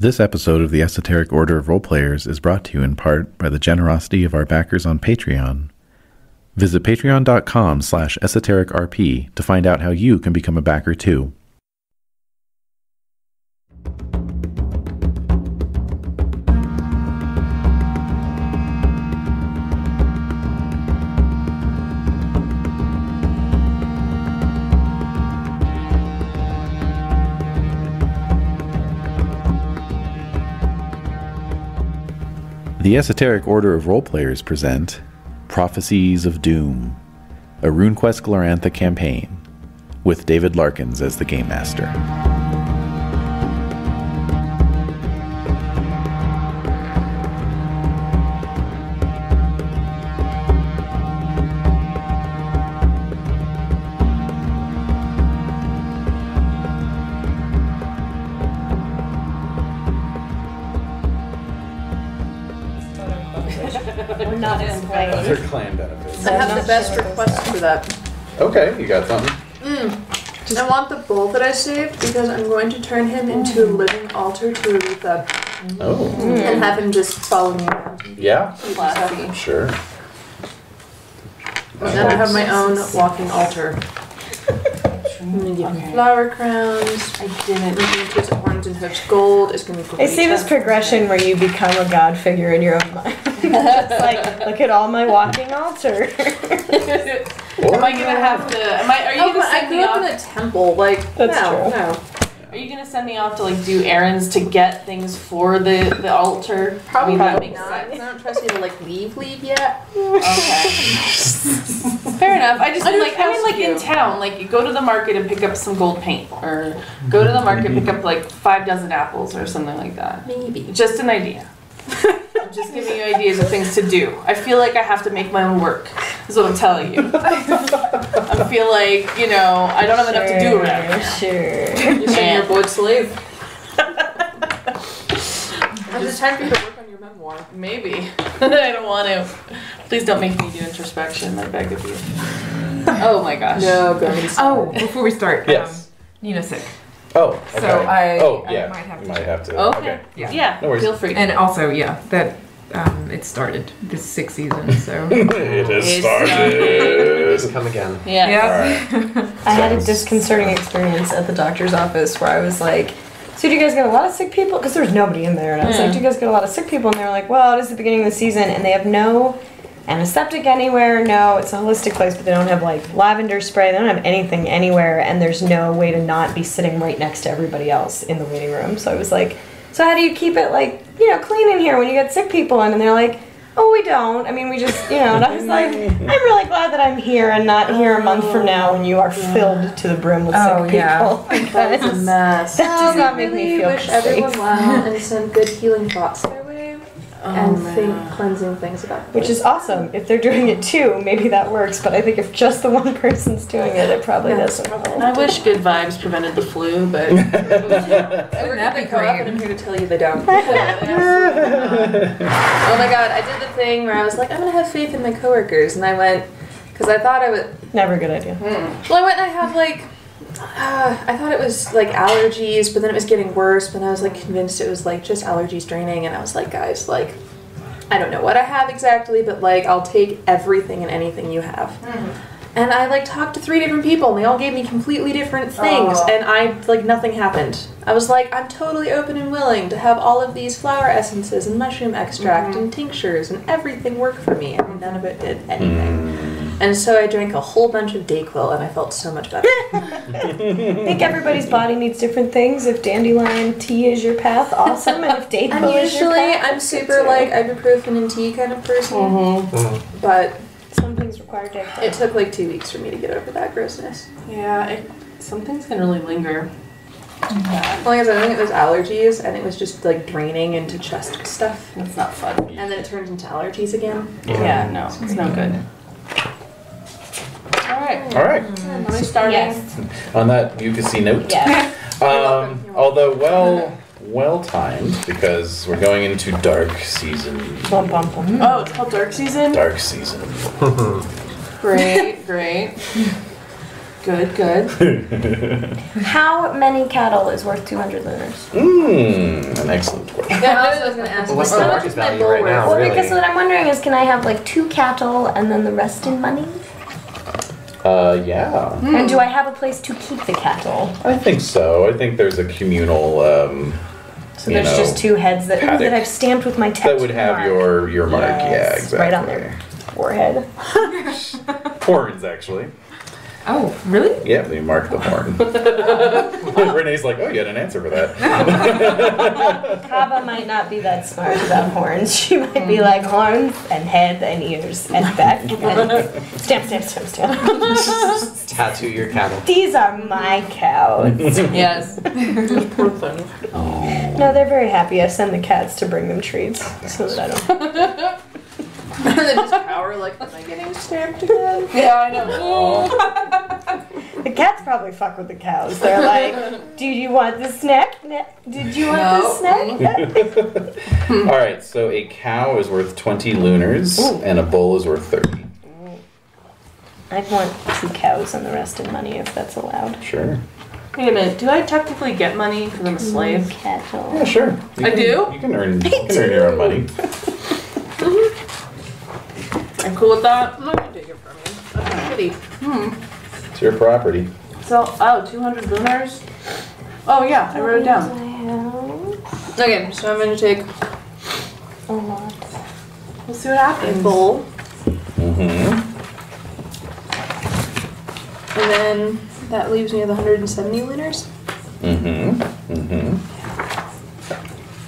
This episode of the Esoteric Order of Roleplayers is brought to you in part by the generosity of our backers on Patreon. Visit patreon.com/esotericrp to find out how you can become a backer too. The Esoteric Order of Roleplayers present Prophecies of Doom, a Runequest Glorantha campaign, with David Larkins as the Game Master. We're not in play. Those are clan benefits. I have the best request for that. Okay, you got something? I want the bull that I saved because I'm going to turn him into a living altar to Aretha Oh. and have him just follow me around. Yeah, Classy. sure. And then I have my own walking altar. I'm gonna give him flower crowns. I didn't. His horns and hooves gold. It's gonna be great. I see this progression where you become a god figure in your own mind. It's like, look at all my walking altar. Am I gonna have to? Are you gonna I send grew me up in off? a temple. Like, That's true. no. Are you gonna send me off to like do errands to get things for the altar? Probably that not. makes I sense. don't trust you to like leave yet. Okay. Fair enough. I just I mean don't like trust in you. town, like you go to the market and pick up some gold paint, or go to the market and pick up like 5 dozen apples or something like that. Maybe. Just an idea. I'm just giving you ideas of things to do. I feel like I have to make my own work, is what I'm telling you. I feel like, I don't have enough to do around here. Sure. You're saying And- your bored slave. It's time for you to work on your memoir. Maybe. I don't want to. Please don't make me do introspection, I beg of you. Oh my gosh. No, go. Oh, before we start, Yes. Nina's sick. Oh, okay. So I yeah. might have you to- might have to. Okay. Yeah. Yeah, No worries. feel free. And also, that it started this 6th season, so. It has It's started. Come again. Yeah. I had a disconcerting experience at the doctor's office where I was like, so do you guys get a lot of sick people? Because there was nobody in there. And I was like, do you guys get a lot of sick people? And they were like, well, it is the beginning of the season and they have no antiseptic anywhere. No, it's a holistic place, but they don't have like lavender spray. They don't have anything anywhere. And there's no way to not be sitting right next to everybody else in the waiting room. So I was like, so how do you keep it like, clean in here when you get sick people in? And they're like, oh, we don't. I mean, we just, and I was like, I'm really glad that I'm here and not here a month from now when you are filled to the brim with sick people. yeah. That is a mess. That does not make me feel wish safe. everyone well and send good healing thoughts their way and think cleansing things about them. Which is awesome. If they're doing it too, maybe that works. But I think if just the one person's doing it, it probably doesn't help. I wish good vibes prevented the flu, but We're gonna be grow up great? and I'm here to tell you they don't. Oh my god, I did the thing where I was like, I'm gonna have faith in my coworkers, and I went, because I thought I would. Never a good idea. Well, I went and I have like, I thought it was like allergies, but then it was getting worse. But I was like convinced it was like just allergies draining, and I was like, guys, like, I don't know what I have exactly, but like I'll take everything and anything you have. And I like talked to 3 different people, and they all gave me completely different things, and nothing happened. I was like, I'm totally open and willing to have all of these flower essences and mushroom extract and tinctures and everything work for me, and none of it did anything. And so I drank a whole bunch of Dayquil, and I felt so much better. I think everybody's body needs different things. If dandelion tea is your path, awesome. And if Dayquil And is your usually path, I'm that's super good too. like ibuprofen and tea kind of person, but Some things require Dayquil. it took like 2 weeks for me to get over that grossness. yeah, some things can really linger. Well, I think it was allergies, and it was just like draining into chest stuff, That's not fun. and then it turned into allergies again. Yeah, no, it's no good. Alright, All right. are we starting? Yes. On that Ukasi note, Yes. although well timed because we're going into dark season. Bum, bum, bum. Oh, it's called Dark Season? Dark season. Great, great. Good, good. How many cattle is worth 200 lunars? An excellent question. Yeah, I was gonna ask. Well, what's how the much market is my value bull right worth? now? Well, really? because what I'm wondering is, can I have like 2 cattle and then the rest in money? Yeah. And do I have a place to keep the cattle? I think so. I think there's a communal, So there's just 2 heads that paddock I've stamped with my tattoo that would have mark. your mark. Yes, Yeah, exactly. right on their forehead. Horns, actually. Oh, really? Yeah, they mark the horn. Renee's like, oh, you had an answer for that. Kaba might not be that smart about horns. She might be like horns and head and ears and back and stamp. Tattoo your cattle. These are my cows. Yes. Poor thing. No, they're very happy. I send the cats to bring them treats so that I don't. They just cower like, am I getting stamped again? Yeah, I know. The cats probably fuck with the cows. They're like, "Do you want the snack? Did you want the snack?" All right, so a cow is worth 20 lunars, and a bull is worth 30. I want 2 cows and the rest in money if that's allowed. Sure. Wait a minute, do I technically get money because I'm a slave? Cattle. Yeah, sure. I do? You can earn your own money. I'm cool with that. I'm not gonna take it from you. That's pretty. It's your property. So, 200 lunars? Oh yeah, I wrote it down. Okay, so I'm gonna take, A lot. we'll see what happens. Bull. Mm-hmm. And then that leaves me with 170 lunars. Mm-hmm. Mm-hmm.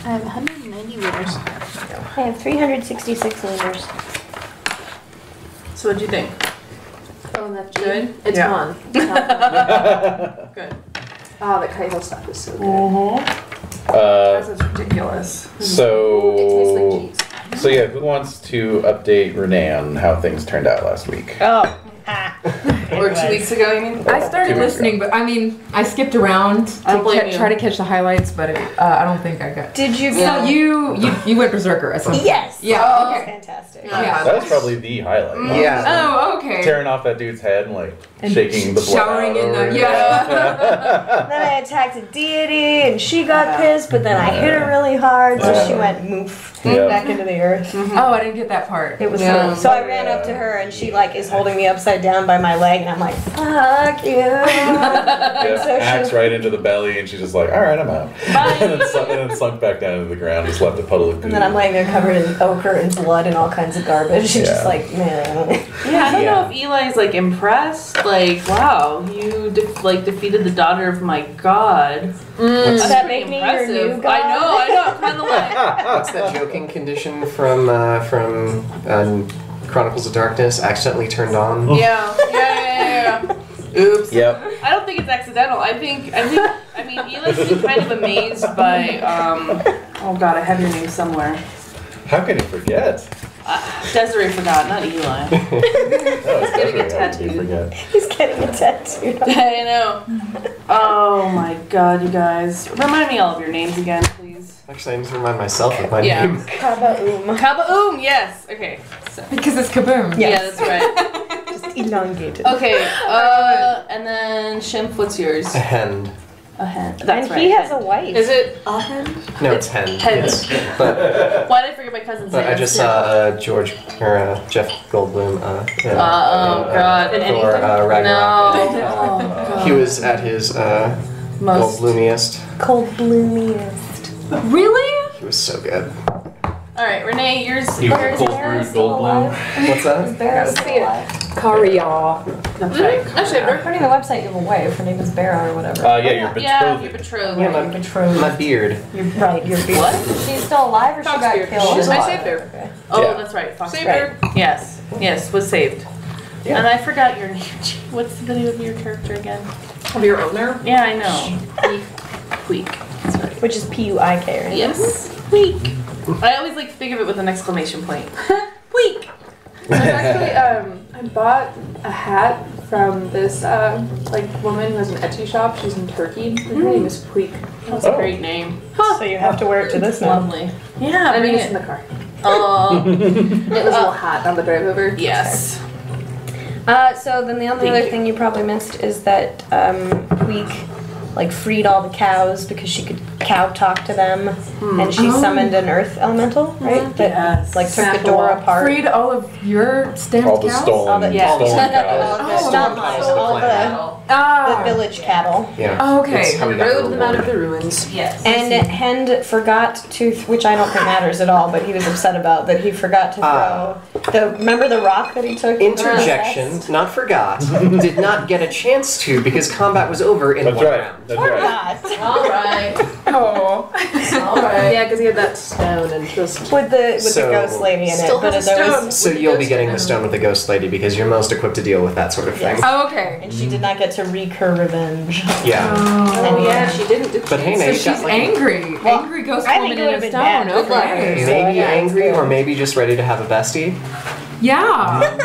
I have 190 lunars. I have 366 lunars. So what'd you think? Oh, that's Good? It's Yeah. gone. It's not gone. Good. Oh, the Kaizo stuff is so good. That's ridiculous. It tastes like So cheese. yeah, who wants to update Renae on how things turned out last week? Oh. Or 2 weeks ago, you mean? I started 2 weeks listening, but I mean, I skipped around I don't to blame you. try to catch the highlights, but I don't think I got. Did you So go? you went berserker at some point. Yes. Yeah. Oh, Okay. fantastic. Yeah. That was probably the highlight. honestly. Yeah. Oh, okay. Tearing off that dude's head and like And shaking the blood showering out in over the- it. yeah. Then I attacked a deity and she got pissed, but then I hit her really hard, so she went moof Yeah. back into the earth. Oh, I didn't get that part. It was Yeah. so I ran up to her and she like is holding me upside down by my leg and I'm like, fuck you. Yeah, So she- axe right into the belly, and she's just like, "All right, I'm out." and then sunk back down into the ground, just left a puddle of goo. And then I'm laying there covered in ochre and blood and all kinds of garbage. And just like, man. Yeah, I don't know if Eli's like impressed. Like, wow, you defeated the daughter of my god. Does that pretty make me your new impressive. god? I know. I'm kind of like. What's that joking condition from Chronicles of Darkness? Accidentally turned on. Yeah. Oops. Yep. I don't think it's accidental. I mean, Eli's been kind of amazed by. Oh god, I have your name somewhere. How can you forget? Desiree forgot, not Eli. He's getting a tattoo. He's getting a tattoo. I know. Oh my god, you guys. Remind me all of your names again, please. Actually, I need to remind myself of my Yeah. name. Kaba-oom. Kaba-oom, yes. Okay. So. Because it's kaboom. Yeah, Yes. that's right. Just elongated. Okay, and then Shimp, what's yours? A hen. A hen. That's And right. he has hen. a wife. Is it a hen? No, it's hen. Hen. Yes. But Why did I forget my cousin's name? I just saw Jeff Goldblum. Oh god. For Ragnarok. No. Oh god. He was at his Most. Goldblumiest. Cold bloomiest. Really? He was so good. Alright, Renae, yours. You Where's cold Barrow brewed still gold bloom. alive? What's that? Barrow's still alive. Karia. That's right. Actually, According to the website, you have a wife. Her name is Barrow or whatever. Yeah, you're betrothed. Yeah, you're betrothed. Yeah, You're betrothed. My beard. You're right. You're What? She's still alive or she got Foxbeard. killed? She's I alive. saved her. Okay. Oh, Yeah. that's right. Fox Saved Bear. Yes. Yes, was saved. Yeah. And I forgot your name. What's the name of your character again? Of your owner? Yeah, I know. Queek. That's right. Which is P-U-I-K, right? Yes. Queek. I always like to think of it with an exclamation point. Queek. So actually, I bought a hat from this woman who has an Etsy shop. She's in Turkey. Her name is Puik. That's a great name. So you have to wear it to this now. Lovely. Yeah, I mean, bring it's in it. the car. Oh, It was a little hot on the drive over. yes. So then the only other thing you probably missed is that Queek like freed all the cows because she could cow talk to them, and she summoned an earth elemental, right? That like took the door apart. Freed all of your stamped All the cows? stolen, All the, stolen cows. all the village cattle. Yeah. Oh, okay. That's how we got Rode them out of rewarded. the ruins. Yes. And Hend forgot to, which I don't think matters at all, but he was upset about that. He forgot to throw remember the rock that he took? Interjection, not forgot. Did not get a chance to because combat was over in That's one right. round. That's right. All right. Oh. All right. Yeah, because he had that stone and just. With the So- ghost lady in it. Still But has a there stone. was, So you'll be getting the stone with the ghost lady because you're most equipped to deal with that sort of thing. Yes. Oh, okay. and she did not get to wreak her revenge. Yeah. Oh, yeah, she didn't. Did But she? hey, So Nate, she's got like angry. Well, Angry ghost I woman think it in would a have been bad. stone. Good luck. Okay. maybe yeah, angry it's or maybe just ready to have a bestie. Yeah.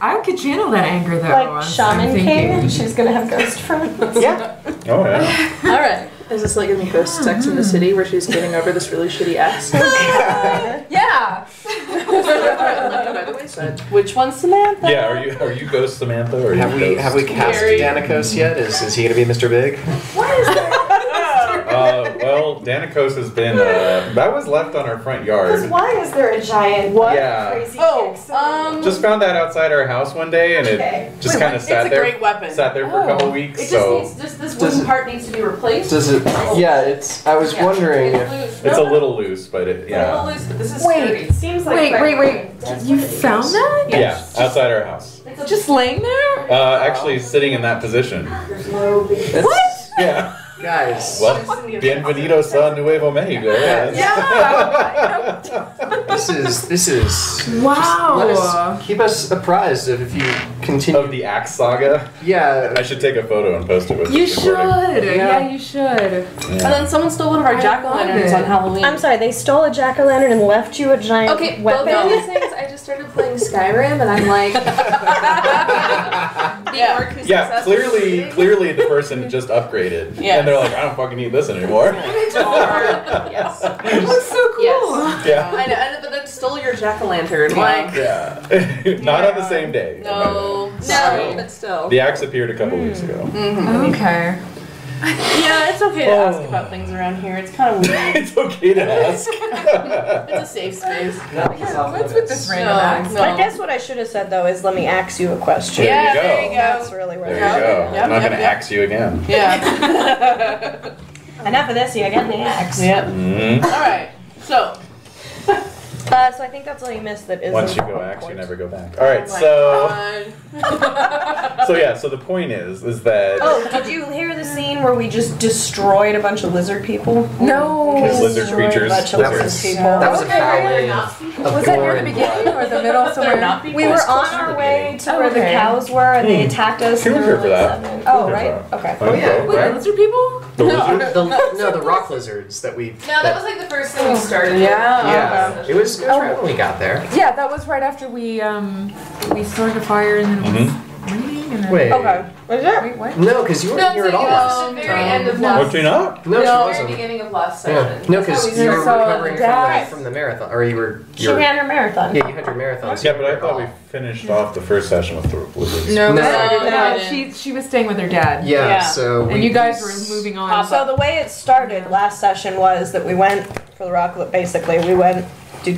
I could channel that anger though. Like I'm Shaman thinking. King, she's gonna have ghost friends. Yeah. Oh yeah. All right. Is this like gonna be ghost sex in the city where she's getting over this really shitty ex? Yeah. By the wayside. Which one's Samantha? Yeah. Are you Ghost Samantha or are Have you we Ghost? cast Gary. Danikos yet? Is he gonna be Mr. Big? Well, Danikos has been that was left on our front yard. Why is there a giant Yeah. crazy Oh, chick? Just found that outside our house one day, and Okay. it just kind of It's sat a there. great weapon. Sat there for a couple weeks. It just So needs, just this wooden part needs to be replaced. Does it? Yeah, it's. I was wondering It's if. loose. it's No, a little loose, but it It's a little yeah. loose, but this is Wait. sturdy. Seems like Wait. You found that? Yeah, outside our house. It's a Just laying there? Actually, sitting in that position. What? Yeah. Guys, Well, bienvenidos a Nuevo Mexico. Yeah. this is. Wow. Let us keep us apprised of if you continue. Of the Axe Saga. Yeah. I should take a photo and post it with You this recording. should. Yeah, you should. And then someone stole one of our I jack-o'-lanterns love on it. Halloween. I'm sorry, they stole a jack-o'-lantern and left you a giant Okay, weapon? both of these things, I just started playing Skyrim and I'm like. Yeah. orc who's Yeah, successful clearly the person just upgraded. Yes. And they're like, I don't fucking need this anymore. Yes. That looks so cool. Yes. Yeah. I know, but then stole your jack-o'-lantern. Like, Yeah. Not on the same day. No. no, but still. The axe appeared a couple weeks ago. Okay. Yeah, it's okay to ask about things around here. It's kind of weird. It's okay to ask. It's a safe space. What's with this random No, accent? no. I guess what I should have said though is let me ask you a question. There you Yeah, go. there you go. That's really where There we're you go. Yep, I'm not yep, going to yep. axe you again. Yeah. Enough of this, you get the axe. Yep. Mhm. All right. So. So I think that's all you missed that isn't. Once you go axe, you never go back. All right, Oh my so God. so yeah, so the point is that Oh, did you hear the scene where we just destroyed a bunch of lizard people? No. Because lizard Destroyed creatures- A bunch of lizards. lizard people. That was a Okay. foul way Not of Was that near gore the and beginning blood. or the middle They're somewhere? not people. We were It's on closer to our the way beginning. to where the Okay. cows were, and they attacked us. You And were there here were for like that. 7. Oh, Here right. for Okay. Oh, yeah. Wait, the lizard people? The lizard? The rock lizards that we. No, that was like the first thing we started. Yeah. Yeah, it was right when we got there. Yeah, that was right after we started a fire and then it was raining and then. Wait. Okay. Was it? Wait, what? No, because you weren't No, here at so all it last was the very time. end of Oh, last. do you not? No, she very wasn't. beginning of last Yeah. session. No, That's how because we you were started. recovering from the marathon, or you were. She ran her marathon. Yeah, you had your marathon. so Yeah, you but I weren't thought here we finished off the first session with the lizards. No, No. no, she was staying with her dad. Yeah, Yeah. so. And you guys were moving on. So the way it started last session was that we went for the rock. Basically, we went do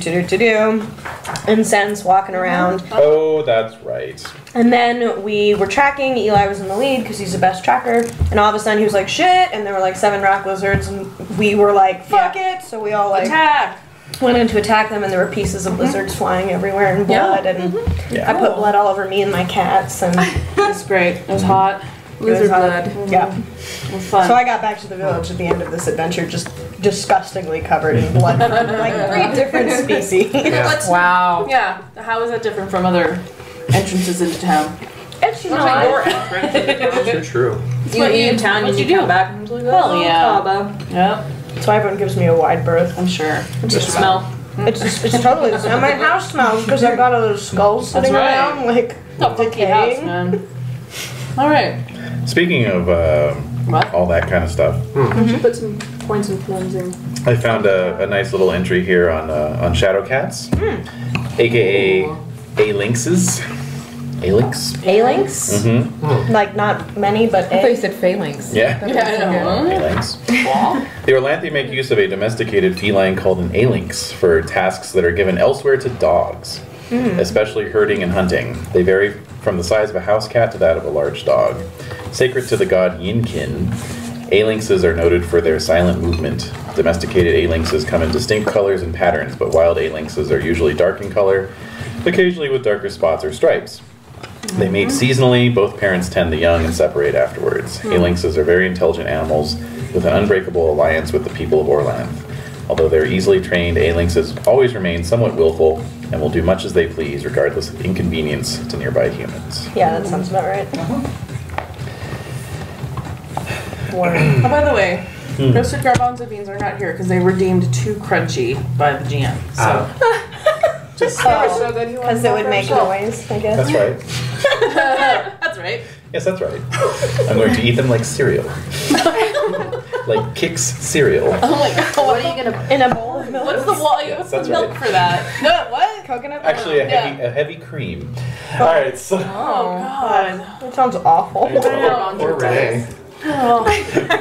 incense, walking around, Oh, that's right. and then we were tracking. Eli was in the lead because he's the best tracker. And all of a sudden, he was like, "Shit!" And there were like 7 rock lizards, and we were like, "Fuck it!" So we all like Attack. went in to attack them, and there were pieces of lizards flying everywhere and blood. And Yeah. I put blood all over me and my cats, and It was great. It was hot. Lizard blood. yeah. It was fun. So I got back to the village at the end of this adventure, just disgustingly covered in blood from like 3 different species. Yeah. Wow. Yeah. How is that different from other entrances into town? It's Looks like your not. entrance. True. You leave town and What'd you you do? come back and it's like, Hell oh, yeah. Kaba. Yep. That's why everyone gives me a wide berth. I'm sure. Just Smell. It's totally the same. My house smells because I've got all those skulls That's sitting right. around, like Oh, funky house, decaying. man. All right. Speaking of What? all that kind of stuff, You should put some points in cleansing. I found a nice little entry here on Shadow Cats, aka A Lynxes. Alinks. A-links? Mm-hmm. Like, not many, but I thought you A. said phalanx. Yeah. That Yeah, was I know. good. Alinks. The Orlanthi make use of a domesticated feline called an Alinks for tasks that are given elsewhere to dogs, especially herding and hunting. They vary from the size of a house cat to that of a large dog. Sacred to the god Yinkin, Alinxes are noted for their silent movement. Domesticated Alinxes come in distinct colors and patterns, but wild Alinxes are usually dark in color, occasionally with darker spots or stripes. They mate seasonally. Both parents tend the young and separate afterwards. Alinxes are very intelligent animals with an unbreakable alliance with the people of Orlanth. Although they're easily trained, Alinxes always remain somewhat willful and will do much as they please, regardless of inconvenience to nearby humans. Yeah, that sounds about right. Oh, by the way, roasted garbanzo beans are not here because they were deemed too crunchy by the GM. So just so that he Because it would make noise, I guess. That's right. That's right. Yes, that's right. I'm going to eat them like cereal. Like Kix cereal. Oh my god. What are you gonna? In a bowl of milk. What's the what's that's the milk right. for that? No, what? Coconut milk? Actually, a heavy cream. All right, so Oh god. That sounds awful. Or Renae.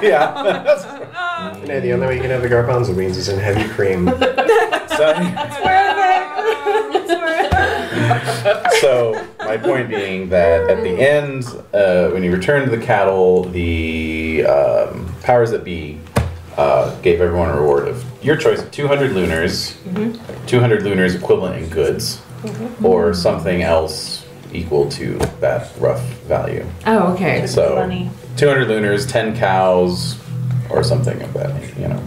yeah. Renae, the only way you can have the garbanzo beans is in heavy cream. So my point being that at the end, when you return to the cattle, the powers that be gave everyone a reward of your choice of 200 lunars, 200 lunars equivalent in goods, or something else equal to that rough value. Oh, okay. So Money. 200 lunars, 10 cows, or something of that,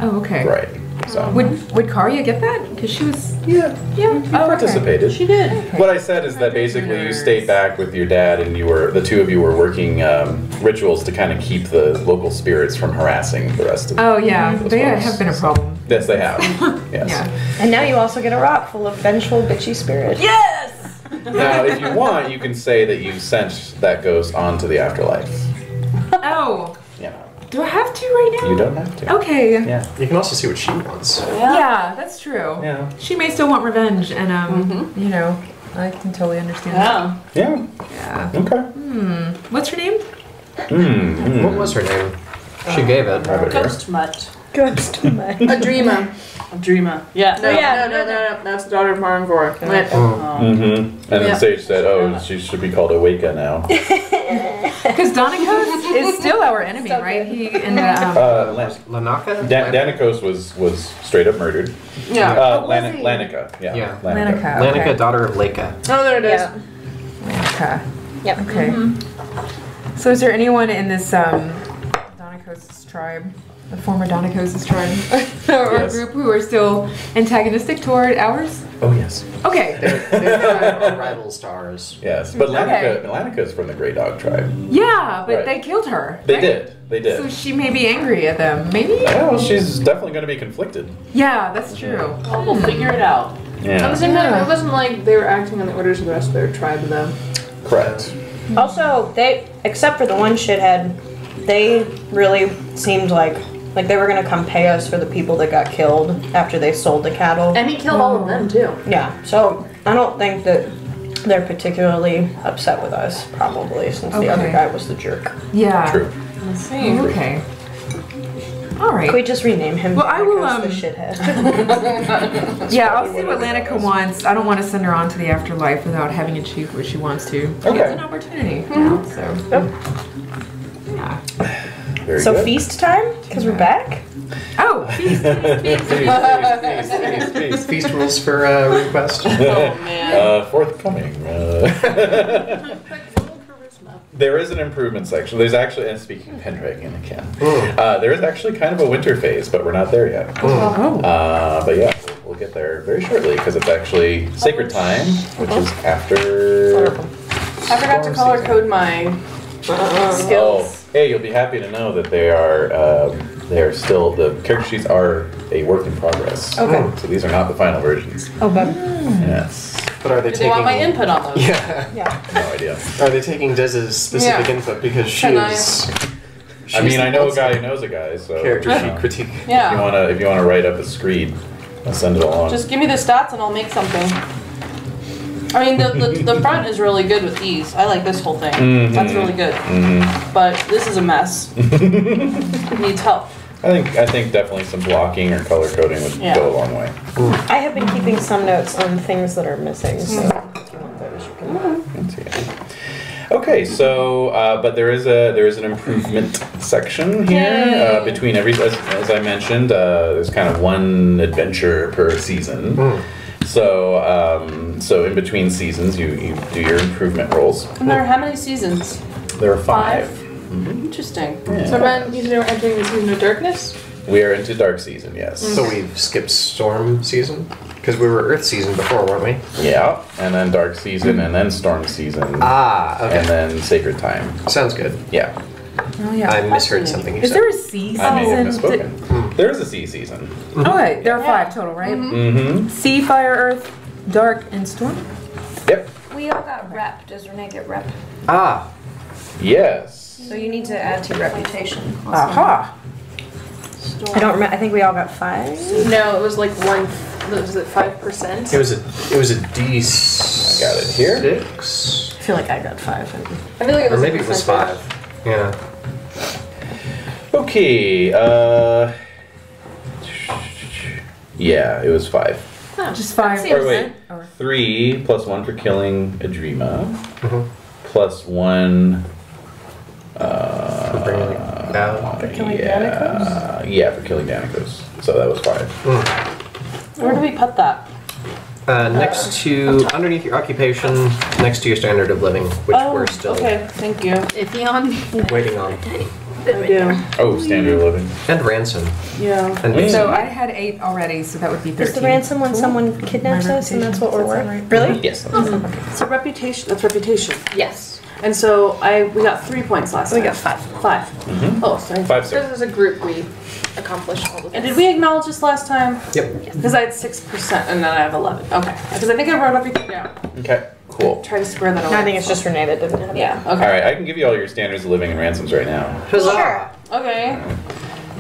Oh, okay. variety. So Would Karya get that? Because she was. yeah, Yeah. you participated. She did. What I said is that basically you stayed back with your dad, and the two of you were working rituals to kind of keep the local spirits from harassing the rest of. Oh, yeah. those They folks. have been a problem. Yes, they have. Yes. Yeah. And now you also get a rock full of vengeful, bitchy spirit. Yes. Now, if you want, you can say that you sent that ghost onto the afterlife. Oh. You know, Do I have to right now? you don't have to. Okay. Yeah. You can also see what she wants. Yeah, that's true. Yeah. She may still want revenge, and you know, I can totally understand Yeah. Yeah. that. Yeah. Okay. What's her name? What was her name? She gave it. Ghost mutt. Ghost man. A dreamer. A dreamer. Yeah. No, yeah, no. That's the daughter of Marangor. Mm-hmm. And then Sage said, "Oh, she should be called Awaka now." Because Donikos is still our enemy, right? He in the Lanaka? Danikos was straight up murdered. Yeah. was he? Lanica. Yeah. Yeah. Lanica. Lanica, Okay. daughter of Leka. Oh, there it is. Yeah. Lanica. Yep. Okay. So is there anyone in this Donikos tribe, the former Donikos tribe, or Yes. group who are still antagonistic toward ours? Oh yes. Okay. They're rival stars. Yes, but Okay. Lanica's from the Grey Dog tribe. Yeah, but Right. they killed her. They right? did. They did. So she may be angry at them. Maybe? Well, she's definitely going to be conflicted. Yeah, that's true. Oh, we'll figure it out. At the Yeah. same time, it wasn't like they were acting on the orders of the rest of their tribe, though. Correct. Also, they, except for the one shithead, they really seemed like they were gonna come pay us for the people that got killed after they sold the cattle. And he killed all of them too. Yeah, so I don't think that they're particularly upset with us, probably, since the other Okay. guy was the jerk. Yeah. True. Let's see. Okay. All Can we right. just rename him? Well, I will, Danikos the shithead. Yeah, I'll see what Lanica wants. I don't want to send her on to the afterlife without having achieved what she wants to. She Okay. has an opportunity now, so. Yeah. Very So good. feast time? Because we're back? Oh, feast, feast, feast. Feast rules for Runequest. Oh, man. Forthcoming. There is an improvement section. There's actually, and speaking of Pendragon again, there is actually kind of a winter phase, but we're not there yet. Oh. But yeah, we'll get there very shortly because it's actually Sacred Time, which is after. I forgot to color code my skills. Oh, hey, you'll be happy to know that they are still, the character sheets are a work in progress. Okay. So these are not the final versions. Oh, but Yes. But are they They taking... want my input on those. Yeah. yeah. No idea. Are they taking Dez's specific Yeah. input because Can I- she's I mean, I know a guy who knows a guy, so character sheet critique? Yeah. if you wanna write up a screed, I'll send it along. Just give me the stats and I'll make something. I mean, the front is really good with these. I like this whole thing. Mhm. That's really good. But this is a mess. Needs help. I think definitely some blocking or color coding would go a long way. I have been keeping some notes on things that are missing, so if you want those, you can. Let's see. Okay, so but there is an improvement section here between every as I mentioned. There's kind of one adventure per season. So in between seasons, you do your improvement rolls. And there are how many seasons? There are 5. Interesting. Yeah. So then you know we're entering the season of darkness? We are into dark season, yes. So we've skipped storm season? Because we were earth season before, weren't we? Yeah, and then dark season, and then storm season. Ah, okay. And then sacred time. Sounds good. Yeah. Oh yeah. I misheard something you Is said. there a sea season? I may have misspoken. There is a sea season. Okay, there are 5 total, right? Mm-hmm. Sea, fire, earth, dark, and storm. Yep. We all got rep. Does Renae get rep? Ah, Yes. So you need to add to reputation. Aha. I don't remember. I think we all got 5. No, it was like one. Was it 5%? it was a D. I got it here. 6? I feel like I got 5. I feel like it Or was maybe it was 5. Yeah. Okay. Yeah, it was 5. Just 5. Or wait, 3 plus 1 for killing Adrima, plus 1. For bringing it down. For killing Danikos? Yeah, for killing Danikos. So that was 5. Where do we put that? Next to, underneath your occupation, next to your standard of living, which we're still Okay, thank you. waiting on. I do. Oh, standard of living. And ransom. Yeah. And So I had 8 already, so that would be 13. Is the ransom when someone kidnaps us and that's what we're worth? Right? Really? Yes. So reputation. That's reputation. Yes. And so we got 3 points last time. We got 5. 5. Oh, sorry. 5, sir. This is a group we accomplished all the And did we acknowledge this last time? Yep. Because I had 6% and then I have 11. Okay. Because I think I wrote everything down. Okay, cool. Try to square that away. No, I think it's just Renae that didn't have it. Yeah. All Okay. right, I can give you all your standards of living and ransoms right now. Huzzah! Okay.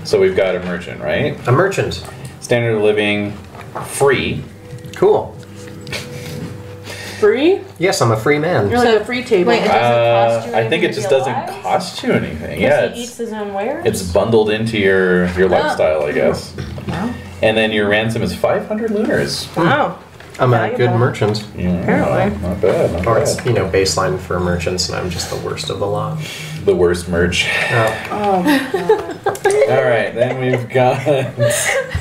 So we've got a merchant, right? A merchant. Standard of living, free. Cool. Free? Yes, I'm a free man. You're like a free table. Wait, it doesn't cost you I think it anything just to be doesn't alive? cost you anything. Because Yeah, he eats his own wares? it's bundled into your lifestyle, I guess. Wow. And then your ransom is 500 lunars. Wow. I'm a good Valuable. merchant. Yeah, Apparently. not bad. Not Or it's, bad. baseline for merchants, and I'm just the worst of the lot. The worst merch. Oh. Oh my god. All right, then we've got.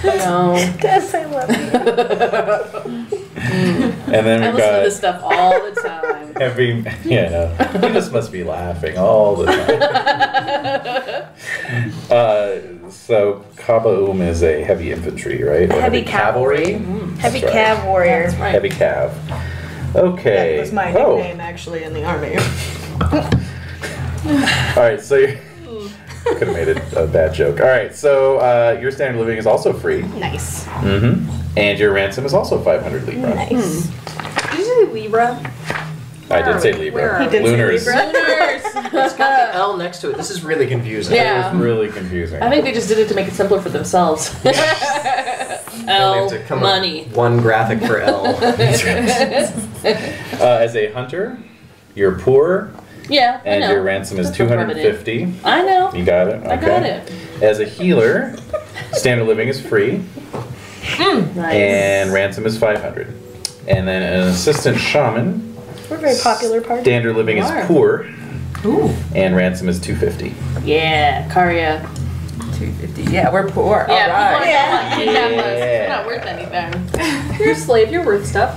No. Des, I love you. And then I we've listen to this got stuff all the time. every. Yeah, no, you just must be laughing all the time. So Kaba is a heavy infantry, right? Or Heavy cavalry. Heavy That's right. cav warrior. That's right. Heavy cav. Okay. That was my Oh. nickname actually in the army. All right, so you could have made it a bad joke. All right, so your standard of living is also free. Nice. Mm-hmm. And your ransom is also 500 libra. Nice. Did you say Libra? I did say Where libra. are He did say Lunars. Libra. It's got the L next to it. This is really confusing. Yeah. It was really confusing. I think they just did it to make it simpler for themselves. They L have to come money. up with one graphic for L. As a hunter, you're poor, Yeah, I and know. your ransom is That's what's rubbing 250. I know. You got it? Okay. I got it. As a healer, standard of living is free, Nice. and ransom is 500. And then an assistant shaman, We're a very popular party. standard living is You are. poor, Ooh. and ransom is 250. Yeah, Karya. 250. Yeah, we're poor. Yeah, All right. people don't want to kidnap us. Yeah. We're not worth anything. You're a slave. You're worth stuff.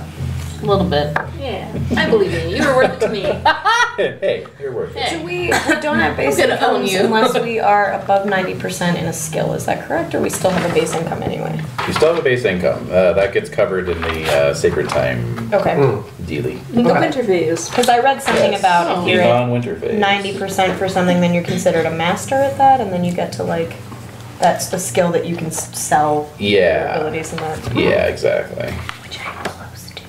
A little bit. Yeah, I believe in you. You were worth it to me. Hey, you're worth it. Hey. We don't have base I'm gonna own incomes you. unless we are above 90% in a skill. Is that correct? Or we still have a base income anyway? You still have a base income. That gets covered in the sacred time Okay. dealy. In the Okay. winter phase. Because I read something about if you're at Non-winter phase. 90% for something, then you're considered a master at that, and then you get to like, that's the skill that you can sell your Yeah. abilities and that. Yeah, exactly. Which I'm close to.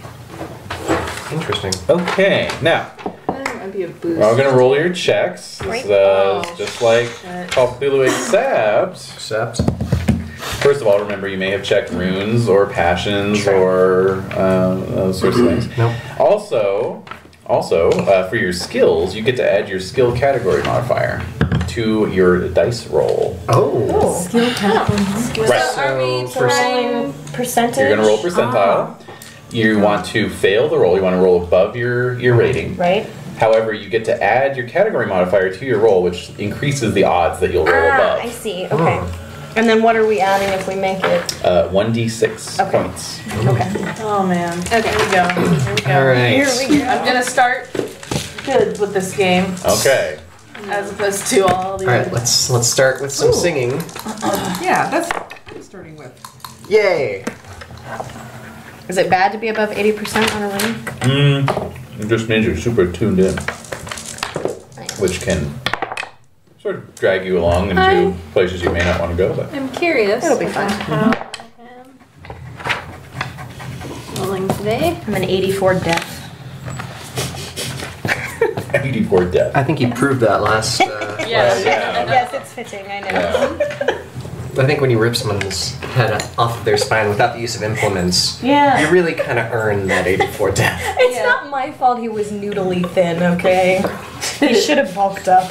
Interesting. Okay, now That might be a boost. we're all gonna roll your checks. This is Oh, just like shit. Call of Cthulhu, except Except. First of all, remember you may have checked runes or passions or those sorts of things. Nope. Also, for your skills, you get to add your skill category modifier to your dice roll. Oh. Skill category. Right. So are we So first- trying Percentage. You're gonna roll percentile. You want to fail the roll. You want to roll above your rating. Right. However, you get to add your category modifier to your roll, which increases the odds that you'll roll above. I see. Okay. And then what are we adding if we make it? 1d6 Okay. points. Okay. Oh man. Okay. Here we go. Here we go. All right. Here we go. I'm gonna start good with this game, Okay. as opposed to all the All right. other. Let's start with some singing. Yeah, that's what I'm starting with. Yay! Is it bad to be above 80% on a ring? It just means you're super tuned in, which can sort of drag you along into places you may not want to go. But I'm curious. It'll be fun. How I am rolling today. I'm an 84 death. 84 death. I think you proved that last. Yeah. Yes, it's fitting. I know. Yeah. I think when you rip someone's head off of their spine without the use of implements, Yeah. you really kind of earn that 84 death. It's not my fault he was noodly thin, okay? He should have bulked up.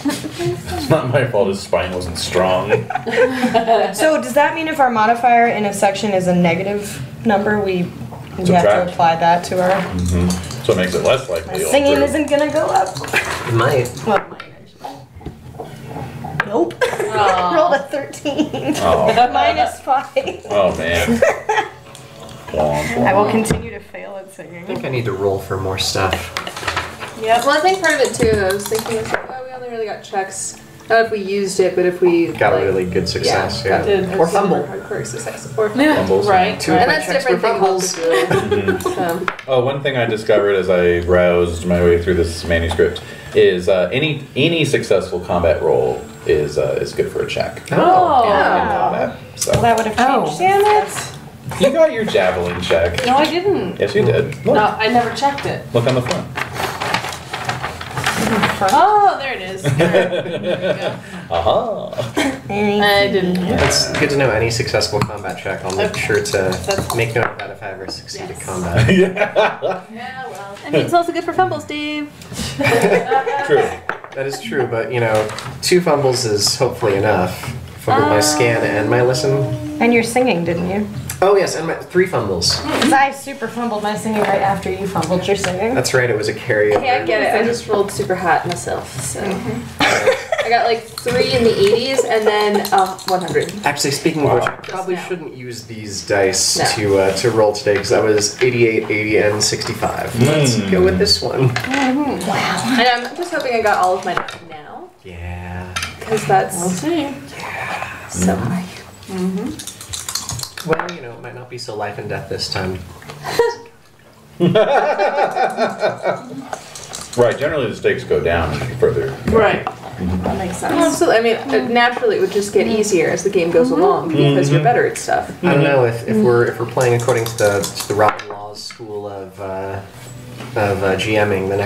It's not my fault his spine wasn't strong. So does that mean if our modifier in a section is a negative number, we have Subtract. to apply that to our... So it makes it less likely. My you'll singing improve. isn't gonna go up. It might. Well, it might actually. Nope. Rolled a 13. Oh. Minus 5. Oh man. I will continue to fail at I singing. think I need to roll for more stuff. Yeah. Well, I think part of it too. I was thinking, it's like, oh, we only really got checks. Not if we used it, but if we Got like, a really good success, yeah. Did- Or fumble. hardcore success. Or Fumbles. Right. Two of and my that's checks different were thing fumbles. So, Oh, one thing I discovered as I browsed my way through this manuscript is any successful combat roll is good for a check. Oh. Combat. So Well, that would have changed. Damn it! you got your javelin check. No, I didn't. Yes, you did. Look, No, I never checked it. look on the front. Oh, there it is. There Aha. I didn't. That's good to know. Any successful combat check, I'll make sure to make note of that if I ever succeed at combat. Yeah. Yeah, well. I mean, it's also good for fumbles, Dave. True. That is true, but 2 fumbles is hopefully enough for my scan and my listen. And you're singing, didn't you? Oh yes, and my 3 fumbles. Because I super fumbled my singing right after you fumbled your singing. That's right, it was a carryover. Okay, I get it. I just rolled super hot myself. So I got like 3 in the 80s and then 100. Actually, speaking of which, I probably shouldn't use these dice to roll today because that was 88, 80, and 65. Let's go with this one. And I'm just hoping I got all of mine now Yeah. because that's We'll see. so high. Well, it might not be so life and death this time. Right. Generally, the stakes go down further. Right. That makes sense. Absolutely. I mean, naturally, it would just get easier as the game goes along because you're better at stuff. I don't know if we're playing according to the Robin Law's school of GMing. The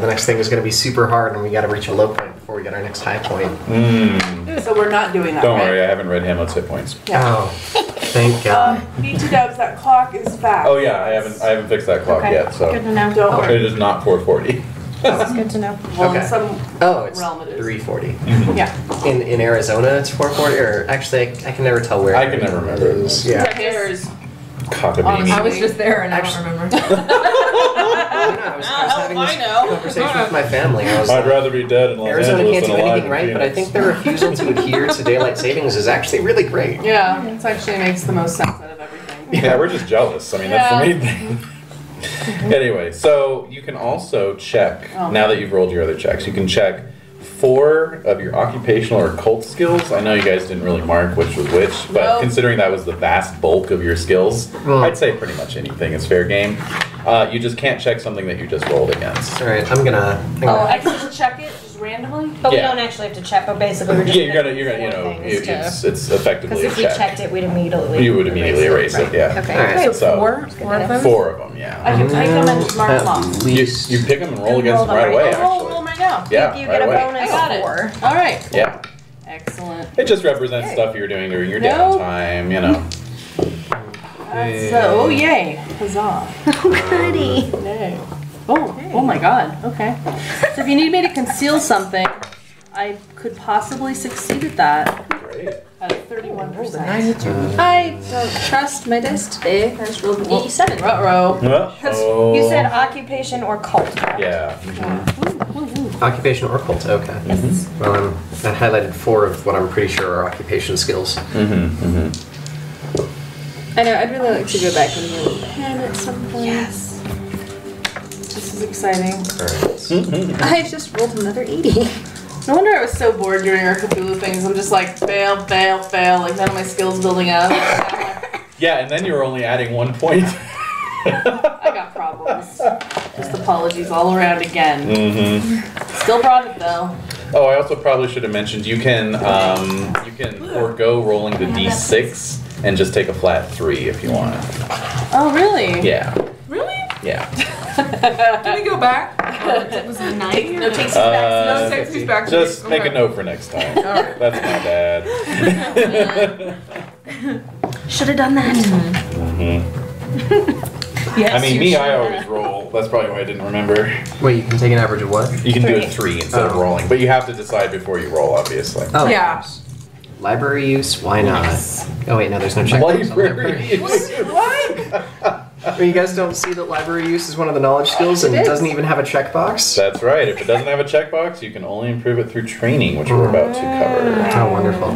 next thing is going to be super hard, and we got to reach a low point before we get our next high point. So we're not doing that. Don't right? worry, I haven't read Hamlet's hit points. Oh, thank God. BT Dubs, that clock is back. Oh yeah, I haven't fixed that clock Okay. yet. So Good to know. Don't worry. it is not 4:40. That's good to know. Well, Okay. in some Oh, it's realm it is. 3:40. Yeah. In Arizona, it's 4:40. Or actually, I can never tell where. I can never remember. it is. Yeah. Hairs. Cockamamie. I was just there and I don't remember. I was having this I know. conversation with my family. I was I'd like, rather be dead in Los Arizona Angeles can't than do alive anything in right, but I Phoenix. think their refusal to adhere to daylight savings is actually really great. Yeah, it actually makes the most sense out of everything. Yeah, we're just jealous. I mean, that's the main thing. Anyway, so you can also check, now that you've rolled your other checks, you can check 4 of your occupational or occult skills. I know you guys didn't really mark which was which, but Nope. considering that was the vast bulk of your skills, I'd say pretty much anything is fair game. You just can't check something that you just rolled against. All right, I'm gonna I can just check it just randomly. But Yeah. we don't actually have to check, but basically we're just Yeah, you're gonna, things it's effectively because if a we check. checked it, we'd immediately You would immediately erase it, Right. yeah. Okay. All right. Good. So- 4 of them? 4 of them, I yeah. can pick them and mark them off. at You, least. you pick them and roll And against roll them them right right away, away. Oh, actually. roll right now. Yeah, You right get a away. bonus I got it. 4. All right. Yeah. Excellent. It just represents stuff you're doing during your No. downtime, you know. That's, oh, yay. Huzzah. Goody. Yay. Oh my god. Okay. So if you need me to conceal something, I could possibly succeed at that. Great. At a 31%. I don't trust my dice today. I just rolled an 87. Ruh-roh. You said occupation or cult. Yeah. Occupation or cult, okay. Yes. Well, I highlighted 4 of what I'm pretty sure are occupation skills. I know, I'd really like to go back and roll a pen at some point. Yes. This is exciting. Alright. I just rolled another 80. No wonder I was so bored during our Cthulhu things. I'm just like, fail, fail, fail. Like, none of my skills building up. Yeah, and then you were only adding 1 point. I got problems. Just apologies all around again. Still brought it, though. Oh, I also probably should have mentioned you can forego rolling the d6 and just take a flat 3 if you want. Oh, really? Yeah. Really? Yeah. Can we go back? Was it a 9? No, takes us back. No, takes us back. Just make a Okay. note for next time. Alright. That's my bad. Should have done that. Yes, I mean, you me, should. I always roll. That's probably why I didn't remember. Wait, you can take an average of what? You can do a 3 instead of Oh. rolling, but you have to decide before you roll, obviously. Oh, Yeah. library use? Why not? Oh wait, no, there's no checkbox on Library. Well, you guys don't see that library use is one of the knowledge skills and it doesn't even have a checkbox? That's right. If it doesn't have a checkbox, you can only improve it through training, which we're about to cover. Oh, wonderful.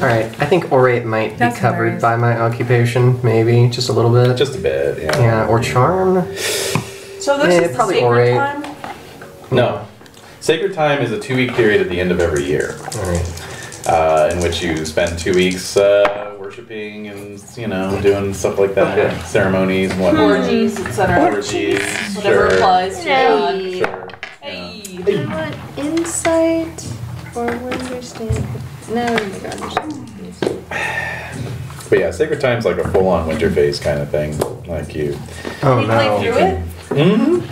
Alright, I think orate might That's be covered nice. by my occupation, maybe, just a little bit. Just a bit, yeah. Yeah, or charm. So this is the probably sacred orate. time? No. Sacred time is a 2-week period at the end of every year, Alright. in which you spend 2 weeks worshiping and, doing stuff like that, Okay. ceremonies and whatnot. Orgies, etc. Orgies, Whatever sure. applies to God. Sure. Hey. You want insight or understand? No, oh my god. But yeah, sacred time's like a full-on winter phase kind of thing, like you. Oh Can you play no. through it?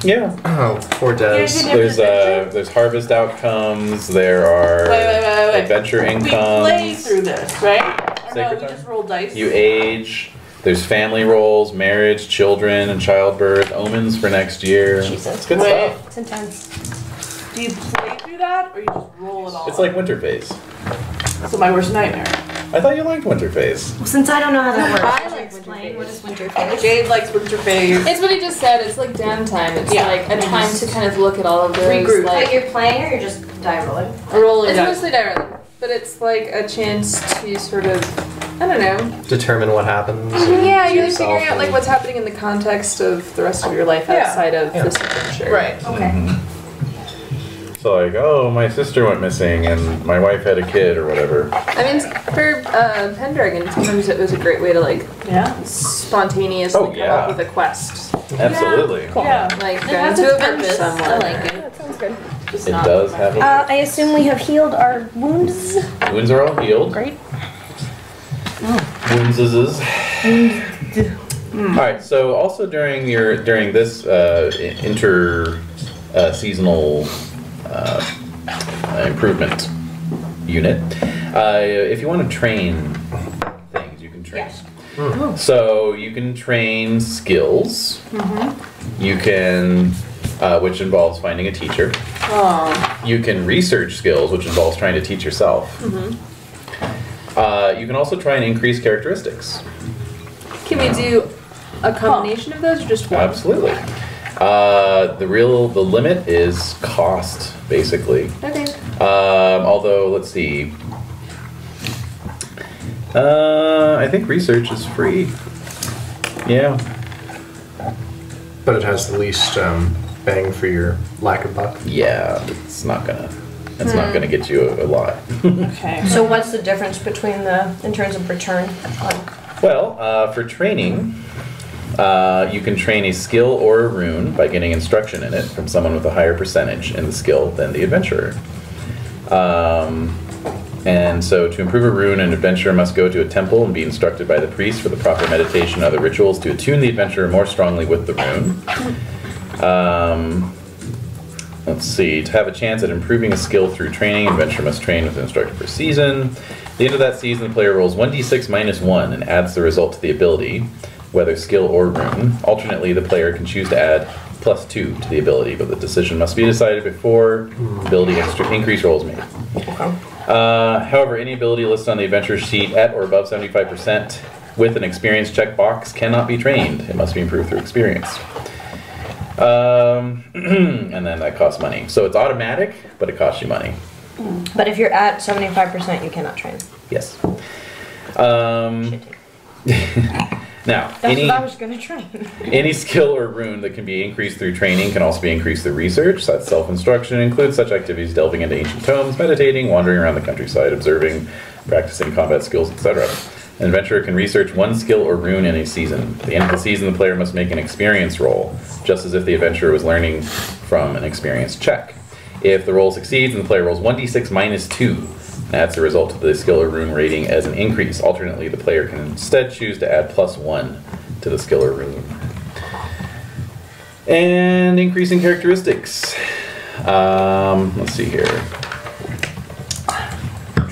Yeah. Oh, poor Des. There's harvest outcomes. There are Wait. adventure We incomes. play through this, right? Or no, Sacred we time? just roll dice. You age. There's family roles, marriage, children, and childbirth. Omens for next year. Jesus. It's good Wait. stuff. It's intense. Do you play through that, or you just roll it all? It's like winter phase. So my worst nightmare. I thought you liked winter phase. Well, since I don't know how that works, I could you like explain winter what phase. is winter phase? Jade likes winter phase. It's what he just said. It's like downtime. It's Yeah. like a time to kind of look at all of those. Regroup. Like Like, you're playing or you're just die rolling? Rolling it's dice. mostly direct, but it's like a chance to sort of, I don't know. Determine what happens. Yeah, you're yourself figuring out like and- what's happening in the context of the rest of your life Yeah. outside of Yeah. this adventure. Right. Okay. So like, oh, my sister went missing and my wife had a kid or whatever. I mean, for Pendragon, sometimes it was a great way to like Yeah. spontaneously Oh, come yeah. up with a quest. Absolutely. Yeah. Like It going has to its avenge purpose. someone. I like it. That sounds good. Just It not does have a I assume we have healed our wounds. Wounds are all healed. Great. Wounds is. All right. So also during this seasonal improvement unit, if you want to train things, you can train. So you can train skills. You can, which involves finding a teacher. Oh. You can research skills, which involves trying to teach yourself. You can also try and increase characteristics. Can we do a combination of those or just one? Absolutely. The limit is cost, basically. Okay. Although, let's see. I think research is free. Yeah. But it has the least bang for your lack of buck. Yeah, it's not gonna get you a lot. Okay. So what's the difference between in terms of return? Well, for training, you can train a skill or a rune by getting instruction in it from someone with a higher percentage in the skill than the adventurer. And so to improve a rune, an adventurer must go to a temple and be instructed by the priest for the proper meditation and other rituals to attune the adventurer more strongly with the rune. let's see. To have a chance at improving a skill through training, adventurer must train with an instructor per season. At the end of that season, the player rolls 1d6 minus 1 and adds the result to the ability, whether skill or rune. Alternately, the player can choose to add +2 to the ability, but the decision must be decided before ability increase roll is made. However, any ability listed on the adventure sheet at or above 75% with an experience checkbox cannot be trained. It must be improved through experience. And then that costs money. So it's automatic, but it costs you money. But if you're at 75%, you cannot train. Yes. Now, That's what I was going to train. any skill or rune that can be increased through training can also be increased through research. That's self-instruction. Includes such activities delving into ancient tomes, meditating, wandering around the countryside, observing, practicing combat skills, etc. An adventurer can research one skill or rune in a season. At the end of the season, the player must make an experience roll, just as if the adventurer was learning from an experience check. If the roll succeeds, then the player rolls 1d6 minus 2. Adds the result of the skill or rune rating as an increase. Alternately, the player can instead choose to add +1 to the skill or rune. And increasing characteristics. Let's see here.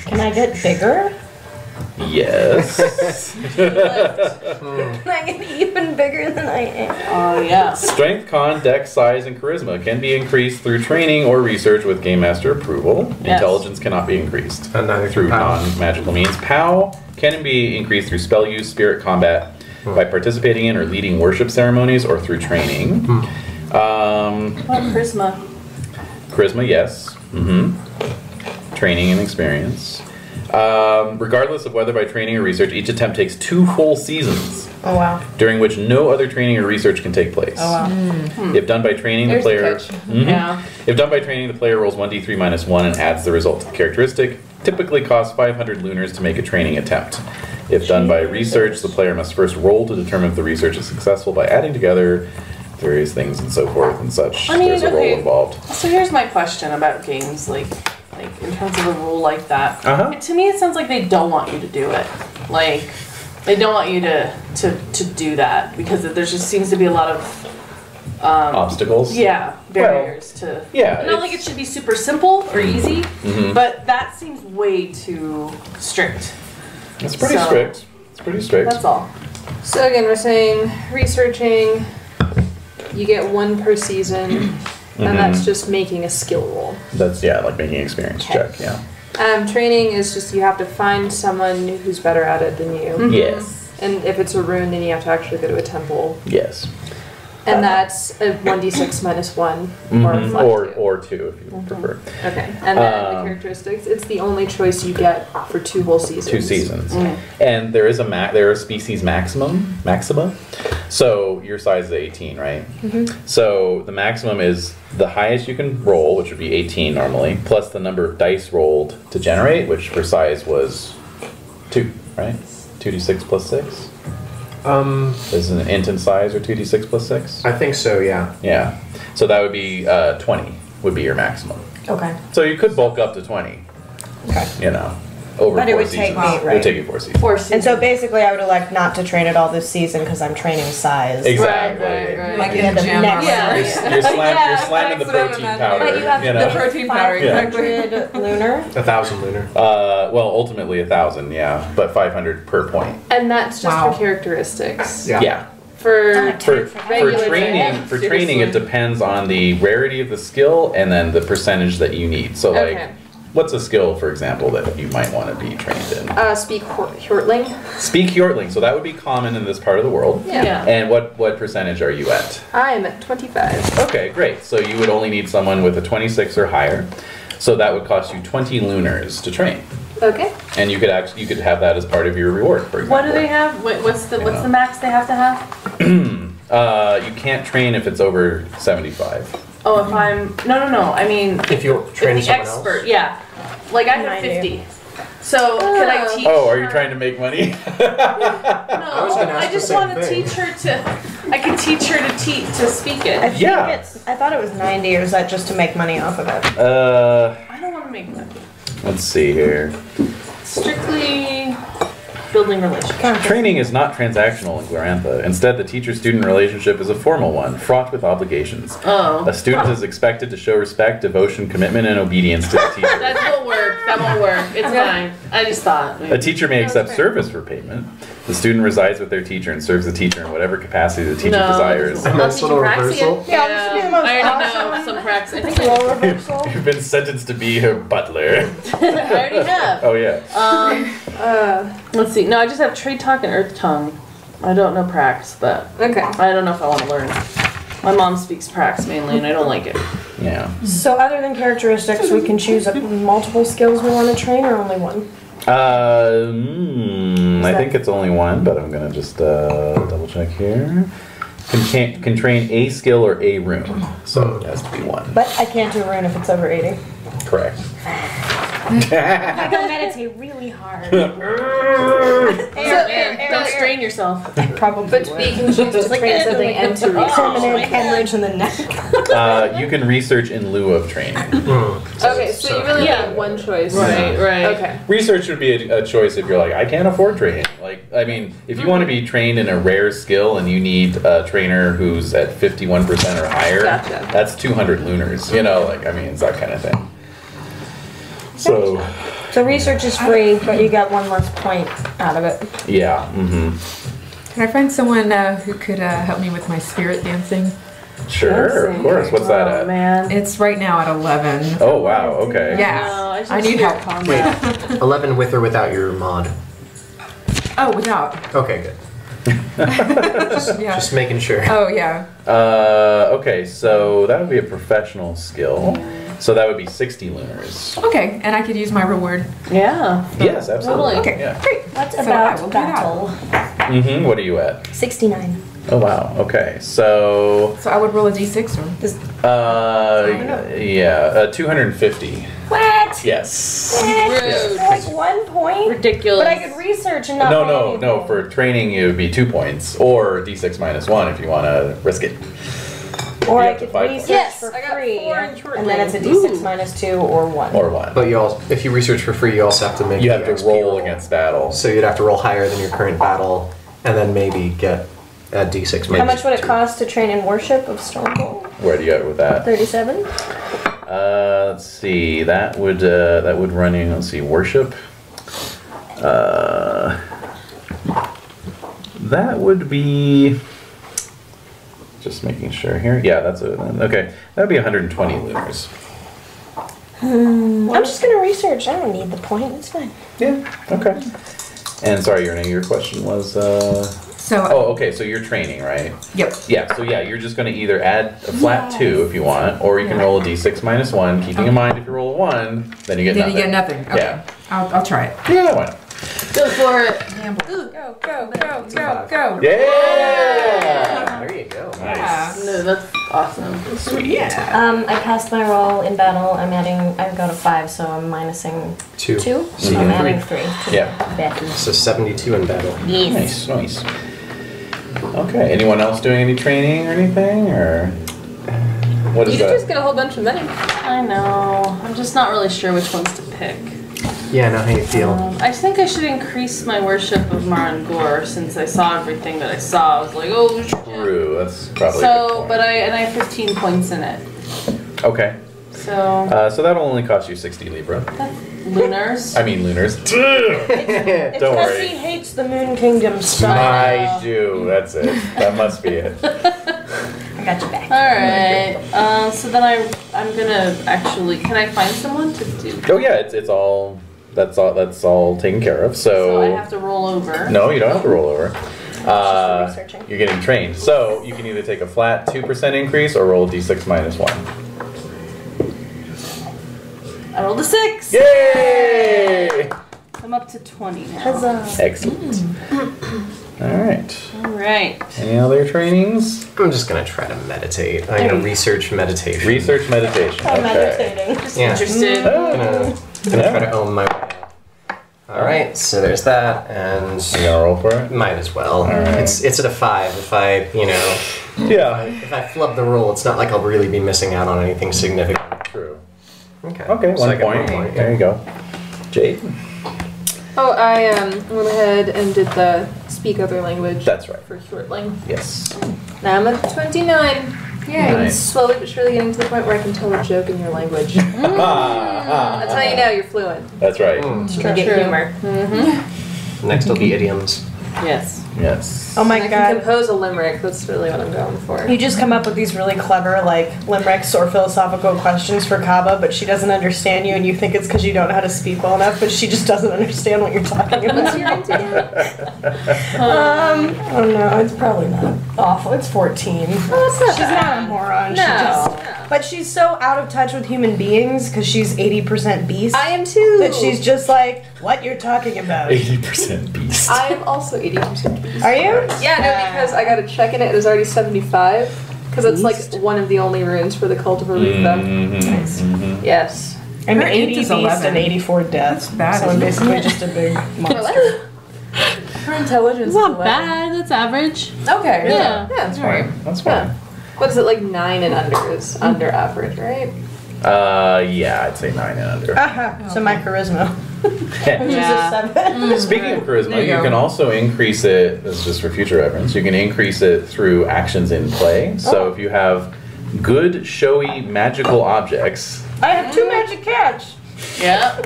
Can I get bigger? Yes. Can I get even bigger than I am? Oh, yeah. Strength, con, dex, size, and charisma can be increased through training or research with Game Master approval. Yes. Intelligence cannot be increased And neither through can POW. non-magical means. POW can be increased through spell use, spirit combat, by participating in or leading worship ceremonies, or through training. What charisma? Charisma, yes. Training and experience. Regardless of whether by training or research, each attempt takes 2 full seasons, Oh, wow. during which no other training or research can take place. Oh, wow. If done by training, There's the the player. catch. Yeah. If done by training, the player rolls 1d3 minus 1 and adds the result to the characteristic. Typically costs 500 lunars to make a training attempt. If done by research, the player must first roll to determine if the research is successful by adding together various things and so forth and such. I mean, There's a roll okay. involved. So here's my question about games, like in terms of a rule like that. To me, it sounds like they don't want you to do it. Like, they don't want you to do that because there just seems to be a lot of Obstacles? barriers to. yeah, Not like it should be super simple or easy, Mhm. but that seems way too strict. It's pretty So- strict. It's pretty strict. That's all. So again, we're saying researching, you get 1 per season, and that's just making a skill roll. That's, like making an experience check, yeah. Training is just you have to find someone who's better at it than you. Yes. And if it's a rune, then you have to actually go to a temple. Yes. And that's a 1d6 minus 1 or a flat 2. Or 2 if you prefer. Okay. And then the characteristics, it's the only choice you get for 2 whole seasons. 2 seasons. And there is there are species maxima. So your size is 18, right? So the maximum is the highest you can roll, which would be 18 normally, plus the number of dice rolled to generate, which for size was 2, right? 2d6 plus 6. Is an int in size or 2d6 plus 6? I think so, yeah. Yeah. So that would be 20 would be your maximum. Okay. So you could bulk up to 20. Okay. Over But it 4 would take seasons. me, It right. would take you 4 seasons. And so basically, I would elect not to train it all this season because I'm training size. Exactly. Right. Like Yeah, in the jam next or You're, season. you're slamming the that's what I'm protein imagining. powder. But you have The protein powder, Yeah. 500 lunar. 1,000 lunar. Well, ultimately 1,000, yeah, but 500 per point. And that's just Wow. for characteristics. Yeah. Yeah. For For regular training, it depends on the rarity of the skill and then the percentage that you need. So, like, Okay. what's a skill, for example, that you might want to be trained in? Speak Hjortling. Speak Hjortling. So that would be common in this part of the world. Yeah. And what percentage are you at? I am at 25. Okay, great. So you would only need someone with a 26 or higher. So that would cost you 20 lunars to train. Okay. And you could have that as part of your reward, for example. What do they have? What's the max they have to have? You can't train if it's over 75. Oh, if I'm no. I mean, If you're training the someone expert, else. yeah. Like I have 90. 50. So can I teach? Oh, are you her- trying to make money? No, was gonna ask I the just same want to thing. teach her to. I can teach her to speak I it. think Yeah. I thought it was 90, or is that just to make money off of it? I don't want to make money. Let's see here. Strictly. building relationships. Training is not transactional in Glorantha. Instead, the teacher-student relationship is a formal one, fraught with obligations. Oh. A student is expected to show respect, devotion, commitment, and obedience to the teacher. That won't work. That won't work. It's fine. I just thought. A teacher may accept service for payment. The student resides with their teacher and serves the teacher in whatever capacity the teacher desires. A nice little reversal. Yeah, this would be the most I already awesome know some cracks. I think role reversal. You've been sentenced to be her butler. I already have. Oh, yeah. Let's see. No, I just have Trade Talk and Earth Tongue. I don't know Prax, but Okay. I don't know if I want to learn. My mom speaks Prax mainly, and I don't like it. Yeah. So other than characteristics, we can choose multiple skills we want to train or only one? I think it's only one, but I'm going to just double check here. Can train a skill or a rune, so it has to be one. But I can't do a rune if it's over 80. Correct. I can meditate really hard. Don't strain yourself. Probably But we can choose to train something and to research. permanent hemorrhage in the neck. You can research in lieu of training. Okay, so you really have one choice. Right. Okay. Research would be a choice if you're like, I can't afford training. Like, I mean, if you want to be trained in a rare skill and you need a trainer who's at 51% or higher, Gotcha. that's 200 lunars. You know, like, I mean, it's that kind of thing. So, research is free, but you get one less point out of it. yeah. Can I find someone who could help me with my spirit dancing? Sure, of course. What's that Oh at? man. It's right now at 11. Oh, wow, okay. Yeah. No, I need help. combat. 11 with or without your mod. Oh, without. Okay, good. Yeah. Just making sure. Oh, yeah. Okay, so that would be a professional skill. So that would be 60 lunars. Okay, and I could use my reward. Yeah. Yes, absolutely. Okay, Yeah. great. What's So I about will do that. battle? What are you at? 69. Oh, wow. Okay, so, So I would roll a d6 or? 250. What? Yes. Rude. For like 1 point? Ridiculous. But I could research and not pay No. anything. For training, it would be 2 points, or d6 minus 1 if you want to risk it. Or You I have to could fight research Yes, for I got free, 4 in short and then it's a range. d6 minus 2 or 1. Or 1. But you also, if you research for free, you also have to make You the have to XP roll against battle. So you'd have to roll higher than your current battle, and then maybe get a d6. How much would it cost to train in worship of Stonebowl? Where do you go with that? 37? Let's see. That would run you. Let's see. Worship. That would be. Just making sure here. Yeah, that's okay. That would be 120 lunars. I'm just gonna research. I don't need the point. It's fine. Yeah. Okay. And sorry, your question was. So, Oh, okay. So you're training, right? yep. Yeah. So yeah, you're just going to either add a flat 2 if you want, or you can roll a d6 minus 1. Keeping in mind, if you roll a 1, then you get Then nothing. you get nothing. Okay. Yeah. I'll try it. Yeah. Why not? Go for it. Go. Yeah. There you go. Nice. No, that's awesome. Sweet. I passed my roll in battle. I've got a 5, so I'm minusing 2. 2. So So you I'm get adding 3. 3 to Yeah. the battle. So 72 in battle. Yes. Nice. Okay. Anyone else doing any training or anything, or what is You that? just get a whole bunch of money. I know. I'm just not really sure which ones to pick. Yeah, I know how you feel. I think I should increase my worship of Marangor since I saw everything that I saw. I was like, oh shit. True. That's probably. a good So, point. but I have 15 points in it. Okay. So So that'll only cost you 60 libra. that's lunars. I mean lunars. It's Don't because worry. he hates the Moon Kingdom stuff. I do. That's it. That must be it. I got your back. All right. So then I'm gonna actually. Can I find someone to do? Oh yeah, it's all. That's all taken care of. So I have to roll over. No, you don't have to roll over. researching. You're getting trained. So you can either take a flat 2% increase or roll a d6 minus 1. I rolled a 6. Yay! I'm up to 20 now. Huzzah. Excellent. All right. All right. Any other trainings? I'm just gonna try to meditate. I'm gonna research meditation. Research meditation. I'm Okay. meditating. Just Yeah. interested. Gonna try to own my way. Alright, so there's that, and You gonna roll for it? might as well. Alright. It's at a 5. If I, Yeah. if I flub the roll, it's not like I'll really be missing out on anything significant. True. Okay. Okay, So I one got point. 1 point. There you go. Jade? Oh, I went ahead and did the speak other language. That's right. For shortling. Yes. Now I'm at 29. Yeah, I'm Nice. slowly but surely getting to the point where I can tell a joke in your language. That's how you know you're fluent. That's right. You get humor. Next will be idioms. Yes. Yes. Oh my I can god. compose a limerick. That's really what I'm going for. You just come up with these really clever, like, limericks or philosophical questions for Kaba, but she doesn't understand you, and you think it's because you don't know how to speak well enough, but she just doesn't understand what you're talking about. What's your idea? I don't know. It's probably not awful. It's 14. Oh, that's not She's bad. not a moron. No. She just, but she's so out of touch with human beings because she's 80% beast. I am too. That she's just like, what you're talking about. 80% beast. I'm also 80% beast. Are you? Yeah, no, because I got a check in it. It was already 75. Because it's like one of the only runes for the cult of Aretha. Nice. Yes. I'm Her 80 age is beast 11. and 84 death. That's bad, So I'm isn't it? basically just a big monster. Her intelligence It's not bad. That's average. Okay. Yeah. Yeah, that's right. That's fine. What is it, like 9 and under is under average, right? Yeah, I'd say 9 and under. So my charisma. Which is a 7. Speaking of charisma, There you you go. can also increase it, this is just for future reference, you can increase it through actions in play. So if you have good, showy, magical objects, I have 2 magic cats. Yeah.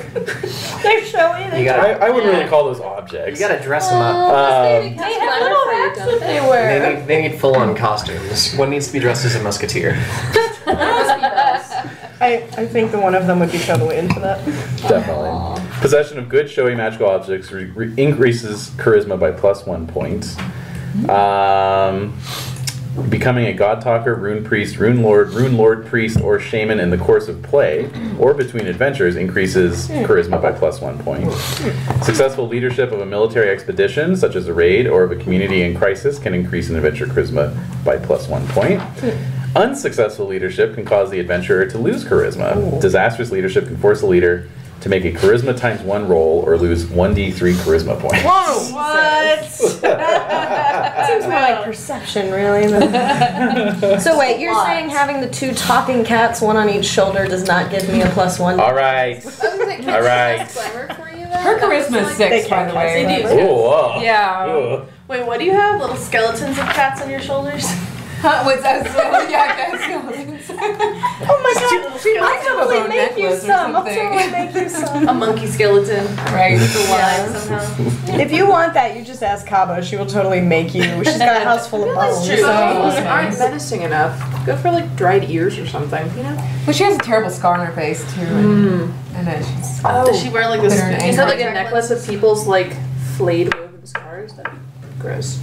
They're showy. You They gotta, I wouldn't really call those objects. you gotta dress them up. have little hats that they wear. They need full-on costumes. One needs to be dressed as a musketeer. I think the one of them would be totally into that. Definitely. Possession of good, showy, magical objects increases charisma by +1 point. Becoming a god talker, rune priest, rune lord priest, or shaman in the course of play or between adventures increases charisma by +1 point. Successful leadership of a military expedition, such as a raid or of a community in crisis, can increase an adventure charisma by +1 point. Unsuccessful leadership can cause the adventurer to lose charisma. Disastrous leadership can force a leader to make a charisma ×1 roll or lose 1d3 charisma points. Whoa! What? Seems more like perception, really. So wait, you're saying having the 2 talking cats, one on each shoulder, does not give me a +1? All right. All right. Her charisma is 6, by the way. They do. Oh, wow. Yeah. Ugh. Wait, what do you have? Little skeletons of cats on your shoulders? What's that? Yeah, guys. Oh my god! I have a I'll bone totally make you necklace or some. I'll something. totally make you some. A monkey skeleton. Right. Alive somehow. If you want that, you just ask Kaba. She will totally make you. She's got a house full of bones. true. So. Bones aren't menacing enough. Go for like dried ears or something, you know? Well, she has a terrible scar on her face, too. And then she's... Does she wear like this? Bitter and Is that like a necklace? necklace of people's like flayed woven scars? That'd be gross.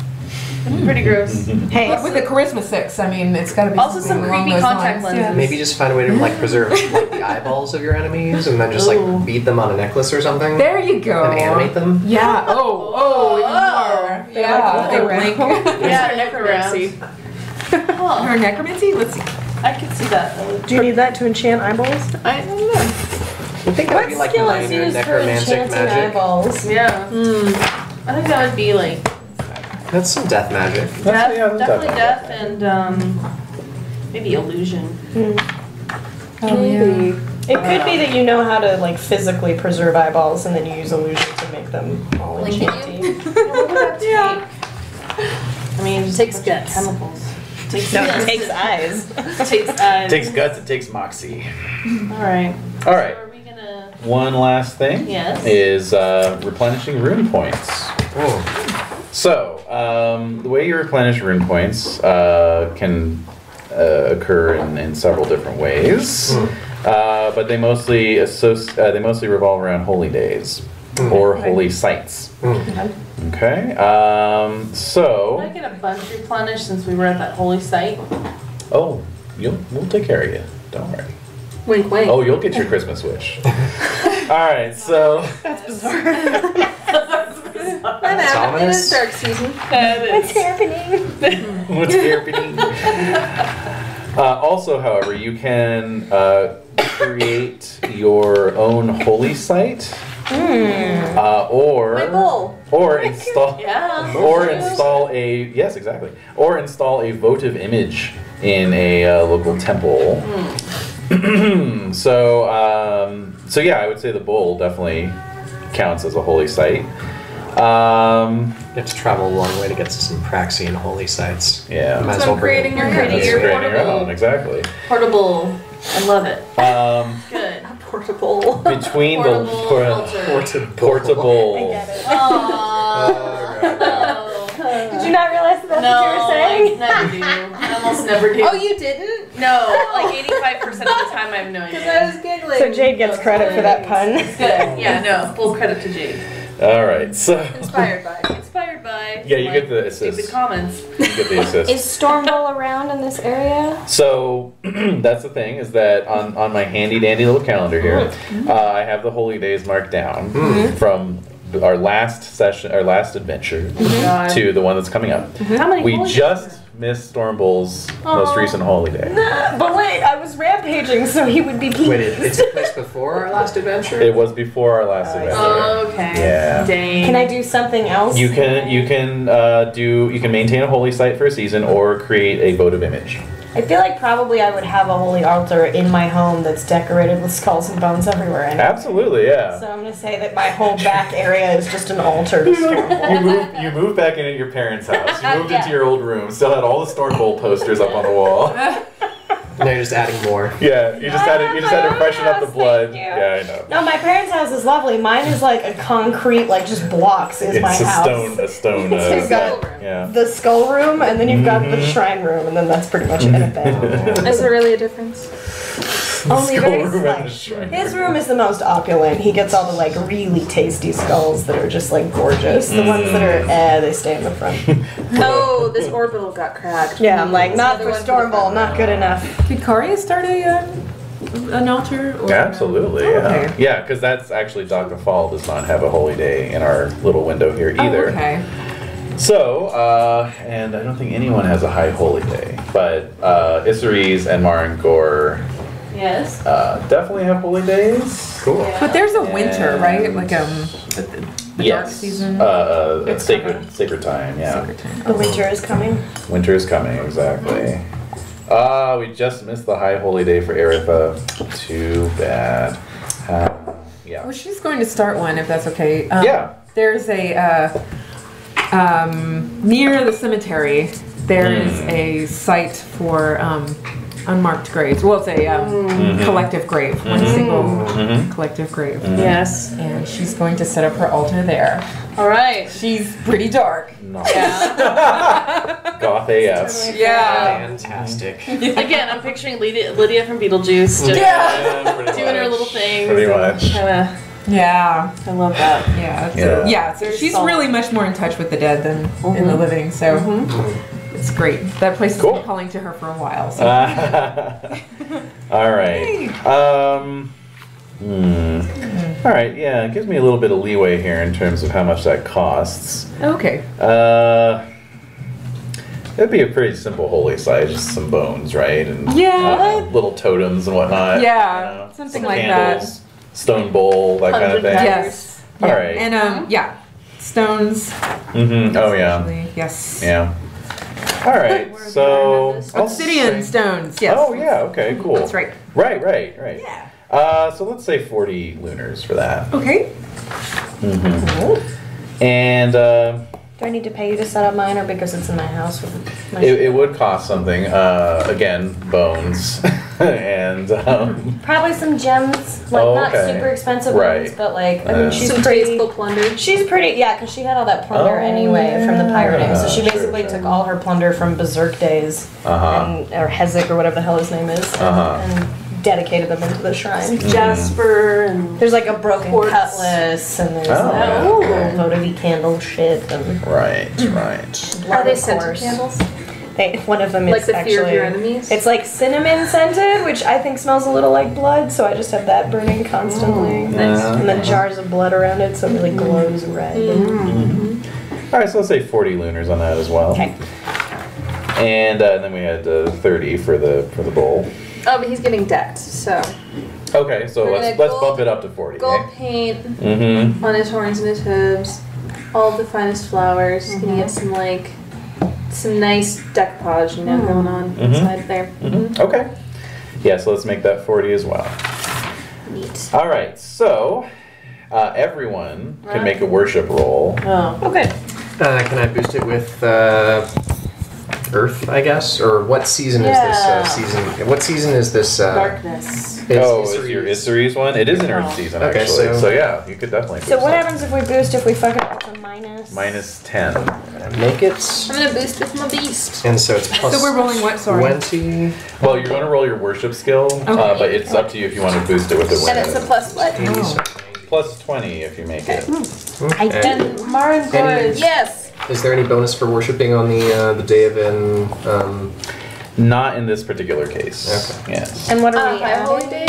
Pretty gross. Hey, With the charisma 6, I mean, it's got to be Also something some along creepy those contact lines. lenses. Maybe just find a way to like preserve like the eyeballs of your enemies, and then just like beat them on a necklace or something, There you go. and animate them. Yeah. Oh, even more. Yeah. they blink. Yeah, necromancy. Her necromancy? Let's see. I could see that. Do you need that to enchant eyeballs? I don't know. I think that would What be like skill is minor used for necromantic enchanting magic. eyeballs? Yeah. I think that would be like That's some death magic. death, yeah, definitely death. death, and maybe illusion. Maybe. It could be that you know how to like physically preserve eyeballs, and then you use illusion to make them all enchanting. Yeah. I mean, it Takes guts. chemicals. Takes No, guts. it takes eyes. Takes eyes. Takes guts, it takes moxie. All right. All right. So are we gonna? One last thing Yes. is replenishing rune points. Oh. So, the way you replenish rune points can occur in several different ways, but they mostly revolve around holy days or holy sites. Okay, so Can I get a bunch replenished since we were at that holy site? we'll take care of you. Don't worry. Wink, wink. Oh, you'll get your Christmas wish. All right, so That's It ominous. is dark season. What's happening? what's happening? Also, however, you can create your own holy site, My bowl. or install Yeah. or install install a votive image in a local temple. So yeah, I would say the bowl definitely counts as a holy site. You have to travel a long way to get to some Praxian holy sites. Yeah. You might as So well I'm bring creating it. your That's your creating your portable. own, exactly. Portable. I love it. Good. Portable. Between Portable altar. portable. I get it. Oh. Did you not realize that that's No, what you were saying? I never do. I almost never do. Oh, you didn't? No, like 85% of the time I have no idea. Because I was giggling. So Jade gets credit for that pun. It's good. Yeah, no, full credit to Jade. All right, so Inspired by. Inspired by. Yeah, you like, get the assist. Stupid comments. you get the assist. Is Stormbowl around in this area? So that's the thing is that on my handy dandy little calendar here, I have the holy days marked down from our last session, our last adventure, to the one that's coming up. How many We holy just missed Stormbowl's most recent holy day. But wait, I was rampaging, so he would be pleased. Wait, it took place before our last adventure? It was before our last adventure. Okay. Yeah. Dang. Can I do something else? You can maintain a holy site for a season or create a votive image. I feel like probably I would have a holy altar in my home that's decorated with skulls and bones everywhere. And Absolutely, yeah. so I'm gonna say that my whole back area is just an altar to Stormbowl. You moved back into your parents' house. You moved into your old room. Still had all the Stormbowl posters up on the wall. Now you're just adding more. Yeah, you just had to freshen up the blood. Thank you. Yeah, I know. No, my parents' house is lovely. Mine is like a concrete, like just blocks is my It's house. a stone. You've got Yeah. the skull room, and then you've got the shrine room, and then that's pretty much it. Is there really a difference? Only Skull very room and slight. the shrine His room is the most opulent. He gets all the like really tasty skulls that are just like gorgeous. The ones that are they stay in the front. Oh, this orbital got cracked. Yeah, I'm like not for Another one Stormbowl, not good enough. Could Karia start an altar? Or, Absolutely, yeah. okay. Yeah, because that's actually Dr. Fall does not have a holy day in our little window here either. Oh, okay. So, and I don't think anyone has a high holy day, but Isseries and Marangor Yes. definitely have holy days. Cool. But there's a winter, And- right? Like the dark season. It's sacred time, yeah. Sacred time. The winter is coming. Winter is coming, exactly. We just missed the high holy day for Eritha. Too bad. Yeah. Well, she's going to start one if that's okay. Yeah. There's a near the cemetery. There is a site for unmarked graves. Well, it's a collective grave, one single collective grave. Yes. And she's going to set up her altar there. All right. She's pretty dark. Nice. Yeah. Goth AF. Yeah. Fantastic. Again, I'm picturing Lydia from Beetlejuice just Yeah. Pretty doing her much. little things. Pretty much. Kinda, Yeah. I love that. Yeah. Yeah. Yeah. So she's really much more in touch with the dead than in the living. So it's great. That place has Cool. been calling to her for a while. So. All right. All right. Yeah, it gives me a little bit of leeway here in terms of how much that costs. Okay. It'd be a pretty simple holy site, just some bones, right? And Yeah. little totems and whatnot. Yeah, something some like candles, stone bowl, that kind of thing. Yes. All Yeah. right. And stones. Mm-hmm. Oh yeah. Actually, yes. Yeah. All right. So I'll Obsidian say- stones. Yes. Oh yeah. Okay. Cool. That's right. Right. Yeah. So let's say 40 lunars for that. Okay. And Do I need to pay you to set up mine, or because it's in my house with my it would cost something. Again, bones, and probably some gems, like Oh, not okay. super expensive Right. ones, but like I mean she's Some pretty. tasteful plunder. She's pretty, yeah, because she had all that plunder anyway from the pirating. So she Sure, basically sure. took all her plunder from Berserk days, or Hezek or whatever the hell his name is, and dedicated them into the shrine. Jasper and There's like a broken Quartz. cutlass, and there's yeah, like okay. votive candle shit, and right. blood, Are they of scented course. candles? One of them Like is the actually fear of your enemies? It's like cinnamon scented, which I think smells a little like blood, so I just have that burning constantly. And then jars of blood around it, so it really glows red. All right. So let's say 40 lunars on that as well. Okay. And then we had 30 for the bowl. Oh, but he's getting decked, so. Okay. So We're let's gonna bump it up to 40. Gold paint Mm-hmm. on his horns and his hooves. All of the finest flowers. Gonna get some nice decoupage, going on inside there. Okay. Yeah. So let's make that 40 as well. Neat. All right. So Everyone can make a worship roll. Oh. Okay. Can I boost it with Earth, I guess? Or what season is this season? What season is this? Darkness. Is your Iseries one? It is an Earth season, Okay, actually. so- So yeah, you could definitely So boost what it. happens if we boost if we fuck it up to minus? Minus 10. Make it. I'm gonna boost with my beast. And so it's plus So we're rolling what? Sorry. 20. Well, you're going to roll your worship skill, but it's up to you if you want to boost it with the And it's a plus what? Plus 20 if you make it. And Marin Gore is. Yes. Is there any bonus for worshipping on the day of Not in this particular case. Okay. Yes. And what are we High Holy adding? Day?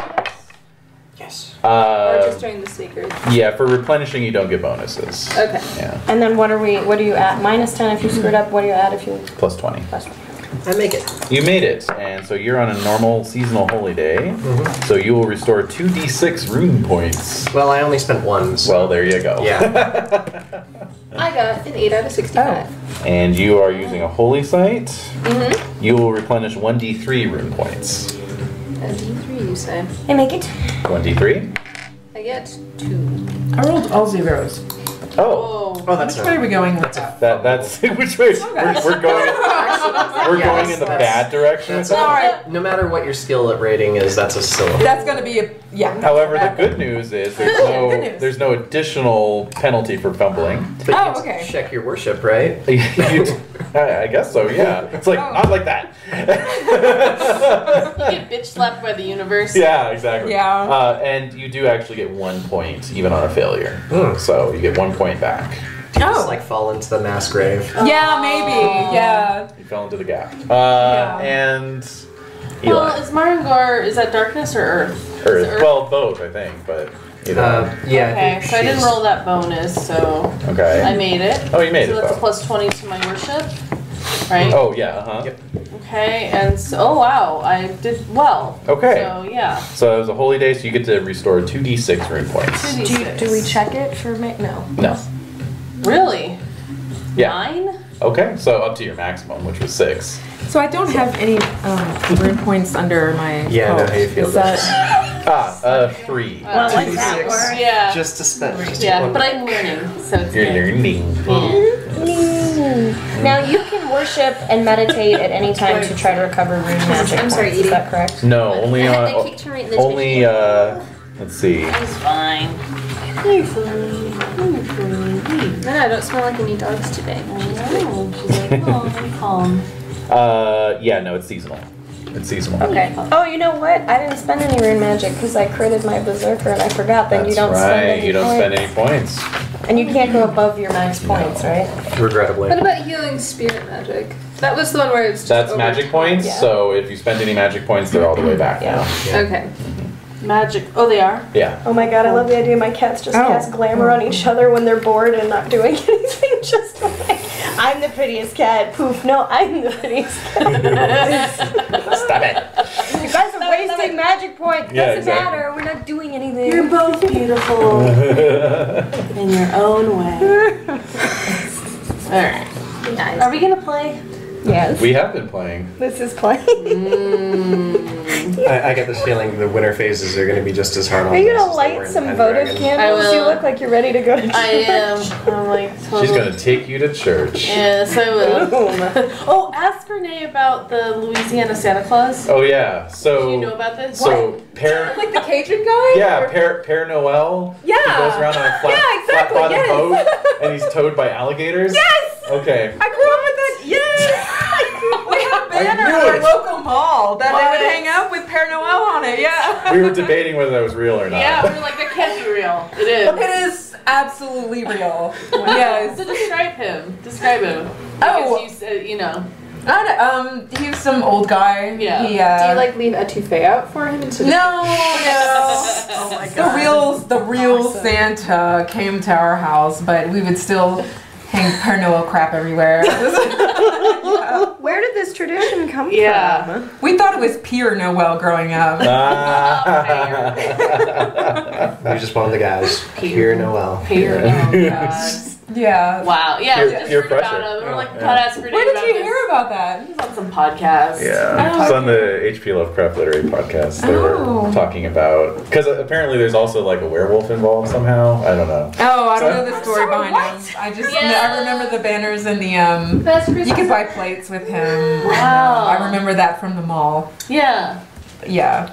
Yes. Or just during the sacred? Yeah, for replenishing you don't get bonuses. Okay. Yeah. And then what do you add? Minus 10 if you screwed up. What do you add if you Plus 20. plus 1? I make it. You made it, and so you're on a normal seasonal holy day. So you will restore 2d6 rune points. Well, I only spent one. So. Well, there you go. Yeah. I got an 8 out of 65. And you are using a holy site. You will replenish 1d3 rune points. A D3, you say? I make it. 1d3? I get 2. I rolled all zeros. Oh, Oh, that's Which way are we going with that? that's which way? We're going. We're going in the bad direction. with that? Alright. No matter what your skill rating is, that's a syllable. That's gonna be a However, the good news is there's no additional penalty for fumbling. But Oh, you can okay. check your worship, right? I guess so. Yeah. It's like not like that. You get bitch slapped by the universe. Yeah, exactly. Yeah. And you do actually get 1 point even on a failure. So you get 1 point back. Just like fall into the mass grave. Yeah, maybe. Yeah. You fell into the gap. Yeah. And Well, Eli. is Marin Gore, is that darkness or earth? Is it Earth. Well, both, I think, but either one. Yeah. Okay, so I didn't roll that bonus, so Okay. I made it. Oh, you made so it, that's though. a plus 20 to my worship, right? Oh, yeah, Yep. Okay, and so, oh wow, I did well. Okay. So, yeah. So it was a holy day, so you get to restore 2d6 rune points. 2d6. Do we check it for me? No. No. Really? Yeah. 9? Okay, so up to your maximum, which was 6. So I don't have any rune points under my Yeah, I know coat. how you feel Is about that 3. Well, like that 2d6. word. Yeah. Just to spend. Just Yeah, one. but I'm learning, so it's You're good. learning. Now you can worship and meditate at any time to try to recover rune magic. I'm sorry, points. Is Edie. that correct? No, only I on. kicked her right in the Only, let's see. He's fine. You're fine. You're fine. No, I don't smell like any dogs today. I know. She's like, oh, I'm calm. Yeah, no, it's seasonal. It's seasonal. Okay. Oh, you know what? I didn't spend any rune magic because I critted my berserker and I forgot that you That's don't spend right, any you don't points. spend any points. And you can't go above your max points, right? Regrettably. What about healing spirit magic? That was the one where it's just That's over magic time. points, Yeah. so if you spend any magic points, they're all the way back now. Okay. Magic. Oh, they are? Yeah. Oh my god, I love the idea my cats just cast glamour on each other when they're bored and not doing anything. Just like, I'm the prettiest cat. Poof, no, I'm the prettiest cat. Stop it. You guys are wasting magic points. Yeah, Doesn't exactly. matter. We're not doing anything. You're both beautiful in your own way. Alright. Are we gonna play? Yes. We have been playing. This is playing. I get this feeling the winter phases are going to be just as hard on Are you us gonna as they were light in some Pendragon. votive candles? I will. You look like you're ready to go to church. I am. I'm like totally. She's gonna take you to church. Yes, I will. Boom. Oh, ask Renae about the Louisiana Santa Claus. Oh yeah. So Do you know about this? so Père like the Cajun guy? yeah, Père Noel. Yeah. He goes around on a flat, Yeah, exactly, flat bottom yes. boat and he's towed by alligators. Yes! Okay. I grew up with that. Yes! We had a banner knew at our it. local mall that they What? would hang up with Père Noel on it. Yeah. We were debating whether that was real or not. Yeah, we were like, that can't be real. It is. It is absolutely real. Yes. So describe him. Describe him. Oh. Because you said, you know. He was some old guy. Yeah. He, Do you like leave a toupee out for him? Instead No, of oh my God. The real Santa came to our house, but we would still hang Père Noel crap everywhere. Where did this tradition come Yeah. from? We thought it was Père Noel growing up. We just one of the guys. Here Noel. Here. Oh, God. Yeah. Wow. Yeah, Peer- we just peer heard about pressure. him. We're like, Yeah. God, ask Renae Where did about you this. hear about that? It was on some podcast. Yeah, Oh, it's on the HP Lovecraft Literary Podcast. They Oh. were talking about because apparently there's also like a werewolf involved somehow. I don't know. Oh, I don't So- know the story behind him. I just I remember the banners and the Best Christmas. you could buy plates with him. Wow. I remember that from the mall. Yeah. Yeah,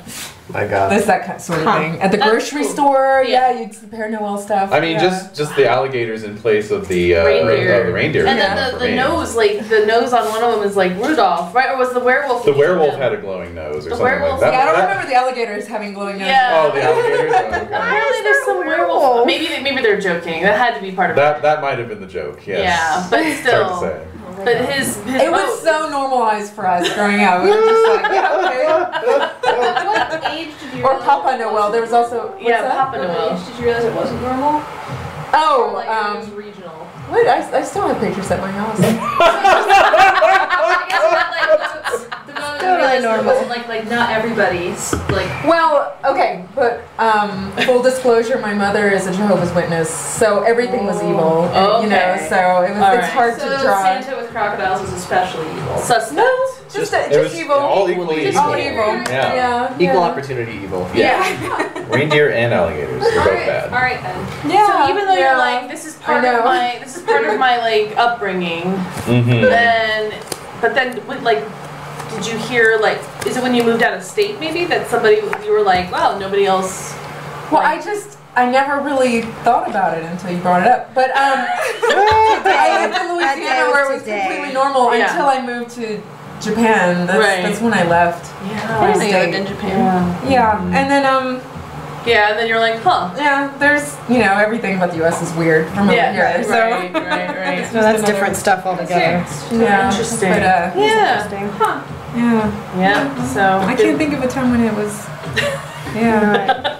My God. there's that sort of thing at the That's grocery cool. store. Yeah. Yeah, you'd Pair Noel stuff. I mean, yeah. just the alligators in place of the Reindeer. the reindeer. And Yeah. then for the me. nose, like the nose on one of them is like Rudolph, right? Or was the werewolf? The werewolf had a glowing nose or The something werewolf- like that. Yeah, I don't That- remember the alligators having glowing noses. Yeah. Oh, the alligators. Oh, okay. Apparently, there's some werewolf. Maybe they're joking. That had to be part of it. That might have been the joke. Yes. Yeah, but It's hard to still. say. But his It was boat- so normalized for us growing up. We were just like, yeah, okay. What age did you Or realize Papa it Noel. wasn't There was also what's Yeah, that? Papa What Noel. age did you realize it wasn't normal? Oh, Like it was regional. wait, I still have pictures at my house. I guess not like the moment you Totally realized normal. it wasn't like not everybody's like. Well, okay, but full disclosure, my mother is a Jehovah's Witness, so everything was evil. Oh, You know, okay. so it was. All It's right. hard So to draw. Santa with crocodiles is especially evil. Suspect. No, just It was evil. all equally Just evil. All evil. Yeah. Yeah. Equal yeah. opportunity evil. Yeah. Reindeer and alligators. They're both Alright, bad. alright then. Yeah. So even though yeah. you're like, this is part I of know. my like upbringing, Mm-hmm. but then like, did you hear like, is it when you moved out of state maybe that somebody you were like, wow, nobody else? Well, I never really thought about it until you brought it up. But I lived in Louisiana where it was completely normal Yeah. until I moved to Japan. That's when I left. Yeah. Really? You lived in Japan. Yeah, and then Yeah, and then you're like, huh. yeah, there's everything about the U.S. is weird from over here. right, So right. So that's different stuff altogether. yeah, Interesting. But, Yeah. Interesting. yeah, Yeah. So I can't think of a time when it was. Yeah.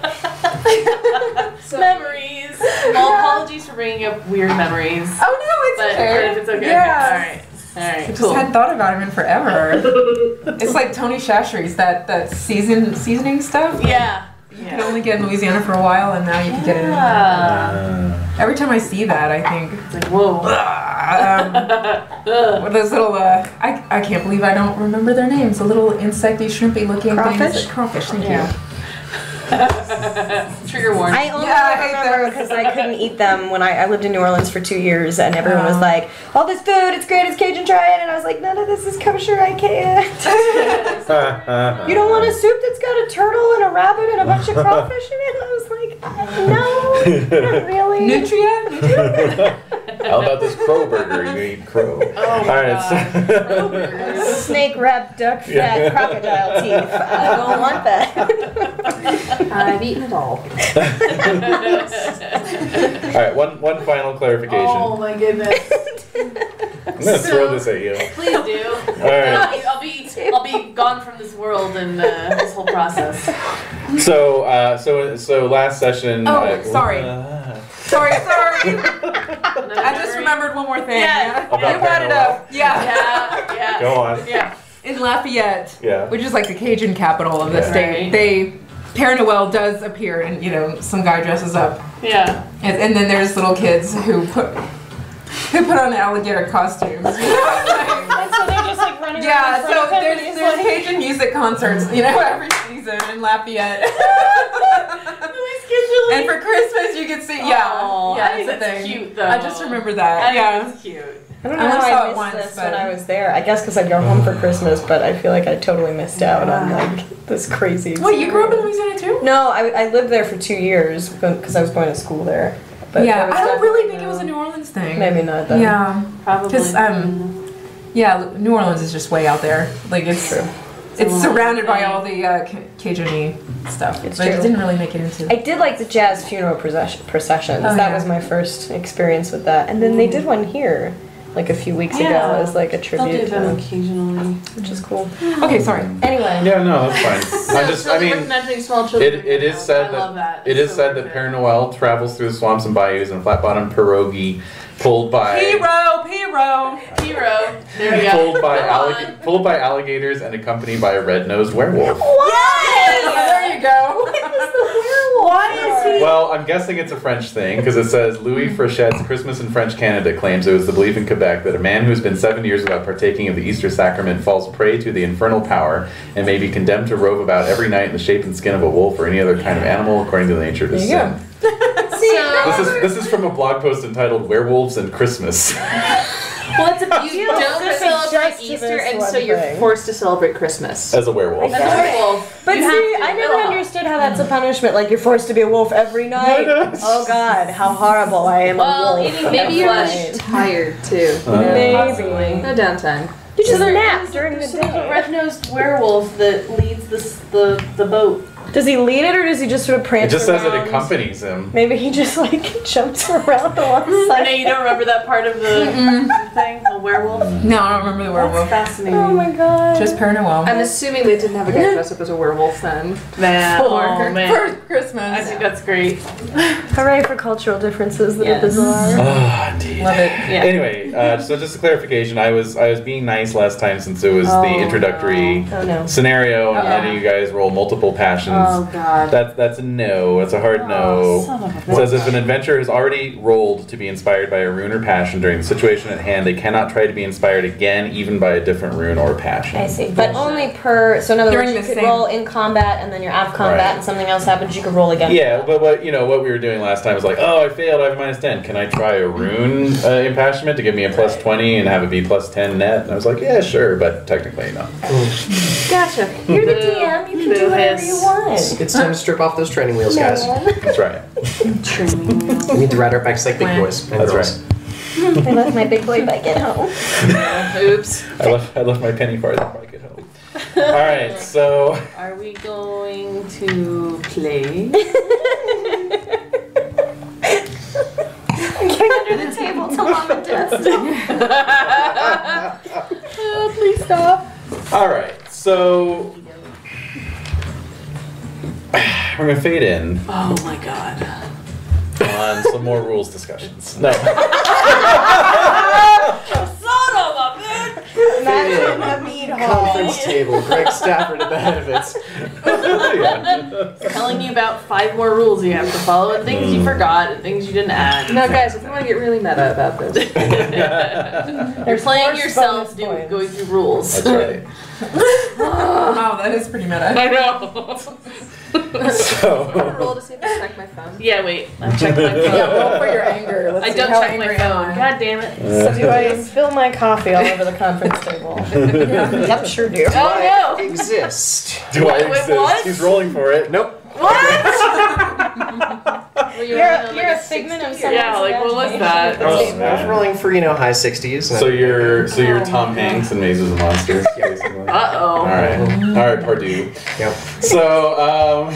memories. Well, apologies for bringing up weird memories. Oh no, it's But, okay. but if it's okay, Yeah. okay. All right, I just cool. hadn't thought about him in forever. It's like Tony Chachere's that seasoning stuff. Yeah. You could only get in Louisiana for a while, and now you can get it in. Every time I see that, I think, It's like, whoa. what those little, I can't believe I don't remember their names. The little insecty, shrimpy looking Crawfish? things. Crawfish, thank Yeah. you. Trigger warning. I only Yeah, I hate remember those. because I couldn't eat them when I lived in New Orleans for 2 years, and everyone was like, "All this food, it's great, it's Cajun, try it." And I was like, "None of this is kosher, I can't." You don't want a soup that's got a turtle and a rabbit and a bunch of crawfish in it? I was like, "No, not really." Nutria? How about this crow burger? You eat crow. Oh my All right. God. Snake wrapped duck fat crocodile teeth. I don't want that. I've eaten it all. All right. One final clarification. Oh my goodness. I'm gonna throw this at you. Please do. All right. I'll be gone from this world and this whole process. So last session. Oh, sorry. Sorry. I just remembered one more thing. Yeah. You About brought it up. Yeah. Yeah. Go on. Yeah. In Lafayette, Yeah. which is like the Cajun capital of the Yeah. state, Père Noel does appear, and some guy dresses up, Yeah. and then there's little kids who put on alligator costumes. And so they're just like running Yeah, around in front so of him, and there's he's like, Cajun music concerts, every season in Lafayette. And for Christmas, you can see, Aw, yeah, I think it's a that's thing. cute, though. I just remember that. I Yeah. think it's cute. I don't I know only how saw I it missed once, this but- when I was there. I guess because I'd go home for Christmas, but I feel like I totally missed out on like this crazy. Wait, you grew up in Louisiana too? No, I lived there for 2 years because I was going to school there. But Yeah, there was I don't really definitely think it was a New Orleans thing. Maybe not then. Yeah, Probably. because yeah, New Orleans is just way out there. Like it's True. it's surrounded by all the Cajun-y stuff. It's but it true. didn't really make it into. I did like the jazz funeral processions. Oh, that yeah. was my first experience with that. And then they did one here, like a few weeks ago, Yeah. as like a They'll tribute do to them them, occasionally. which is cool. Okay, sorry. Anyway, Yeah, no, that's fine. I mean, representing small children. it is said I love that. it is said that Père Noel travels through the swamps and bayous in a flat-bottomed pierogi, pulled by Hero. Hero. There we go. pulled by alligators and accompanied by a red-nosed werewolf. Yes! There you go. Why is he? Well, I'm guessing it's a French thing because it says Louis Frochet's Christmas in French Canada claims it was the belief in Quebec that a man who's been 7 years without partaking of the Easter sacrament falls prey to the infernal power and may be condemned to rove about every night in the shape and skin of a wolf or any other kind of animal according to the nature of his sin. This is from a blog post entitled "Werewolves and Christmas." Well, it's a you don't celebrate Easter, and so you're forced to celebrate Christmas As a werewolf. as a werewolf. But see, I never understood how that's a punishment. Like, you're forced to be a wolf every night. Oh God, how horrible! I am a wolf. Maybe you're like tired too. Maybe. No downtime. You just nap during the There's a day. red-nosed werewolf that leads the boat. Does he lead it, or does he just sort of It prance just says it around? accompanies him. Maybe he just like jumps around alongside. I know you don't remember that part of the thing, the werewolf. No, I don't remember the werewolf. Fascinating. Oh my God. Just paranormal. I'm assuming they didn't have a guy dress up as a werewolf then. Man, For man. Christmas. I think that's great. Hooray for cultural differences that Yes. are bizarre. Ah, indeed. Love it. Yeah. Anyway, so just a clarification, I was being nice last time since it was the introductory Oh no. scenario, and then you guys roll multiple passions. Oh God. That's a no. That's a hard no. son of a It says if an adventurer has already rolled to be inspired by a rune or passion during the situation at hand, they cannot try to be inspired again, even by a different rune or passion. I see. But only per. So in other During words, you the could same- roll in combat, and then you're out of combat, Right. and something else happens. You could roll again. Yeah, but what we were doing last time was like, oh, I failed. I have a -10. Can I try a rune impassionment to give me a +20 and have it be +10 net? And I was like, yeah, sure, but technically no. Gotcha. You're the DM. You can do whatever you want. It's time to strip off those training wheels, guys. That's right. We need to ride our bikes like big boys and That's girls. right. I left my big boy bike at home. Oops. I left my penny farthing bike at home. All right, so Are we going to play? I'm getting under the table till mom and dad stop. Oh, please stop. all right, so we're gonna fade in Oh my God. on some more rules discussions. No. Imagine a meat hall. Conference table. Greg Stafford at the head of it. Yeah. Telling you about 5 more rules you have to follow, and things you forgot, and things you didn't add. Now, guys, if you want to get really meta about this, You're playing Force yourself bonus points. going through rules. That's right. Wow, that is pretty meta. I know. So roll to see if I check my phone. Yeah, wait. I checked my phone. Yeah, roll for your anger. Let's I see don't how check my angry phone. am I. God damn it. So do I spill my coffee all over the conference table? Yep, sure do. Oh no! Exist. do I Wait, exist? what? He's rolling for it. Nope. Were you You're rolling a like figment of 60? someone's Yeah, like what was imagination. that? Oh, I was man. rolling for, high 60s. So you're Tom Hanks in Mazes and Monsters, basically. Uh-oh. All right, Pardue. Yep. So,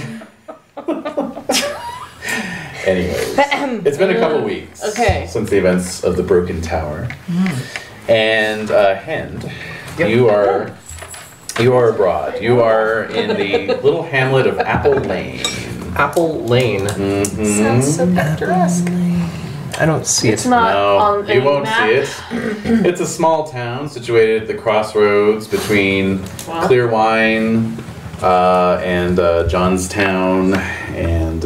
anyways, it's been a couple weeks Okay. since the events of the Broken Tower, and Hend, Yep. you are abroad. You are in the little hamlet of Apple Lane. Apple Lane. Mhm. Sounds so picturesque. I don't see It's it. not No, on you any won't map. see it. It's a small town situated at the crossroads between Wow. Clearwine and Johnstown and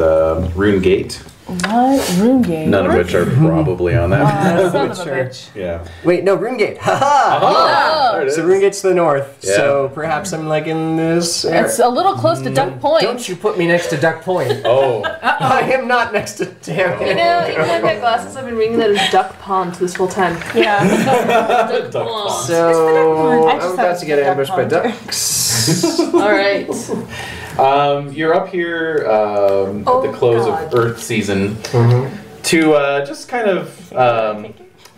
Runegate. What? Room game. None of which are probably on that map. Son of a Sure. bitch. Yeah. Wait, no, Runegate. Haha! Oh, there it is. So Runegate's to the north. Yeah. So perhaps I'm like in this area. It's a little close to Duck Point. Don't you put me next to Duck Point. Oh, I am not next to damn You know, even though I've got glasses, I've been reading that as Duck Pond this whole time. Yeah. Duck Pond. So I just I'm thought about to get it was ambushed by Duck ducks. All right. You're up here at the close of Earth season to just kind of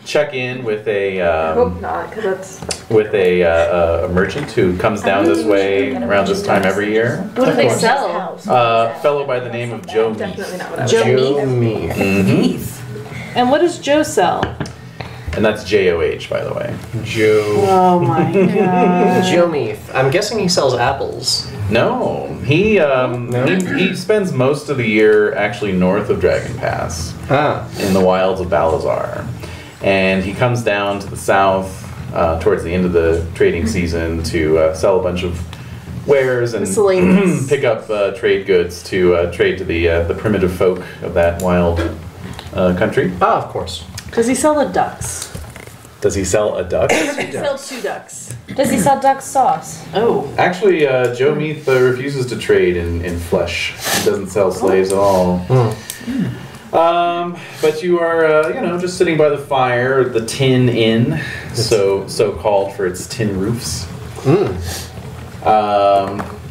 check in with I a hope not, because that's. a merchant who comes down this way around this time every year. What do they sell? Fellow by the name of Joe Meath. Definitely not what I was Joe me. Mhm. And what does Joe sell? And that's J-O-H, by the way. Joe. Oh my god. Joe Meath. I'm guessing he sells apples. No, he spends most of the year actually north of Dragon Pass Ah. in the wilds of Balazar. And he comes down to the south towards the end of the trading season to sell a bunch of wares and Miscellaneous. pick up trade goods to trade to the primitive folk of that wild country. Ah, of course. Does he sell the ducks? Does he sell a duck? He sells 2 ducks. Does he sell duck sauce? Oh. Actually, Joe Meath refuses to trade in flesh. He doesn't sell slaves at all. But you are, just sitting by the fire, the Tin Inn, so called for its tin roofs.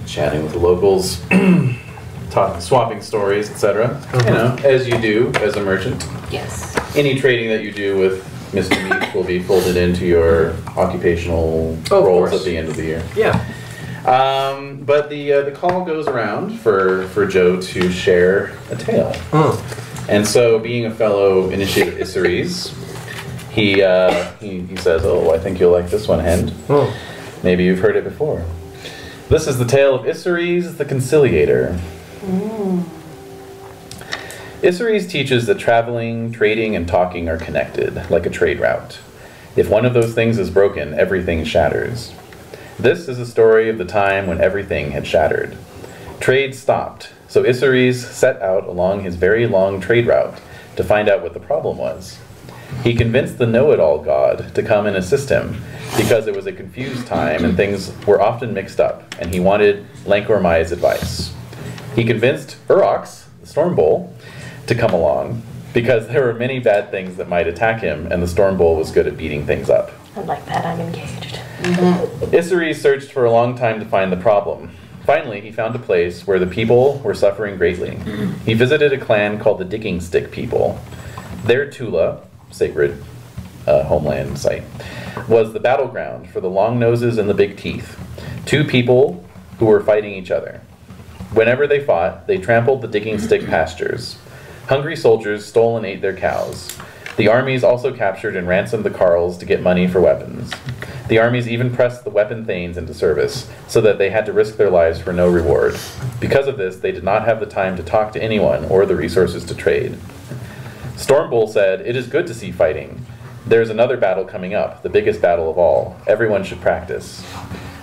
Chatting with the locals, swapping stories, etc. As you do as a merchant. Yes. Any trading that you do with Mr. Meath will be folded into your occupational roles at the end of the year. Yeah. But the call goes around for Joe to share a tale. And so, being a fellow initiated Isseries, he says, "Oh, I think you'll like this one, Hend. Maybe you've heard it before. This is the tale of Isseries the Conciliator." Isseries teaches that traveling, trading, and talking are connected, like a trade route. If one of those things is broken, everything shatters. This is a story of the time when everything had shattered. Trade stopped, so Isseries set out along his very long trade route to find out what the problem was. He convinced the know-it-all god to come and assist him, because it was a confused time and things were often mixed up, and he wanted Lankormai's advice. He convinced Urox, the Storm Bull, to come along, because there were many bad things that might attack him, and the Storm Bull was good at beating things up. I like that, I'm engaged. Isseries searched for a long time to find the problem. Finally, he found a place where the people were suffering greatly. He visited a clan called the Digging Stick People. Their Tula, sacred homeland site, was the battleground for the Long Noses and the Big Teeth, 2 people who were fighting each other. Whenever they fought, they trampled the Digging Stick pastures. Hungry soldiers stole and ate their cows. The armies also captured and ransomed the carls to get money for weapons. The armies even pressed the weapon thanes into service, so that they had to risk their lives for no reward. Because of this, they did not have the time to talk to anyone or the resources to trade. Stormbull said, "It is good to see fighting. There is another battle coming up, the biggest battle of all. Everyone should practice."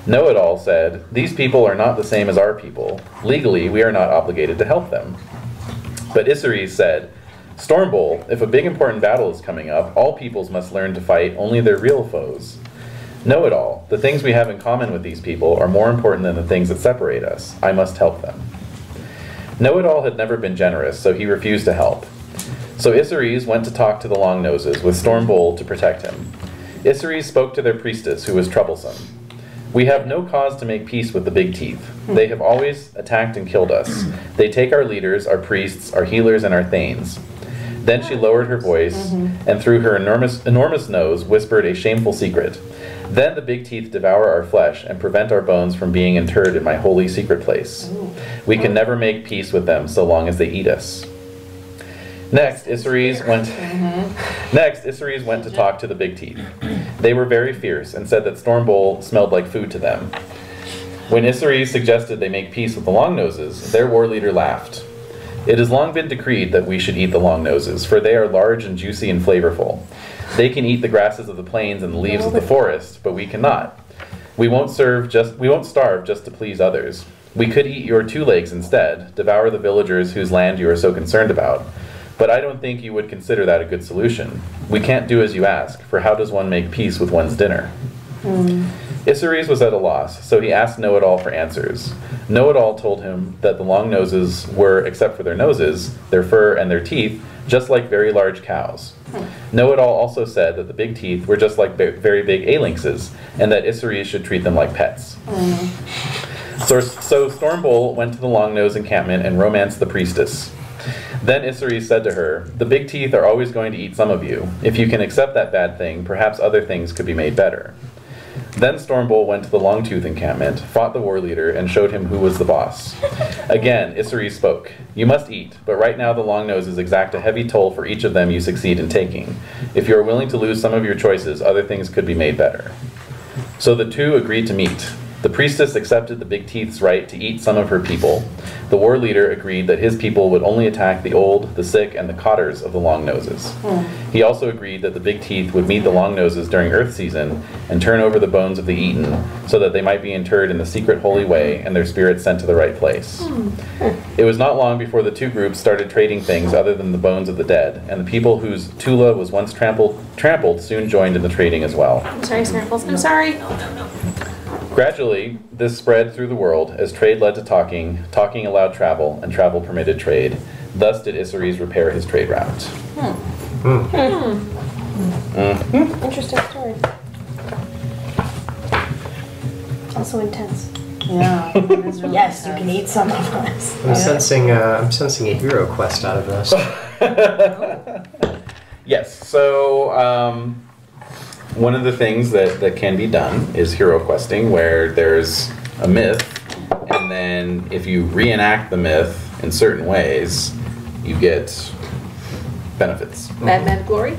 Know-it-all said, "These people are not the same as our people. Legally, we are not obligated to help them." But Isseries said, "Stormbull, if a big important battle is coming up, all peoples must learn to fight only their real foes. Know-it-all, the things we have in common with these people are more important than the things that separate us. I must help them." Know-it-all had never been generous, so he refused to help. So Isseries went to talk to the Long Noses with Stormbull to protect him. Isseries spoke to their priestess, who was troublesome. "We have no cause to make peace with the Big Teeth. They have always attacked and killed us. They take our leaders, our priests, our healers, and our thanes." Then she lowered her voice and through her enormous nose whispered a shameful secret. "Then the Big Teeth devour our flesh and prevent our bones from being interred in my holy secret place. We can never make peace with them so long as they eat us." Next, Isseries went to talk to the Big Teeth. They were very fierce and said that Stormbull smelled like food to them. When Isseries suggested they make peace with the Long Noses, their war leader laughed. "It has long been decreed that we should eat the Long Noses, for they are large and juicy and flavorful. They can eat the grasses of the plains and the leaves of the forest, but we cannot. We won't starve just to please others. We could eat your 2 legs instead, devour the villagers whose land you are so concerned about. But I don't think you would consider that a good solution. We can't do as you ask, for how does one make peace with one's dinner?" Isseries was at a loss, so he asked Know-it-all for answers. Know-it-all told him that the Long Noses were, except for their noses, their fur, and their teeth, just like very large cows. Know-it-all also said that the Big Teeth were just like very big A-lynxes, and that Isseries should treat them like pets. So Stormbull went to the Long Nose encampment and romanced the priestess. Then Isseries said to her, "The Big Teeth are always going to eat some of you. If you can accept that bad thing, perhaps other things could be made better." Then Stormbull went to the Longtooth encampment, fought the war leader, and showed him who was the boss. Again, Isseries spoke. "You must eat, but right now the Long Noses exact a heavy toll for each of them you succeed in taking. If you are willing to lose some of your choices, other things could be made better." So the 2 agreed to meet. The priestess accepted the Big Teeth's right to eat some of her people. The war leader agreed that his people would only attack the old, the sick, and the cotters of the Long Noses. He also agreed that the Big Teeth would meet the Long Noses during Earth season and turn over the bones of the eaten so that they might be interred in the secret holy way and their spirits sent to the right place. It was not long before the two groups started trading things other than the bones of the dead, and the people whose Tula was once trampled soon joined in the trading as well. I'm sorry, Snarfles. I'm sorry. Gradually, this spread through the world as trade led to talking, talking allowed travel, and travel permitted trade. Thus did Isseries repair his trade route. Interesting story. Also intense. Yeah. Yes, you can eat some of us. I'm sensing a hero quest out of this. Yes, so one of the things that can be done is hero questing, where there's a myth, and then if you reenact the myth in certain ways, you get benefits. Mad glory? You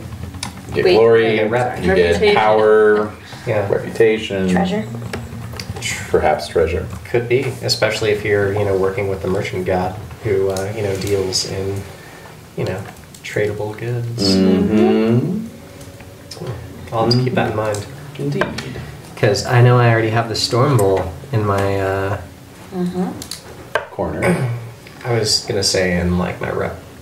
get Wait, glory, yeah, you reputation. get power, Yeah. reputation, Treasure. perhaps treasure. Could be, especially if you're, working with the merchant god who, deals in, tradable goods. Mm-hmm. I'll have to keep that in mind. Indeed. Because I know I already have the Storm Bowl in my, Corner. I was gonna say in like my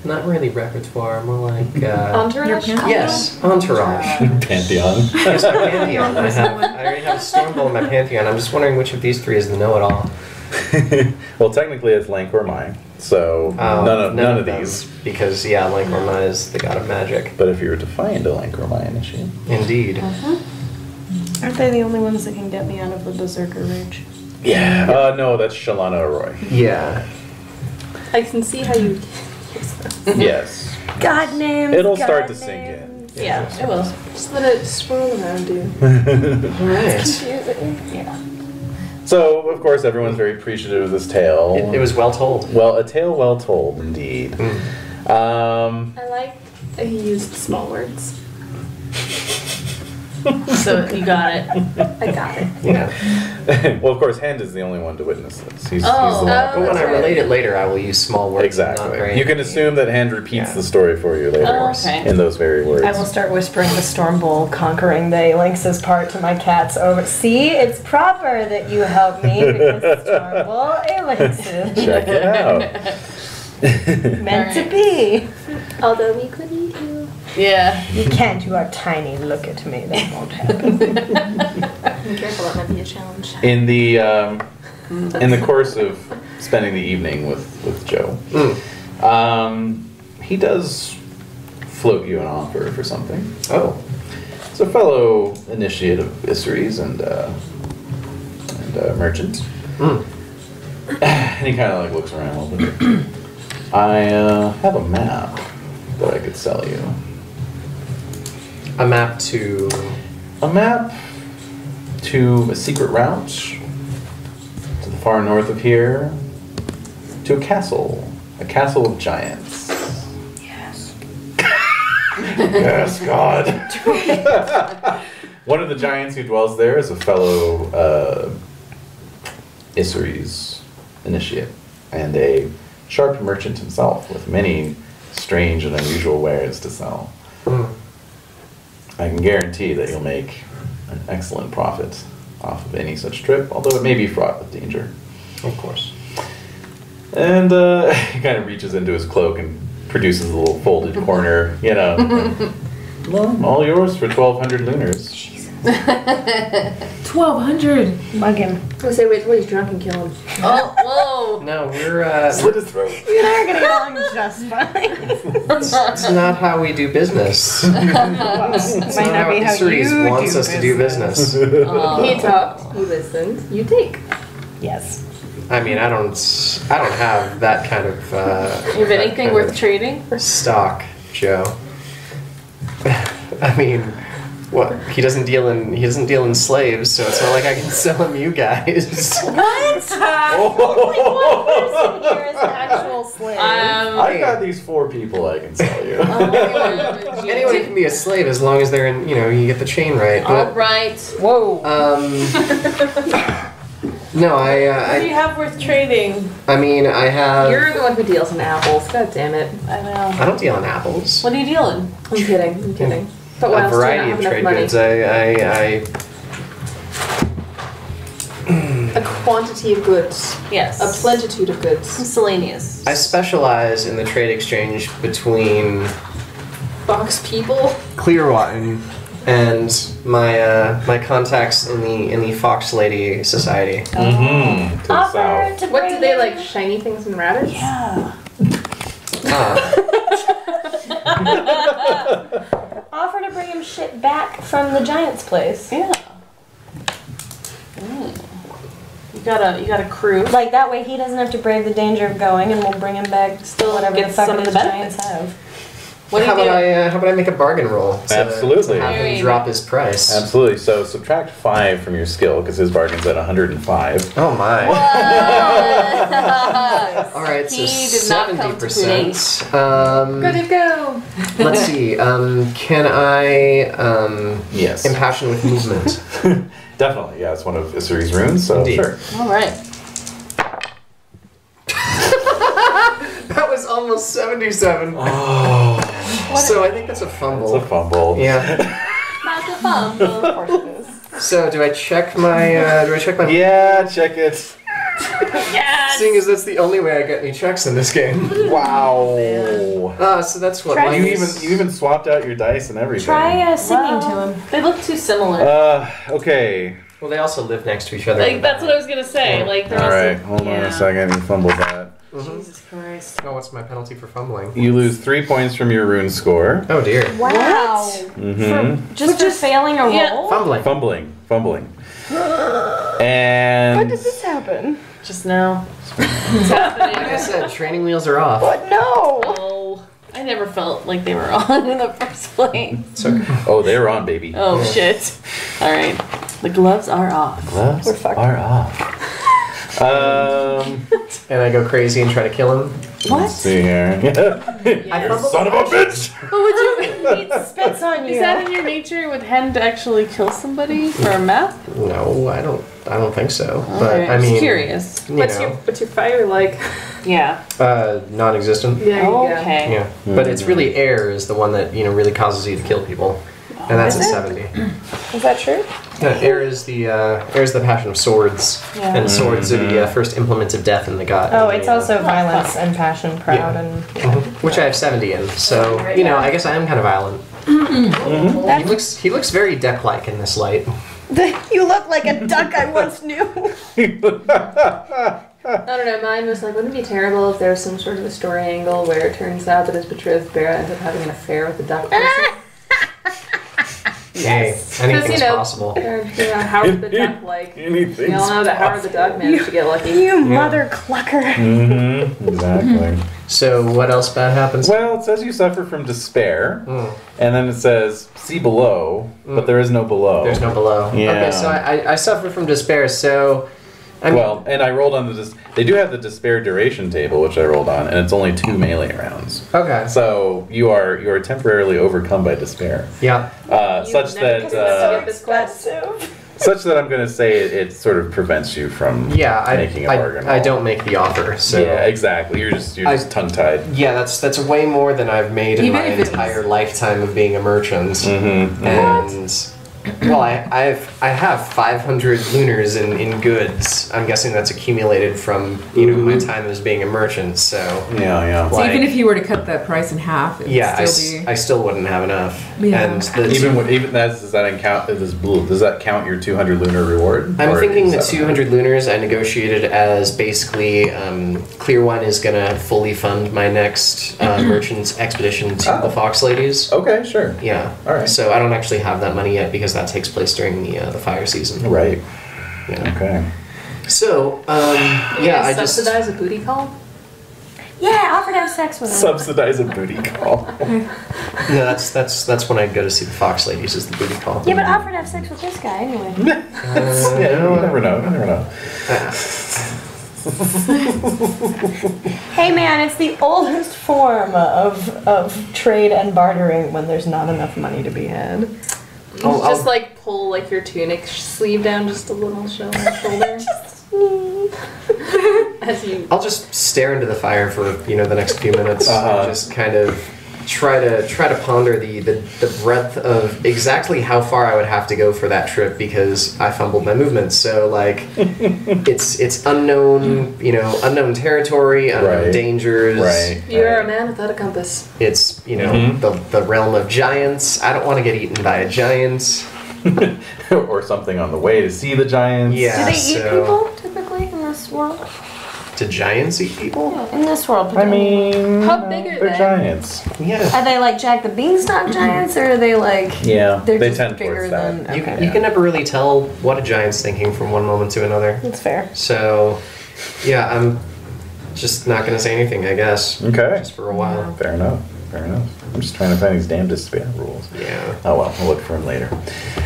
not really repertoire, more like, Entourage? yes, entourage. Pantheon. Yes, my pantheon. I already have a Storm Bowl in my pantheon. I'm just wondering which of these three is the know-it-all. Well, technically it's Lank or Mai, so none of them, these. Because, Lank or Mai is the god of magic. But if you were to find a Lank or Mai initiate. Indeed. Aren't they the only ones that can get me out of the Berserker Rage? Yeah. No, that's Shalana Arroy. Yeah. I can see how you... Yes. God names. It'll God start to sink names. in. Yeah, it will. Just let it swirl around you. Alright. Yeah. So, of course, everyone's very appreciative of this tale. It was well told. Well, a tale well told, indeed. I like that he used small words. So you got it. I got it. Yeah. Well, of course, Hand is the only one to witness this. He's the Oh. one. But when I That's right. relate it later, I will use small words. Not Exactly. very You can assume that Hand repeats the story for you later Oh, okay. in those very words. I will start whispering the Storm Bowl conquering the Lynx's part to my cats over. See, it's proper that you help me because the Storm Bowl Lynxes. Check it out. Meant to be. Although we could eat you. Yeah. You can't, you are tiny. Look at me. That won't happen. Be careful, that might be a challenge. In the course of spending the evening with Joe, he does float you an offer for something. Oh. It's a fellow initiate of Isseries and merchant. And he kind of like looks around a little bit. I have a map that I could sell you. A map to... A map to a secret route to the far north of here, to a castle of giants. Yes. Yes, God. One of the giants who dwells there is a fellow Isseries initiate and a sharp merchant himself with many strange and unusual wares to sell. I can guarantee that you'll make an excellent profit off of any such trip, although it may be fraught with danger. Of course. And he kind of reaches into his cloak and produces a little folded corner, Well, all yours for 1,200 lunars. 1,200. Bug him. I say wait till he's drunk and kill him. Oh, whoa. No, we're... Slit his throat. You and I are getting along just fine. It's not how we do business. It's Might not be how Isseries you wants do us to do business. He talked, you listened, you take. Yes. I mean, I don't have that kind of You have anything worth trading? stock, Joe. I mean, what? He doesn't deal in slaves, so it's not like I can sell him you guys. What? Only one person here is an actual slave. I've got these 4 people I can sell you. Anyone can be a slave as long as they're in, you get the chain right. All But, right. Whoa. No, What do you have worth trading? I mean, I have. You're the one who deals in apples. God damn it. I know. I don't deal in apples. What are you dealing? I'm kidding. I'm kidding. But why A else do you variety not of have trade enough money? goods. A quantity of goods. Yes. A plentitude of goods. Miscellaneous. I specialize in the trade exchange between Box people. Clearwater and my contacts in the Fox Lady Society. Mm-hmm. To the south. to What bring do they him- like? Shiny things and rabbits? Yeah. Offer to bring him shit back from the Giant's place. Yeah. You got a crew. Like that way he doesn't have to brave the danger of going, and we'll bring him back Still whatever get the fuck some it of is the Giants benefits. have. What do how you do? about I make a bargain roll? Absolutely. To have him drop his price. Absolutely. So subtract 5 from your skill because his bargain's at 105. Oh my. All right, so He did not come to 70%. Good to go. Let's see. Can I Yes. impassion with movement? Definitely. Yeah, it's one of Isuri's runes, so Indeed. sure. All right. That was almost 77. Oh, So I think that's a fumble. it's a fumble. Yeah. Not the fun. Of course it is. So do I check my? Yeah, check it. Yes. Seeing as that's the only way I get any checks in this game. Wow. So that's what. Try- You even swapped out your dice and everything. Try singing to him. They look too similar. Okay. Well, they also live next to each other. Like that's what I was gonna say. Like they're All also. right. Hold on yeah. a second. You fumbled that. Jesus Christ. Oh, what's my penalty for fumbling? You lose 3 points from your rune score. Oh dear. Wow. Mm-hmm. Just for failing a roll? Yeah. Fumbling. Fumbling. And When did this happen? Just now. It's Like I happening. said, training wheels are off. What? No. Oh, I never felt like they were on in the first place. It's okay. oh, they're on, baby. Oh shit. All right. The gloves are off. Gloves We're fucked. are off. And I go crazy and try to kill him. Let's see here. I You fumbled. son of a bitch! He spits on you. Is that in your nature with hen to actually kill somebody for a map? No, I don't think so. But Alright, I mean, just curious. you What's know, your fire like? Yeah. non-existent. There you go. Okay. Yeah, but it's really air is the one that really causes you to kill people, and that's a 70. Is that true? Air is the passion of swords, Yeah. and swords are the first implements of death in the god. Oh, in it's the, also violence and passion, proud, and which I have 70 in. So I guess I am kind of violent. He looks very deck-like in this light. you look like a duck I once knew. I don't know, mine was like, wouldn't it be terrible if there was some sort of a story angle where it turns out that his betrothed Bera ends up having an affair with the duck person? Hey, anything's you know, possible. Or, Howard the Duck, like, Anything's we all know that Howard the Duck managed to get lucky. You mother clucker. Mm-hmm. Exactly. So what else bad happens? Well, it says you suffer from despair, Mm. and then it says see below, but there is no below. There's no below. Yeah. Okay, so I suffer from despair. So I mean, Well, and I rolled on they do have the despair duration table, which I rolled on, and it's only 2 melee rounds. okay, So you are temporarily overcome by despair, yeah. such that such that I'm going to say it sort of prevents you from making a bargain. I don't make the offer. So Yeah, exactly. You're just tongue tied. yeah, that's way more than I've made in Even my if it entire lifetime of being a merchant. Mm-hmm. And well, I have 500 lunars in goods. I'm guessing that's accumulated from my time as being a merchant. So Yeah. So even if you were to cut that price in half, it yeah, would still be. I still wouldn't have enough. Yeah. And the Even that does that count your 200 lunar reward? I'm Or thinking is the that- 200 lunars I negotiated as basically Clear One is gonna fully fund my next merchant's expedition to the Fox Ladies. Okay, sure. Yeah. All right. So I don't actually have that money yet because that takes place during the fire season. Right. Yeah. Okay. So Yeah, I just subsidize a booty call? Yeah, offer to have sex with him. Subsidize a booty call. no, that's when I go to see the Fox Ladies is the booty call. Yeah, but offer to have sex with this guy anyway. Yeah, you never know. You never know. Hey man, it's the oldest form of trade and bartering when there's not enough money to be had. I'll- Just like pull like your tunic sleeve down just a little, show on your shoulder. As you I'll just stare into the fire for the next few minutes. And just kind of try to ponder the breadth of exactly how far I would have to go for that trip because I fumbled my movements. So like, it's unknown, unknown territory, unknown dangers. Right. You're a man without a compass. It's the realm of giants. I don't want to get eaten by a giant. Or something on the way to see the giants. Yeah. Do they eat people typically in this world? Do giants eat people? Yeah, in this world. I mean, How big are they're they? giants. Yeah. Are they like Jack the Beanstalk giants, or are they like? Yeah, They're they just tend bigger towards that. than. Okay. You can never really tell what a giant's thinking from one moment to another. That's fair. So, yeah, I'm just not going to say anything, I guess. Okay. Just for a while. Fair enough. I'm just trying to find these damn despair rules. Yeah. Oh well, we'll look for them later.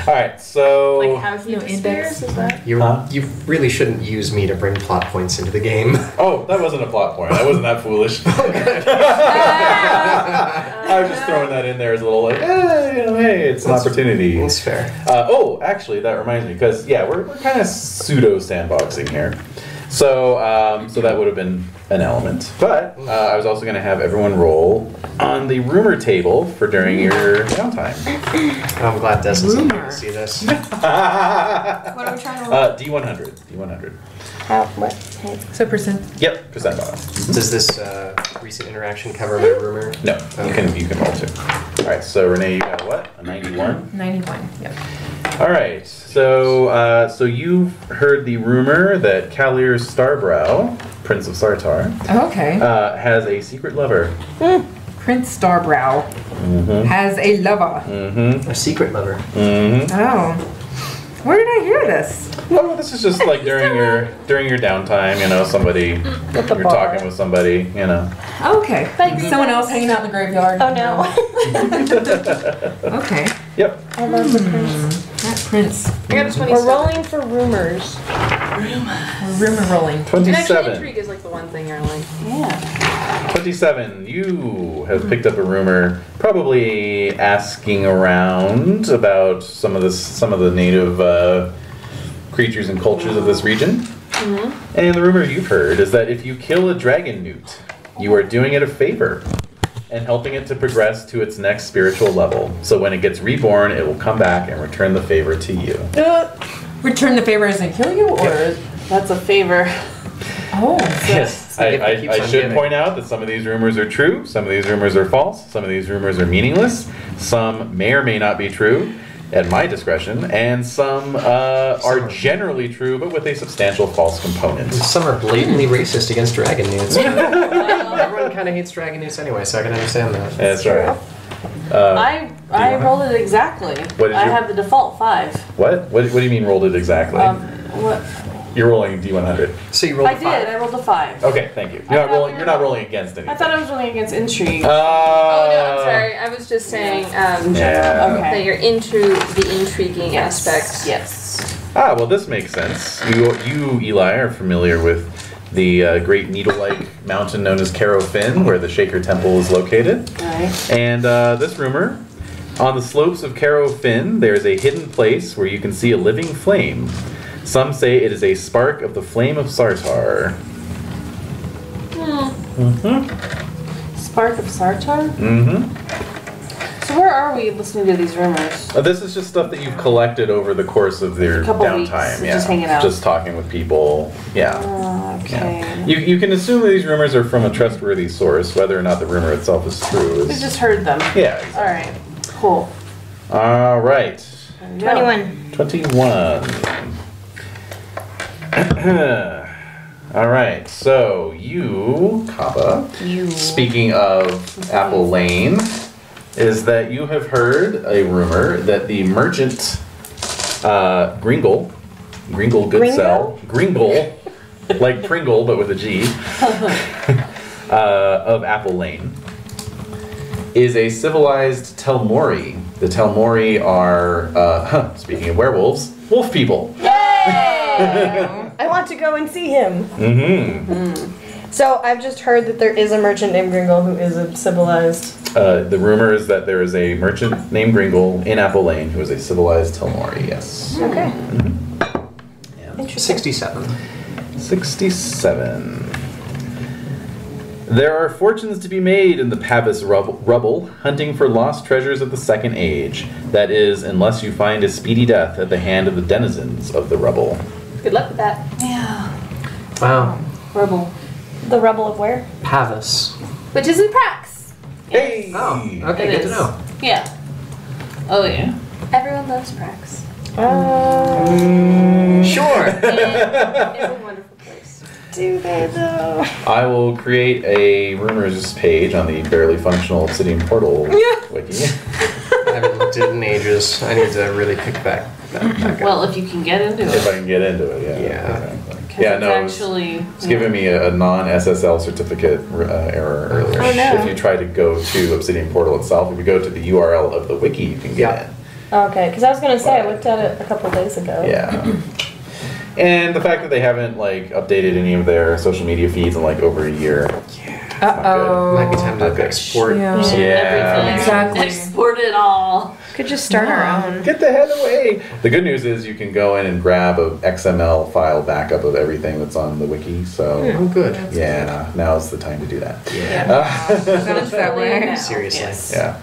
All right, so Like how he despairs, is that? You really shouldn't use me to bring plot points into the game. oh, that wasn't a plot point. I wasn't that foolish. I was just throwing that in there as a little like, hey, it's an opportunity. That's fair. Actually, that reminds me because we're kind of pseudo sandboxing here. So that would have been an element. But I was also going to have everyone roll on the rumor table for during your downtime. I'm glad Des isn't here to see this. What are we trying to roll? D100. D100. What? So percent. Yep, percent bonus. Does this recent interaction cover my rumor? No, you can roll too. All right, so Renae, you got what? A 91? 91. Yep. All right, so you've heard the rumor that Kalir Starbrow, Prince of Sartar, Okay. has a secret lover. Prince Starbrow has a lover. A secret lover. Oh. Where did I hear this? Oh, this is just like during your downtime, somebody you're talking with somebody, Okay. Someone else hanging out in the graveyard. Oh no. Okay. Yep. I love the prince. That prince. I got a 27. We're rolling for rumors. We're rumor rolling. And actually, 27. intrigue is like the one thing you're like, 27. You have picked up a rumor, probably asking around about some of the native creatures and cultures of this region. And the rumor you've heard is that if you kill a dragon newt, you are doing it a favor and helping it to progress to its next spiritual level. So when it gets reborn, it will come back and return the favor to you. Return the favor as in kill you, or That's a favor. oh, Yes. I should point out that some of these rumors are true, some of these rumors are false, some of these rumors are meaningless, some may or may not be true at my discretion, and some are generally true but with a substantial false component. Some are blatantly racist against dragon newts. Everyone kind of hates dragon newts anyway, so I can understand that. That's right. I rolled it exactly. What did I you- have the default 5. What do you mean rolled it exactly? What? You're rolling D100. So you rolled I a did. 5. I rolled a 5. Okay, thank you. I You're not thought rolling. we You're were- not rolling against anything. I thought I was rolling against intrigue. oh no, I'm sorry. I was just saying Yeah. that you're into the intriguing aspect. Yes. Well, this makes sense. You, Eli, are familiar with the great needle-like mountain known as Caro Fin, where the Shaker Temple is located. Right. And this rumor, on the slopes of Caro Fin, there is a hidden place where you can see a living flame. Some say it is a spark of the flame of Sartar. Spark of Sartar? Mm-hmm. So where are we listening to these rumors? This is just stuff that you've collected over the course of their A couple downtime. weeks, just hanging out. Just talking with people. Yeah. Okay. You can assume that these rumors are from a trustworthy source, whether or not the rumor itself is true. We just heard them. Yeah. Exactly. All right. Cool. All right. There we go. 21. 21. All right. So you, Kappa. Speaking of Apple Lane, is that you have heard a rumor that the merchant Gringle Goodsell, Gringle, like Pringle but with a G, of Apple Lane, is a civilized Telmori. The Telmori are, speaking of werewolves, wolf people. I want to go and see him. So I've just heard that there is a merchant named Gringle who is a civilized. The rumor is that there is a merchant named Gringle in Apple Lane who is a civilized Telmori, yes. Okay. Yeah. 67. 67. There are fortunes to be made in the Pavis rubble, hunting for lost treasures of the Second Age. That is, unless you find a speedy death at the hand of the denizens of the rubble. Good luck with that. Yeah. Wow. Rebel. The rebel of where? Pavis. Which is in Prax. Hey! Oh, okay, It good to is. know. Yeah. Oh yeah. Everyone loves Prax. Sure. It's a wonderful place. Do they though? I will create a rumors page on the barely functional Obsidian Portal wiki. I haven't looked at it in ages. I need to really pick back up. Well, if you can get into If I it. can get into it, yeah. Yeah. Exactly. Because Yeah, it's no, actually. it's giving me a non-SSL certificate error earlier. Oh, no. If you try to go to Obsidian Portal itself, if you go to the URL of the wiki, you can get in. Okay, because I was gonna say I looked at it a couple days ago. Yeah. And the fact that they haven't like updated any of their social media feeds in like over a year. Uh-oh. Might be time to Okay. export. Yeah. some- Yeah. Everything. Exactly. Export it all. Could just start our own. Get the head away. The good news is you can go in and grab a XML file backup of everything that's on the wiki. So Oh, good. yeah, now's the time to do that. Sounds that way. Seriously. Yes. Yeah.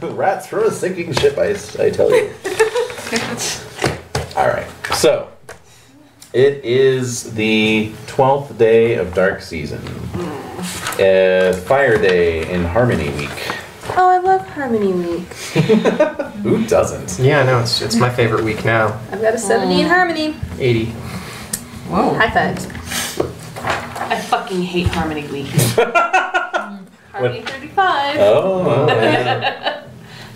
Rats from a sinking ship, I tell you. All right, so it is the 12th day of Dark Season. Fire Day in Harmony Week. Oh, I love Harmony Week. Who doesn't? Yeah, no, it's my favorite week now. I've got a 70 in Harmony. 80. Whoa. High fives. I fucking hate Harmony Week. Harmony 35. Oh, yeah.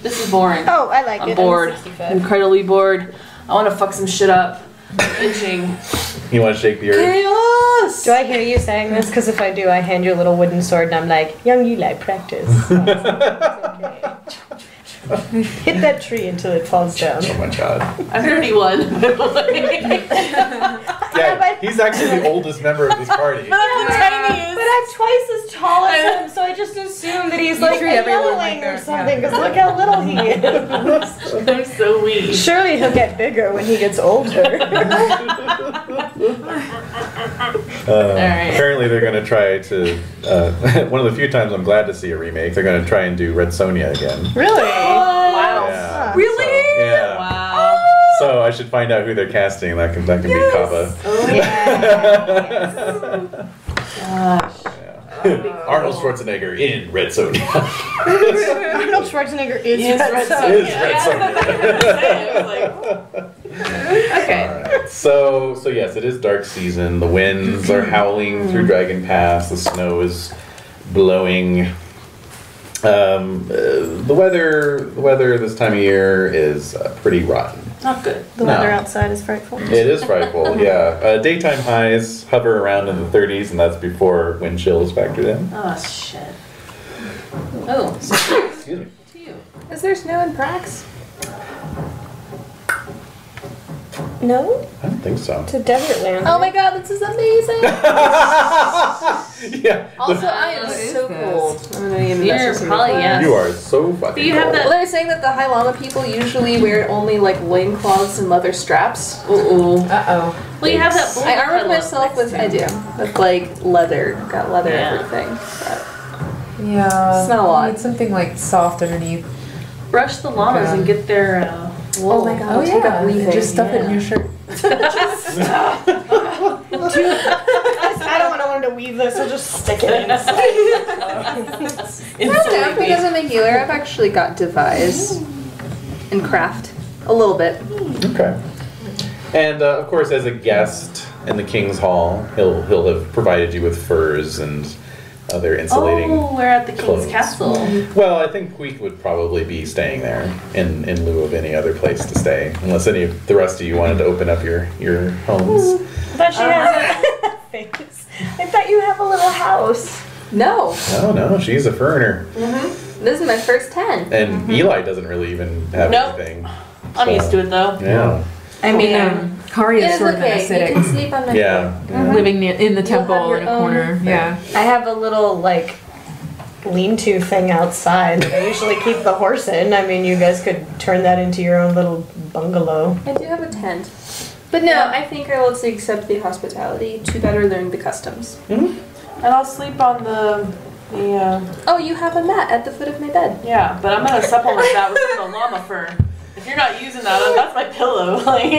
This is boring. Oh, I like I'm it. bored. I'm 65. Incredibly bored. I want to fuck some shit up. Itching. You want to shake the earth? Chaos! Do I hear you saying this? Because if I do, I hand you a little wooden sword and I'm like, young Eli, practice. Okay. Hit that tree until it falls down. Oh my god. I'm 31. Yeah, he's actually the oldest member of this party. But I'm twice as tall as him, so I just assume that he's like treat a everyone youngling like or that, something, because look how little he is. I'm so weak. Surely he'll get bigger when he gets older. Apparently they're going to try to, one of the few times I'm glad to see a remake, they're going to try and do Red Sonja again. Really? Wow. Yeah. Really? So, yeah. Wow. So I should find out who they're casting. That can be Kava. Oh, yeah. Gosh. Arnold Schwarzenegger in Red Sonja. Arnold Schwarzenegger is Red Sonja. Is Red Sonja. Okay. Alright. So yes, it is dark season. The winds are howling through Dragon Pass. The snow is blowing. The weather this time of year is pretty rotten. Not good. The weather outside is frightful. It is frightful, yeah. Daytime highs hover around in the 30s, and that's before wind chill is factored in. Oh, shit. Oh, Excuse me. to you. Is there snow in Prax? No? I don't think so. To Desert Land. Oh my god, this is amazing! Yeah. Also, I am What is so this? cold. I'm gonna even You're message probably, yeah. You are so fucking Do you have cold. that- Well, they're saying that the High Llama people usually wear only like loincloths and leather straps. Uh-oh. Uh-oh. Well, you have that I armored myself with, I do, with like leather. Got leather Yeah. everything. But Yeah. It's not a lot. You need something like soft underneath. Brush the llamas Okay. and get their wool. oh my god, Oh take yeah. up weaving. Just stuff it in your shirt. I don't want to learn to weave this, I'll just stick it in. I don't know if it doesn't make you layer. I've actually got devise and craft a little bit. Okay. And of course, as a guest in the King's Hall, he'll have provided you with furs and other insulating. Oh, we're at the King's clothes. Castle. Well, I think we would probably be staying there in lieu of any other place to stay, unless any of the rest of you wanted to open up your homes. But she has a face. I thought you have a little house. No, No, she's a foreigner, this is my first 10. and Eli doesn't really even have Nope. anything. I'm used to it though. Yeah. I mean, Kari It is is sort of an okay. You acidic, can sleep on my Yeah. living in the temple have your in a own- corner. Yeah. I have a little, like, lean-to thing outside. I usually keep the horse in. I mean, you guys could turn that into your own little bungalow. I do have a tent. But no, I think I will accept the hospitality to better learn the customs. And I'll sleep on the Oh, you have a mat at the foot of my bed. yeah, but I'm gonna supplement that with some of the llama fur. If you're not using that, that's my pillow. Like,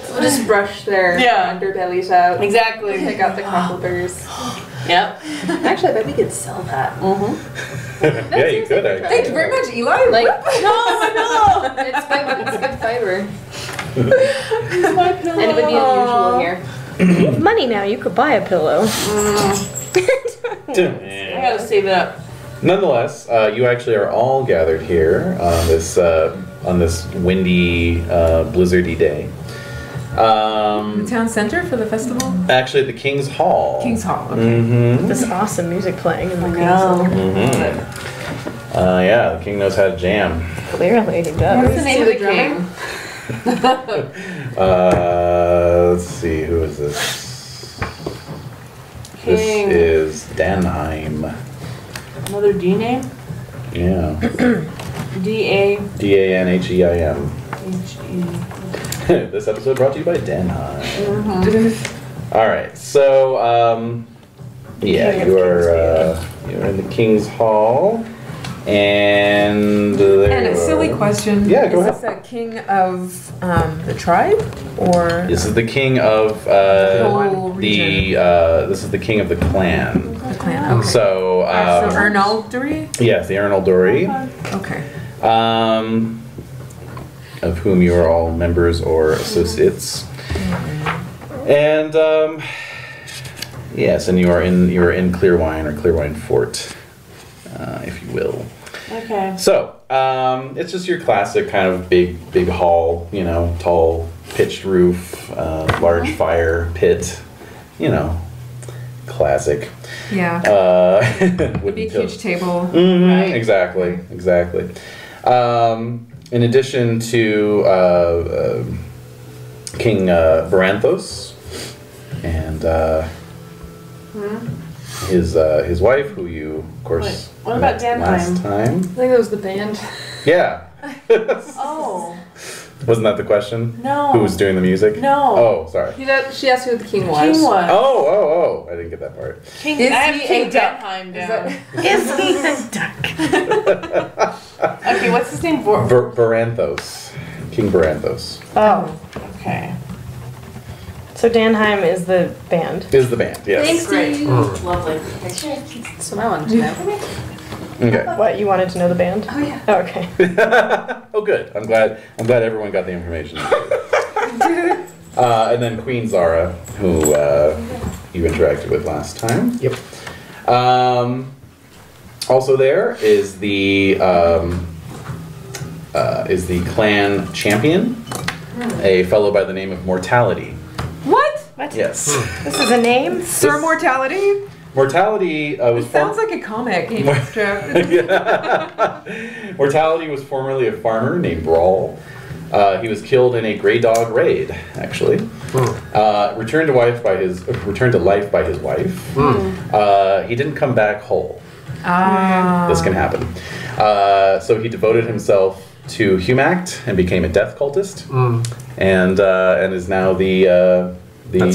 We'll just brush their underbellies out. exactly. Pick out the cockleburs. Yep. Actually, I bet we could sell that. Yeah, you could actually. Thank you very much, Eli. Like, No, my pillow. it's good fiber. My pillow. And it would be unusual here. You have money now. You could buy a pillow. I gotta save it up. Nonetheless, you actually are all gathered here on this windy, blizzardy day. The town center for the festival? Actually, at the King's Hall. King's Hall. Okay. Mm-hmm. This awesome music playing in the No. castle. Yeah, the king knows how to jam. Clearly, he does. What's the name of the drummer? Let's see, who is this? This King. is Danheim. Another D name? Yeah. D-A-H-E. Danheim. This episode brought to you by Danheim. All right, so yeah, you're in the King's Hall, and And a silly question. Yeah, go Is this a king of the tribe? Or This is the king of whole region? This is the king of the clan. the clan? Okay. So So Ernaldry? yes, the Ernalduri, Okay. of whom you are all members or associates. And yes, and you are in Clearwine or Clearwine Fort, if you will. Okay. So it's just your classic kind of big hall, you know, tall pitched roof, large fire pit, you know, classic. Yeah. Wooden Big pillars. huge table. Mhm, Right. Exactly. In addition to King Varanthos and his wife, who you, of course, Wait, what about met last time. I think that was the band. Yeah. Oh. Wasn't that the question? No. Who was doing the music? No. Oh, sorry. She asked who the king was. King was. Oh! I didn't get that part. King, Is I have he King a duck? Denheim Is down. Is he a duck? Okay, what's his name? Varanthos. King Varanthos Oh. Okay. So Danheim is the band. is the band. Yes. Thanks, Great. Steve. Lovely. That's what I wanted to know. Okay. What, you wanted to know the band? Oh, yeah. Oh, okay. Oh, good. I'm glad everyone got the information. And then Queen Zara, who you interacted with last time. Yep. Also there is the clan champion, a fellow by the name of Mortality. What? What? Yes. This is a name? Sir Mortality? Mortality was Sounds like a comic. Mortality was formerly a farmer named Brawl. He was killed in a gray dog raid, actually. Returned to life by his wife. He didn't come back whole. This can happen. So he devoted himself to Humact and became a death cultist, and is now the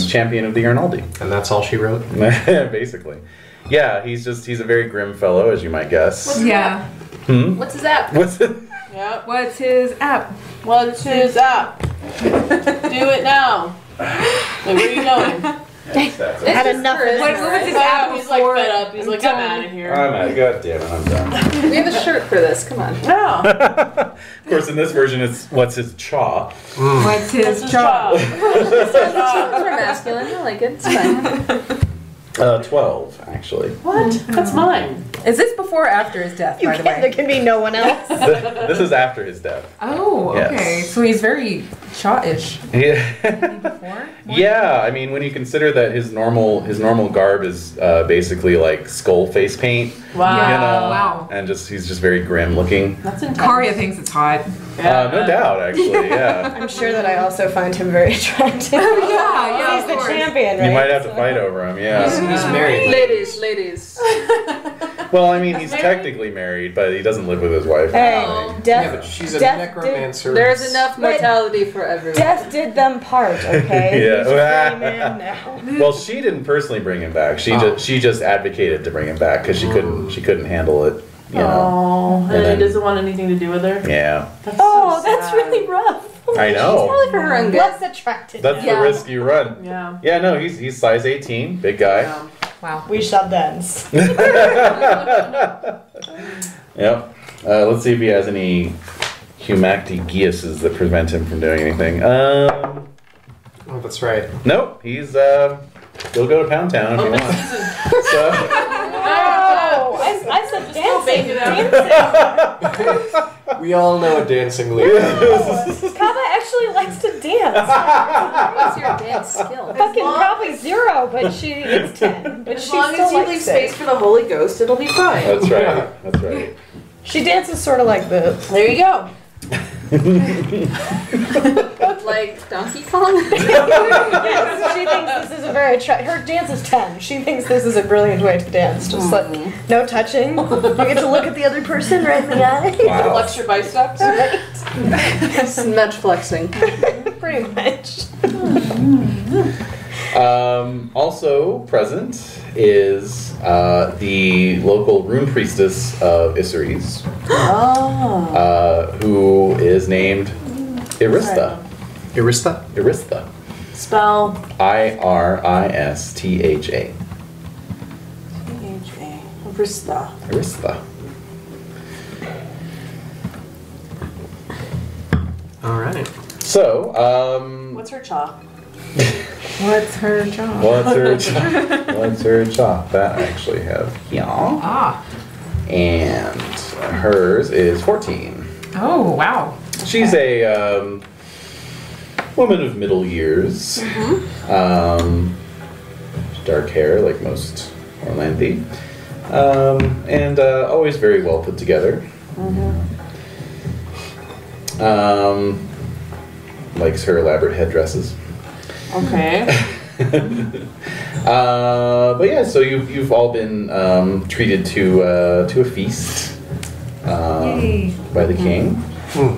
champion of the Arnaldi. And that's all she wrote? Basically. Yeah, he's a very grim fellow, as you might guess. Yeah. What's his app? What's it? Yep. What's his app? What's his app? Do it now. Wait, where are you going? Had enough of What this. was his Oh, app he's like before? fed up. He's like, I'm out of here. I'm out. God damn it, I'm done. We have a shirt for this. Come on. No. Of course, in this version, it's what's his chaw. What's This his is job? job. We're masculine. I like it. It's fine. 12, actually. What? That's mine. Is this before or after his death, by the There way? can be no one else. This is after his death. Oh, Yes. okay. So he's very Shaw-ish. Yeah. Before? Yeah, I mean, when you consider that his normal garb is basically like skull face paint, Wow. you know, Wow. and he's just very grim looking. That's intense. Karya thinks it's hot. No doubt, actually, yeah. I'm sure that I also find him very attractive. Yeah, He's the champion, right? You might have to fight over him, yeah. He's married. Ladies. Well, I mean, he's technically married, but he doesn't live with his wife. Hey, Right? death. Yeah, but she's a death necromancer. There's enough mortality for everyone. Death did them part. Okay. Yeah. He's a free man now. Well, she didn't personally bring him back. She just advocated to bring him back because she couldn't handle it. You know. Oh, and then- he doesn't want anything to do with her. Yeah. That's Oh, so that's sad. really rough. I know. Probably for her own good. Less attracted. That's the risk you run. Yeah. Yeah. No, he's size 18, big guy. Yeah. Wow. We shall dance. Yep. Let's see if he has any humactigiuses that prevent him from doing anything. Oh, that's right. Nope. He's he'll go to Pound Town if he wants. So. Oh, I said dancing. We all know a dancing leader. Kava actually likes to dance. What's your dance skill? Fucking probably 0, but it's 10. But As she long still as you likes leave it. space for the Holy Ghost, it'll be fine. That's right. That's right. She dances sort of like this. There you go. Like Donkey Kong? Yes, she thinks this is a very her dance is 10. She thinks this is a brilliant way to dance. Just like no touching. You get to look at the other person right in the eye. Wow. Flex your biceps. Much flexing. Pretty much. Also present is the local rune priestess of Isseries, who is named Irista. Irista? Irista. Spell. Iristha. Rista. Irista. All right. So, What's her chaw? What's her job? what's her chop? What's her chop? That I actually have here. Ah. And hers is 14. Oh, wow. She's a woman of middle years. Dark hair, like most Orlanthi. And always very well put together. Likes her elaborate headdresses. Okay. But yeah, so you've all been treated to a feast by the king,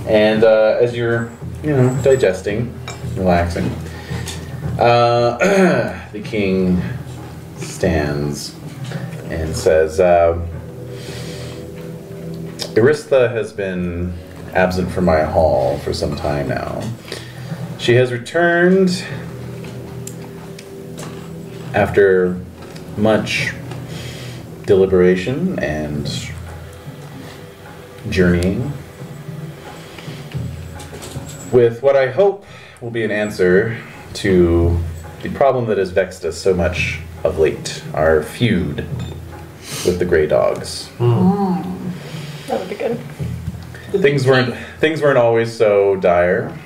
and as you're digesting, relaxing, the king stands and says, "Iristha has been absent from my hall for some time now. She has returned after much deliberation and journeying with what I hope will be an answer to the problem that has vexed us so much of late, our feud with the Grey Dogs. That would be good. Things weren't always so dire,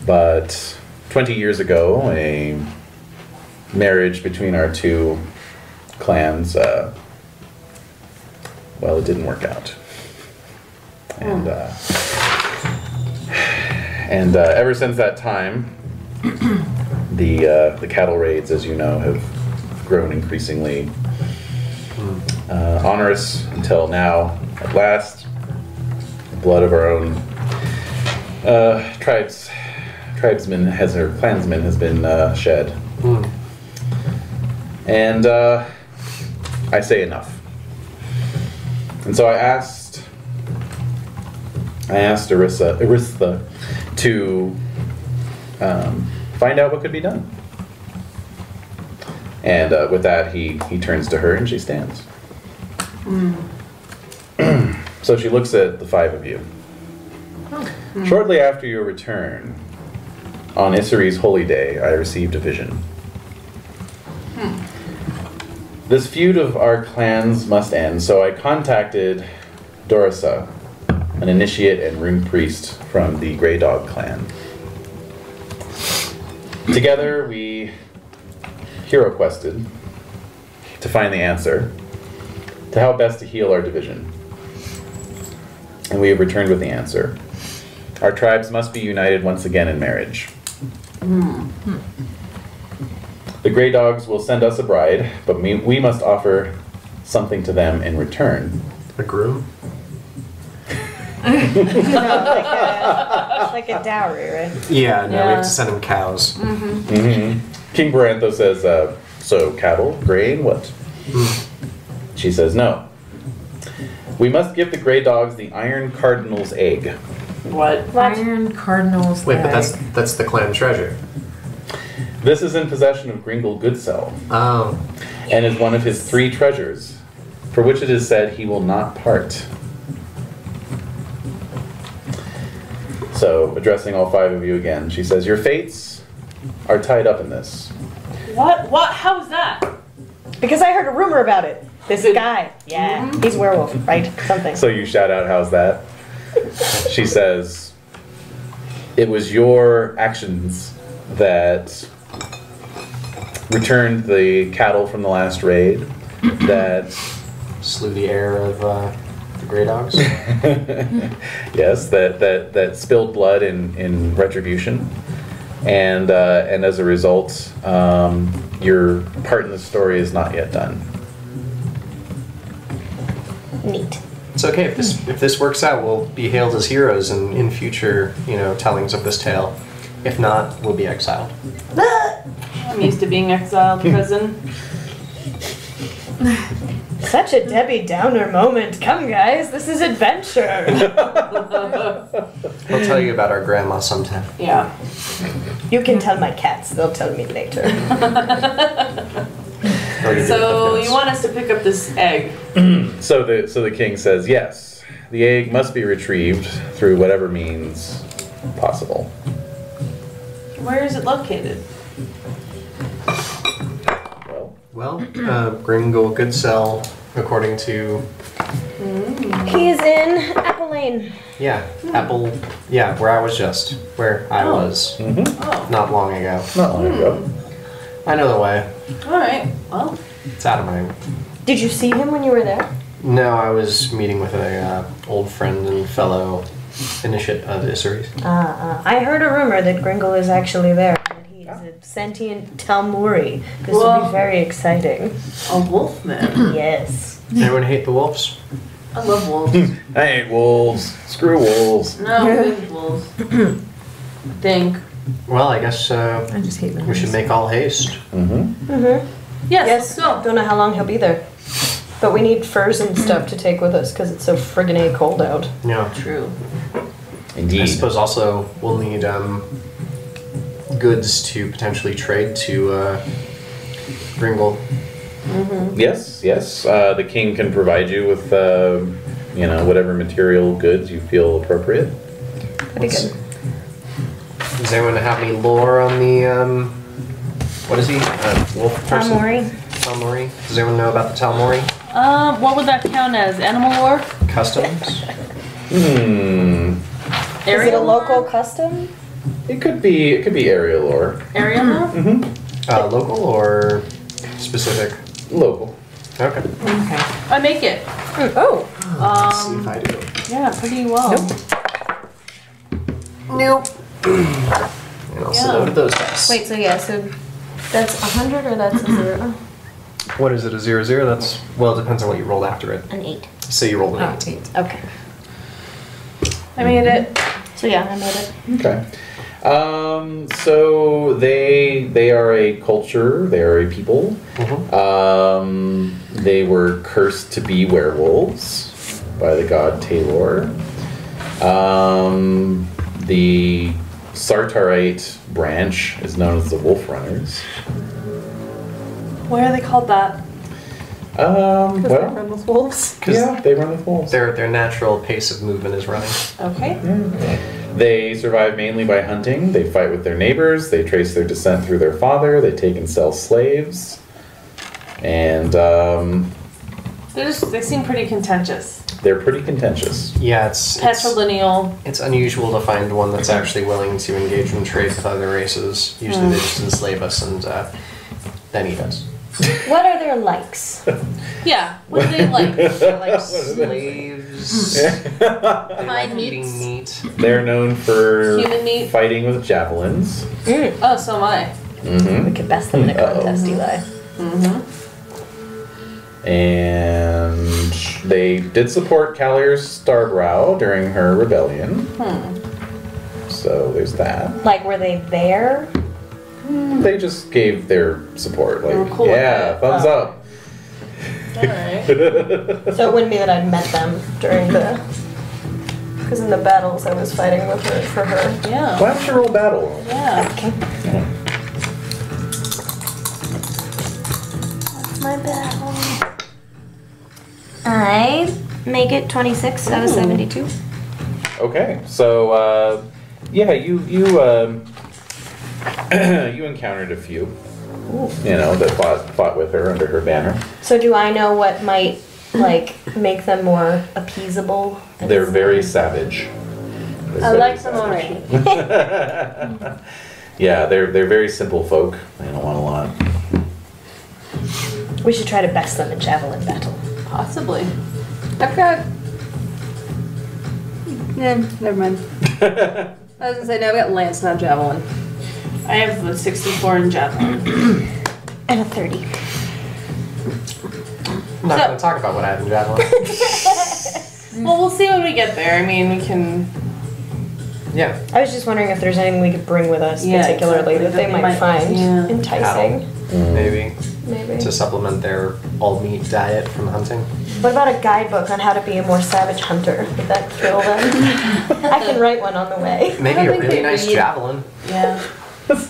but 20 years ago, a marriage between our two clans, well, it didn't work out. And ever since that time, the cattle raids, as you know, have grown increasingly onerous until now, at last, the blood of our own clansman has been shed. And I say enough. And so I asked Iristha to find out what could be done. And with that, he turns to her and she stands. So she looks at the 5 of you. Shortly after your return, on Isseries' holy day, I received a vision. This feud of our clans must end, so I contacted Dorisa, an initiate and rune priest from the Grey Dog clan. Together, we hero quested to find the answer to how best to heal our division. And we have returned with the answer. Our tribes must be united once again in marriage. The Grey Dogs will send us a bride, but we must offer something to them in return. A groom? Like a dowry, right? Yeah, no, we have to send him cows. King Barantho says, so cattle, grain, what? She says, no. We must give the gray dogs the Iron Cardinal's egg. What? Iron Cardinal's Wait, but egg. that's the clan treasure. This is in possession of Gringle Goodsell, Oh. and is one of his 3 treasures, for which it is said he will not part. So, addressing all 5 of you again, she says, your fates are tied up in this. What? What? How is that? Because I heard a rumor about it. This guy. Yeah. He's a werewolf, right? Something. So you shout out, how's that? She says, it was your actions that returned the cattle from the last raid that Slew the heir of the Grey Dogs. yes, that spilled blood in retribution, and as a result, your part in the story is not yet done. Neat. It's okay if this works out. We'll be hailed as heroes in future tellings of this tale. If not, we'll be exiled. I'm used to being exiled, cousin. Such a Debbie Downer moment. Come, guys, this is adventure. We'll tell you about our grandma sometime. Yeah. You can tell my cats. They'll tell me later. So you want us to pick up this egg? So the king says, yes, the egg must be retrieved through whatever means possible. Where is it located? Well, Gringle Goodsell, according to He's in Apple Lane. where I was Oh. not long ago. Not long ago. I know the way. All right. Well, It's out of my. Did you see him when you were there? No, I was meeting with a old friend and fellow initiate of Esoteric. I heard a rumor that Gringle is actually there. That he is a sentient Talmuri. This will be very exciting. a wolf man. Yes. Anyone hate the wolves? I love wolves. I hate wolves. Screw wolves. No, good wolves. Think. Well, I guess I just hate them. we should make all haste. Yes. Yes. Let's go. Don't know how long he'll be there. But we need furs and stuff to take with us because it's so friggin' cold out. Yeah. True. I Indeed. suppose also we'll need goods to potentially trade to Gringle. Yes. The king can provide you with, whatever material goods you feel appropriate. Pretty good. Does anyone have any lore on the what is he? Wolf person? Talmuri. Talmuri. Does anyone know about the Talmuri? What would that count as? Animal lore? Customs? Is it Area a local lore? custom? It could be area lore. Area lore? Local or specific? Local. Okay. Okay. I make it. Oh. Let's see if I do. Yeah, pretty well. Nope. And also Yeah. note those guys. Wait, so that's 100 or that's a 0? What is it? A 0/0? That's well. It depends on what you rolled after it. An 8. So you rolled an Oh, 8. 8. Okay. I made it. So yeah, I made it. Okay. So they are a culture. They are a people. They were cursed to be werewolves by the god Taylor. The Sartarite branch is known as the Wolf Runners. Why are they called that? Run Well, with wolves. yeah, they run with wolves. Their natural pace of movement is running. Okay. They survive mainly by hunting. They fight with their neighbors. They trace their descent through their father. They take and sell slaves. And They seem pretty contentious. they're pretty contentious. Yeah, it's Patrilineal. it's unusual to find one that's actually willing to engage in trade with other races. Usually they just enslave us and then eat us. What are their likes? Yeah. What do they like? They're like slaves. Fine Eating meats. meat. They're known for Human meat. fighting with javelins. Oh, so am I. We could best them in a contest, Eli. And they did support Callier's Starbrow during her rebellion. So there's that. Like, were they there? They just gave their support. Like, were cool with yeah, it. thumbs up. Alright. So it wouldn't be that I'd met them during the... Because in the battles I was fighting with her for her. Yeah. Why don't you roll battle? Yeah. Okay. That's my battle. I make it 26 out of 72. Okay, so yeah, you you encountered a few, that fought with her under her banner. So do I know what might like make them more appeasable? They're very savage. I like them already. Yeah, they're very simple folk. They don't want a lot. We should try to best them in javelin battle. Possibly. I've got. Never mind. I was gonna say, no, I've got lance, not javelin. I have a 64 in javelin. And a 30. I'm not going to talk about what I have in javelin. Well, we'll see when we get there. I mean, we can. Yeah. I was just wondering if there's anything we could bring with us, Yeah, particularly exactly, that they that might find enticing. Maybe. Maybe. To supplement their all-meat diet from hunting. What about a guidebook on how to be a more savage hunter? Would that kill them? I can write one on the way. Maybe I a don't think really they nice read. javelin. Yeah.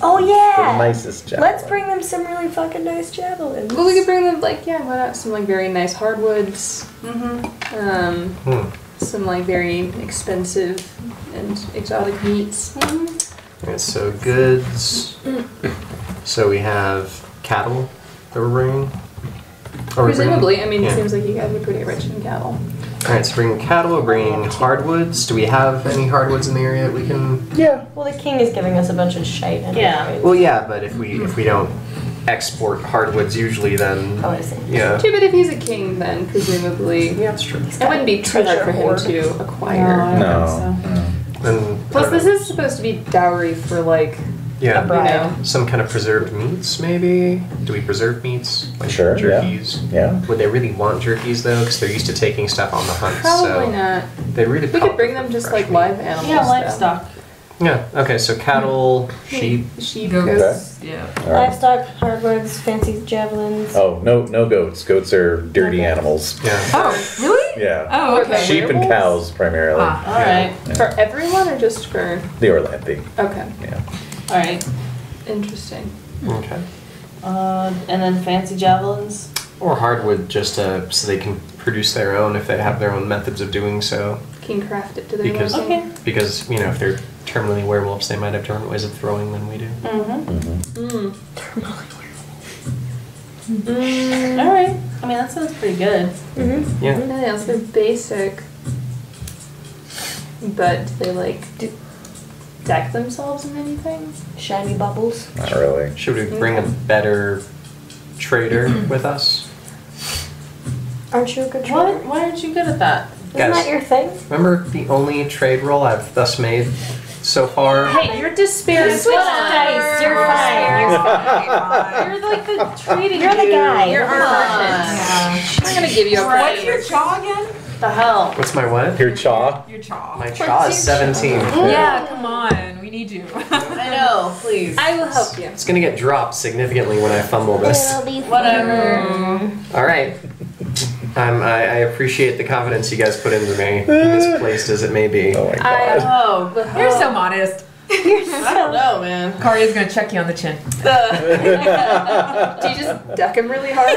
Oh yeah! The nicest javelin. Let's bring them some really fucking nice javelins. Well, we could bring them, like, why not some, like, very nice hardwoods. Some, like, very expensive and exotic meats. Alright, so goods. So we have cattle that we're bringing. Or we're Presumably, I mean, yeah. it seems like you guys are pretty rich in cattle. Alright, so bringing cattle, we're bringing hardwoods. Do we have any hardwoods in the area that we can... Yeah. Well, the king is giving us a bunch of shite. Anyway. Yeah. Well, yeah, but if we don't export hardwoods usually, then... Oh, I see. Yeah. Too, but if he's a king, then presumably Yeah, that's true. it wouldn't be too hard for him to acquire. I No. don't think so. And, Plus, this is supposed to be dowry for, like, yeah, a bride. you know. some kind of preserved meats, maybe? Do we preserve meats? Like Sure, yeah. jerkies? Yeah. Would they really want jerkies, though? Because they're used to taking stuff on the hunt, Probably so... not. They really We could bring them just like live animals. Yeah, though. livestock. Yeah, okay, so cattle, sheep... Sheep, Goats. goats. Yeah. All right. Livestock, hardwoods, fancy javelins. Oh, no goats. Goats are dirty animals. Yeah. Oh, really? Yeah. Oh, okay. Sheep and werewolves? cows primarily. Ah. Alright. For everyone or just for? The Orlanthi. Okay, Yeah. Alright. interesting. Okay. And then fancy javelins. Or hardwood, just so they can produce their own if they have their own methods of doing so. Can craft it to their Because, liking. Okay. because if they're terminally werewolves, they might have different ways of throwing than we do. Alright. I mean, that sounds pretty good. Yeah. Yeah, so they're basic. But do they like deck themselves in anything? Shiny bubbles. Not really. Should we bring a better trader with us? Aren't you a good trader? Why aren't you good at that? Isn't that your thing? Remember the only trade roll I've thus made so far? Hey, you're despairing. Switch dice. You're fine. You're fine. You're like the trading You're the dude. guy. You're Come our on. merchant. I'm gonna give you a What's credit. your chaw again? The hell? What's my what? Your chaw? Your chaw. My chaw is 17. Yeah, come on. We need you. I know. Please. I will help you. It's gonna get dropped significantly when I fumble this. It'll be Whatever. Alright. I appreciate the confidence you guys put into me, misplaced as it may be. Oh my god. Oh, but You're so modest. I don't know, man. Karia's gonna check you on the chin. Do you just deck him really hard?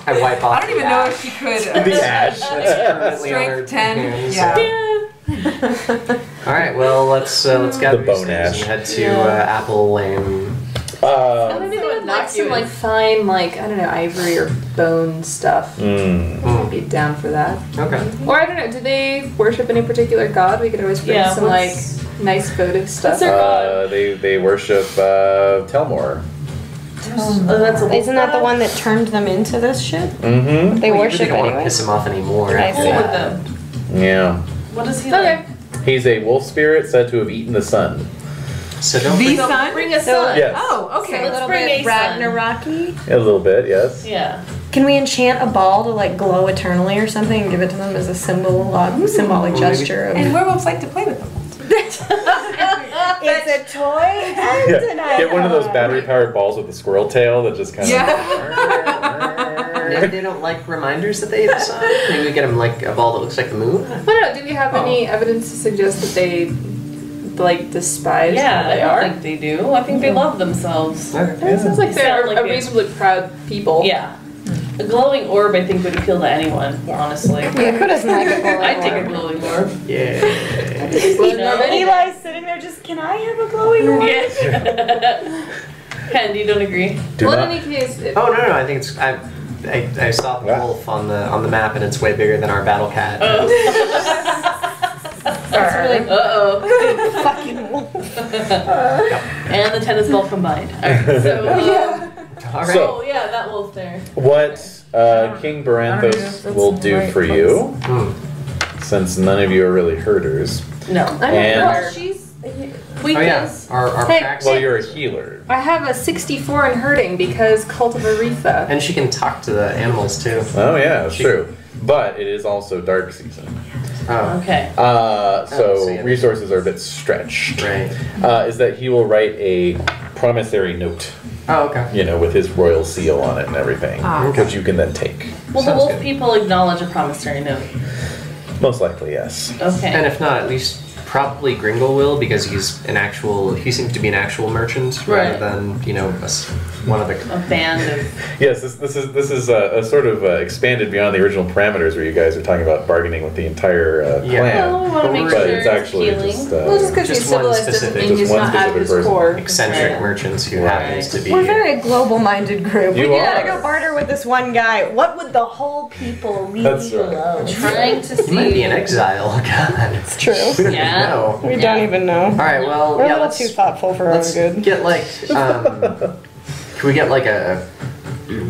I wipe off I don't even know if she could. The ash. That's permanently on her Strength 10. hands. Yeah. Alright, well, let's gather The these bone things ash. and head to Apple Lane. Oh, maybe they would like some like fine, like, I don't know, ivory or bone stuff. I'd be down for that. Okay. Or I don't know, do they worship any particular god? We could always bring Yeah, some what's- like nice votive stuff. their god? They worship Telmor. Oh, that's a Isn't that the one that turned them into this shit? Mm-hmm. They Well, you worship really don't want to anyway. piss him off anymore. I after see. with that. them? Yeah. What is he Okay. like? He's a wolf spirit said to have eaten the sun. So don't The forget- sun? Bring a sun. Yes. Oh, A okay. little bring bit a sun. Ragnarok-y. A little bit, yes. Yeah. Can we enchant a ball to like glow eternally or something and give it to them as a symbolic gesture of And werewolves like to play with them. it's a toy and Yeah. an icon. Get one of those battery-powered balls with a squirrel tail that just kind of... Maybe they don't like reminders that they have sun. Maybe we get them like a ball that looks like the moon. But no, do we have any evidence to suggest that they like despise Yeah, who they I are? think they do. I think they love themselves. It sounds like They they're sound like a they- reasonably proud people. Yeah. A glowing orb, I think, would appeal to anyone, honestly. Yeah, who doesn't like a glowing I'd take a orb? glowing orb. Yeah. You know? Eli's sitting there just, can I have a glowing orb? Yeah. Ken, you don't agree? Do Well, not- in any case, Oh no, I think it's I saw the Wow. wolf on the map and it's way bigger than our battle cat. Uh-oh. Fucking wolf. And the tennis ball combined. Alright, so, All right. So- oh yeah, that wolf there. What King I don't know if Baranthos that's will the do right for place. you, Hmm. since none of you are really herders. No. And- she's. Oh yeah, our Hey, packs. Well, you're a healer. I have a 64 in herding because Cult of Aretha. And she can talk to the animals too. Oh yeah, that's true. But it is also dark season. Oh, Okay. So so yeah. resources are a bit stretched. right. Is that he will write a promissory note, Oh, okay. you know, with his royal seal on it and everything, which you can then take. Will the Sounds wolf good. people acknowledge a promissory note? Most likely, yes. Okay. And if not, at least probably Gringle will because he seems to be an actual merchant rather Right. than, you know, one of the. a band of Yes, this is a sort of expanded beyond the original parameters where you guys are talking about bargaining with the entire Yeah. clan. Well, we want to make But sure it's actually healing. just, Well, just because Just he's one civilized doesn't specific- mean just he's one not at specific his person. core. Eccentric Right. merchants who Right. happens to be. We're a very global-minded group. You We gotta are. go barter with this one guy. What would the whole people really That's right. love? trying to see. He might be in exile. God, it's True. We don't Yeah. even know. We don't even know. All right. Well, We're a yeah. little Let's too thoughtful for our own let's good. get like. Can we get like a?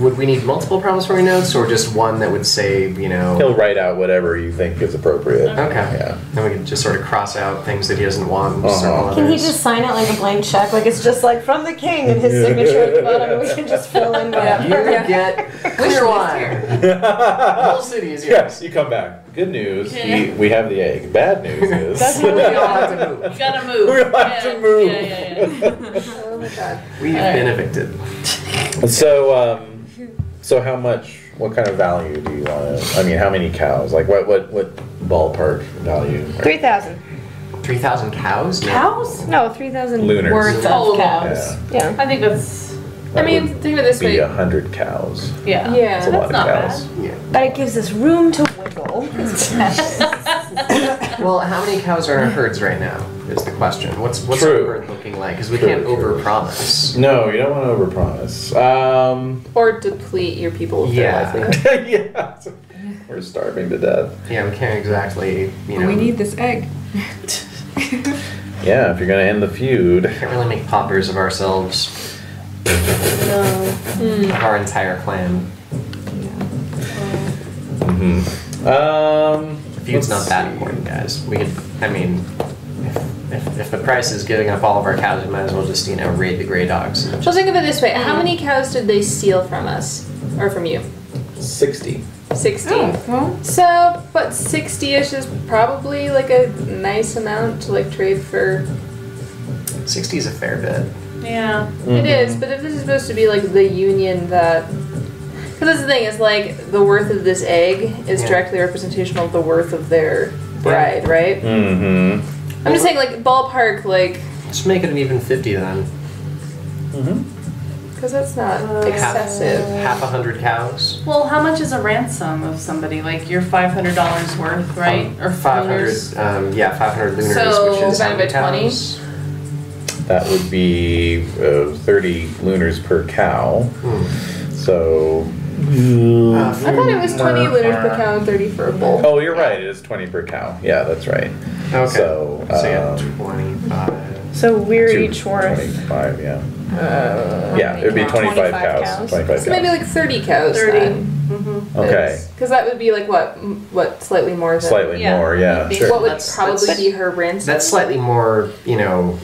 Would we need multiple promissory notes or just one that would say, you know? He'll write out whatever you think is appropriate. Okay. Yeah. Then we can just sort of cross out things that he doesn't want. And circle Uh-huh. Can he others. just sign it like a blank check? Like it's just like from the king and his signature at the bottom and we can just fill in whatever. You get clear wine. The whole city is yours. Yes, you come back. Good news, Yeah. we have the egg. Bad news is Doesn't We all have to move. You gotta move. We have to move. Yeah. Oh my god. We've been evicted. So how much? What kind of value do you want to? I mean, how many cows? Like what ballpark value? 3,000. 3,000 cows? No. Cows? No, 3,000 Lunars. worth Oh, of cows. Yeah. Yeah. I think that's. I mean, think of it this Be way. 100 cows. Yeah. Yeah. That's a lot of not cows. Yeah. But it gives us room to wiggle. Well, how many cows are in our herds right now? Is the question. What's True. our herd looking like? Because we True, can't true. overpromise. No, you don't want to overpromise. Or deplete your people of Yeah. their livelihood. Yeah, we're starving to death. Yeah, we can't exactly. You know, We need this egg. Yeah, if you're gonna end the feud. can't really make paupers of ourselves. Of our entire clan. Mm-hmm. The feud's not that important, guys. We could. I mean, if the price is giving up all of our cows, we might as well just raid the gray dogs. So think of it this way: how many cows did they steal from us, or from you? 60. 60. Well, So, but 60-ish is probably like a nice amount to like trade for. 60 is a fair bit. Yeah. It is, but if this is supposed to be like the union that. Because that's the thing, is like the worth of this egg is Yeah. directly representational of the worth of their bride, right? Mm-hmm. I'm just saying, like, ballpark, like. Just make it an even 50 then. Because that's not excessive. Half 100 cows. Well, how much is a ransom of somebody? Like your $500 worth, right? Or 500. lunars? 500 lunars, So, which is how divided many by 20? cows? That would be 30 lunars per cow. So. I thought it was 20 lunars per cow and 30 for a bull. Oh, you're right. It is 20 per cow. Yeah, that's right. Okay. So, yeah, 25. So we're two- each worth 25, yeah. Yeah, it would be 25 cows. 25 So maybe cows. like 30 cows. 30. Okay. Because that would be like what, slightly more than. Slightly Yeah. more, yeah. Maybe. Sure. What would That's- probably that's- be her ransom? That's slightly more,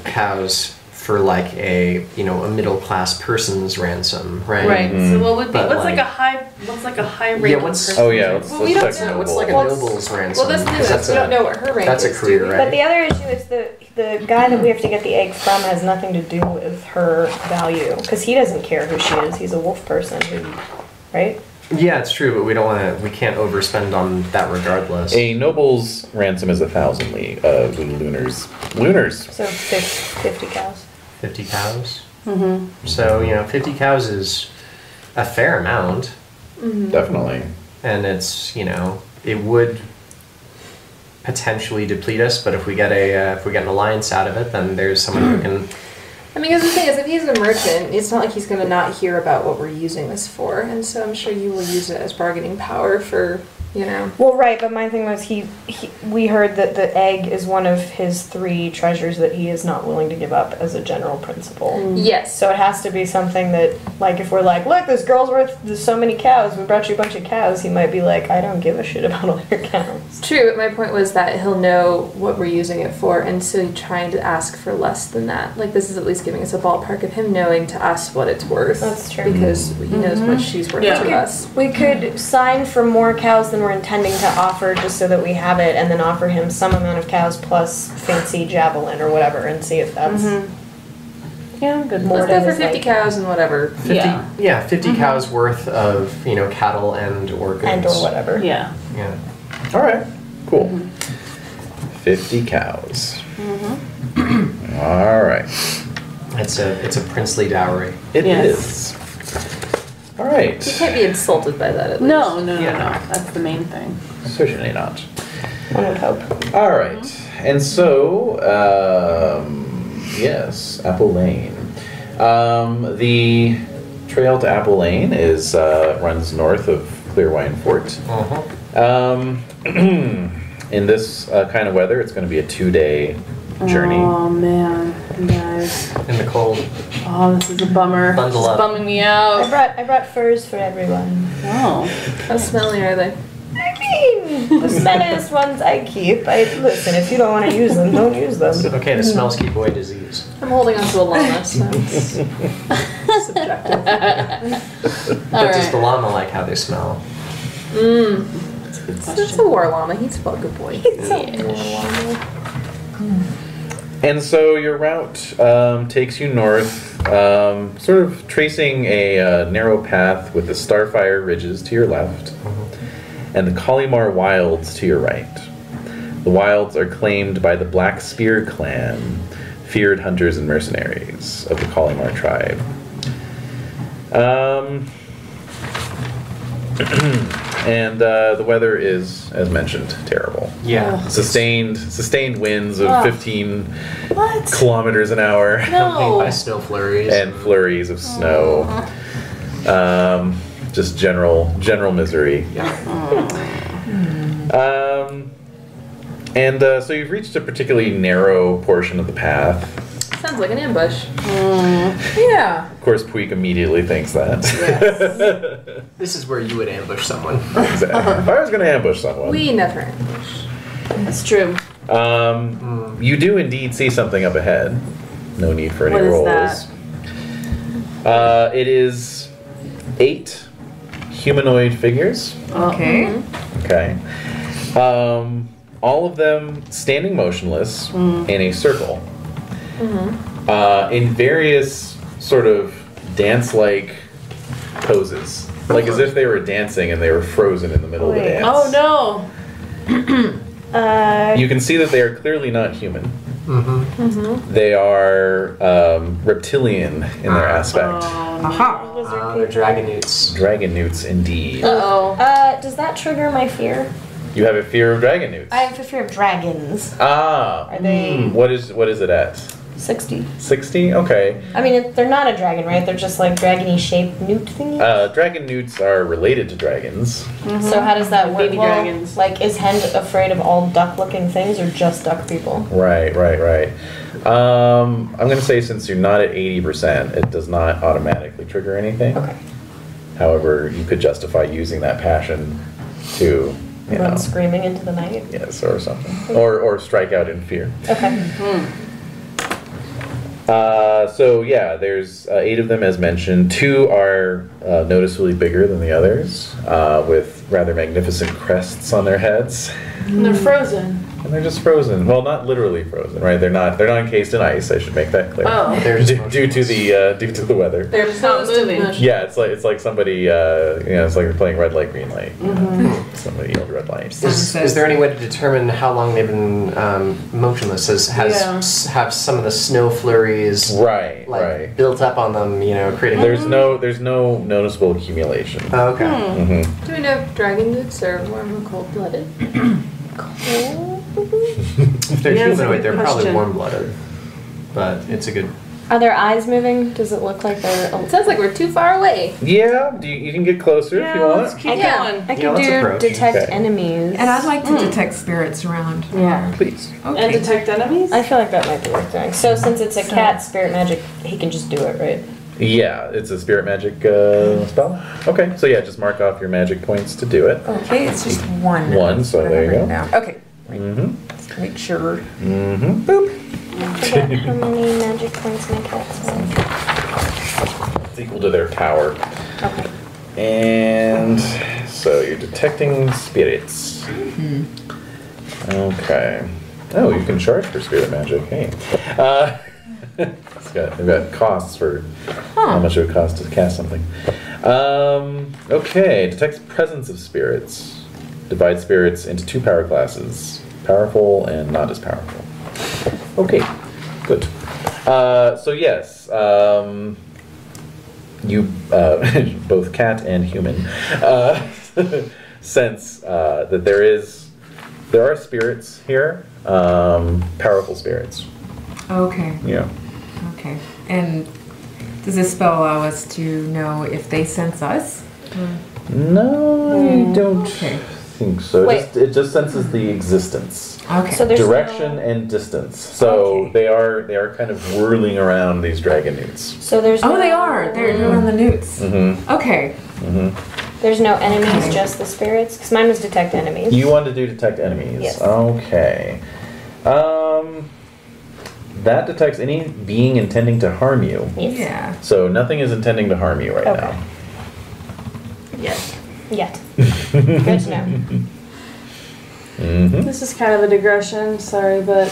cows for like a a middle class person's ransom, right? Right. So what would be But, what's like like- a high rank what's- Oh yeah, let's, Well, we let's don't check know. What's like a nobles. noble's ransom? Well, that's Because this. We don't know what her rank That's a is. career, do we? right? But the other issue is the guy that we have to get the egg from has nothing to do with her value because he doesn't care who she is. He's a wolf person who, right? Yeah, it's true, but we can't overspend on that regardless. A noble's ransom is 1,000 lunars. Lunars. So 50 cows. 50 cows. Mm-hmm. So 50 cows is a fair amount, Definitely. and it's it would potentially deplete us, but if we get an alliance out of it, then there's someone who can. I mean, because the thing is, if he's a merchant, it's not like he's going to not hear about what we're using this for, and so I'm sure you will use it as bargaining power for, Well, right, but my thing was we heard that the egg is one of his 3 treasures that he is not willing to give up as a general principle. Yes. So it has to be something that, like, if we're like, look, this girl's worth so many cows, we brought you a bunch of cows, he might be like, I don't give a shit about all your cows. True, but my point was that he'll know what we're using it for, and so trying to ask for less than that. Like, this is at least giving us a ballpark of him knowing to us what it's worth. That's true. Because he knows what she's worth Yeah. to us. We could sign for more cows than we're intending to offer just so that we have it, and then offer him some amount of cows plus fancy javelin or whatever, and see if that's good. More Let's go than for is 50 like- cows and whatever. 50 cows worth of cattle and or goods. and or whatever. Yeah. Yeah. All right. Cool. 50 cows. All right. It's a princely dowry. It is. Yes. All right. You can't be insulted by that at least. No. Yeah. That's the main thing. Certainly not. One would hope. All right. And so, yes, Apple Lane. The trail to Apple Lane is runs north of Clearwine Fort. In this kind of weather, it's going to be a 2-day journey. Oh man, you guys. In the cold. Oh, this is a bummer. Bundle It's up. bumming me I out. brought furs for everyone. Oh. How smelly are they? I mean, the smelliest ones I keep. Listen, if you don't want to use them, don't use them. Okay, the smells keep away disease. I'm holding onto a llama, so it's subjective. But does the llama like how they smell? It's a war llama. He's a good boy. And so your route takes you north, sort of tracing a narrow path with the Starfire Ridges to your left and the Kalimar Wilds to your right. The wilds are claimed by the Black Spear clan, feared hunters and mercenaries of the Kalimar tribe. And the weather is, as mentioned, terrible. Yeah. Sustained winds of 15 kilometers an hour. Accompanied by snow flurries. And flurries of snow. Just general misery. So you've reached a particularly narrow portion of the path. Sounds like an ambush. Yeah. Of course, Puig immediately thinks that. This is where you would ambush someone. Exactly. If I was going to ambush someone. We never ambush. That's true. You do indeed see something up ahead. No need for any What is rolls. that? It is 8 humanoid figures. Okay. Okay. All of them standing motionless in a circle. In various sort of dance-like poses. Like as if they were dancing and they were frozen in the middle of the dance. Oh no. You can see that they are clearly not human. They are reptilian in their aspect. Aha. They're dragon newts. Dragon newts, indeed. Uh-oh. Does that trigger my fear? You have a fear of dragon newts. I have a fear of dragons. Ah. Are they What is it at? 60? 60? Okay. I mean, they're not a dragon, right? They're just like dragony shaped newt thingies. Dragon newts are related to dragons. So how does that work? Baby dragons. Like, is Hen afraid of all duck-looking things or just duck people? Right. I'm going to say since you're not at 80%, it does not automatically trigger anything. Okay. However, you could justify using that passion to, Run screaming into the night? yes, or something. Or strike out in fear. Okay. So yeah, there's 8 of them as mentioned. 2 are noticeably bigger than the others, with rather magnificent crests on their heads. And they're frozen. And they're just frozen. Well, not literally frozen, right? They're not encased in ice. I should make that clear. Oh. They're just due to the weather. They're just not moving. Yeah, it's like somebody it's like they're playing red light, green light. Somebody yelled red light. Is there any way to determine how long they've been motionless? Have some of the snow flurries Right. built up on them? Creating. There's no noticeable accumulation. Oh, okay. Do we know if dragon newts are warm or cold blooded? If they're Yeah, that's a humanoid, good they're probably question. warm-blooded. But it's a good. Are their eyes moving? Does it look like they're? It sounds like we're too far away. Yeah, you can get closer if you let's want. keep going. I Yeah, can let's do approach. detect Okay. enemies. And I'd like to detect spirits around. Yeah. Please. Okay. And detect enemies? I feel like that might be worth doing. So since it's a cat spirit magic, he can just do it, right? Yeah, it's a spirit magic spell. Okay, so yeah, just mark off your magic points to do it. Okay, it's just one. One, so That I there you written go. down. Okay, Mm-hmm. let's make sure. Mm-hmm. Boop. I forget how many magic points my cats have. It's equal to their tower. Okay. And so you're detecting spirits. Okay. Oh, you can charge for spirit magic. Hey. We've got costs for how much it would cost to cast something. Okay. Detects presence of spirits. Divide spirits into 2 power classes. Powerful and not as powerful. Okay. Good. So yes, you both cat and human sense that there are spirits here, powerful spirits. Okay, Yeah. okay. And does this spell allow us to know if they sense us? No, I don't Okay. think so. Wait. It just senses the existence, Okay. So there's direction, no, and distance. So Okay. they are kind of whirling around these dragon newts. so there's Oh, no, they are. They're on the newts. Mm-hmm. Okay. Mm-hmm. There's no enemies, Okay. just the spirits. Because mine was detect enemies. You want to do detect enemies. Yes. Okay. That detects any being intending to harm you. Yes. Yeah. So nothing is intending to harm you right Okay. now. Yes. Yet. Good to know. Mm-hmm. This is kind of a digression, sorry, but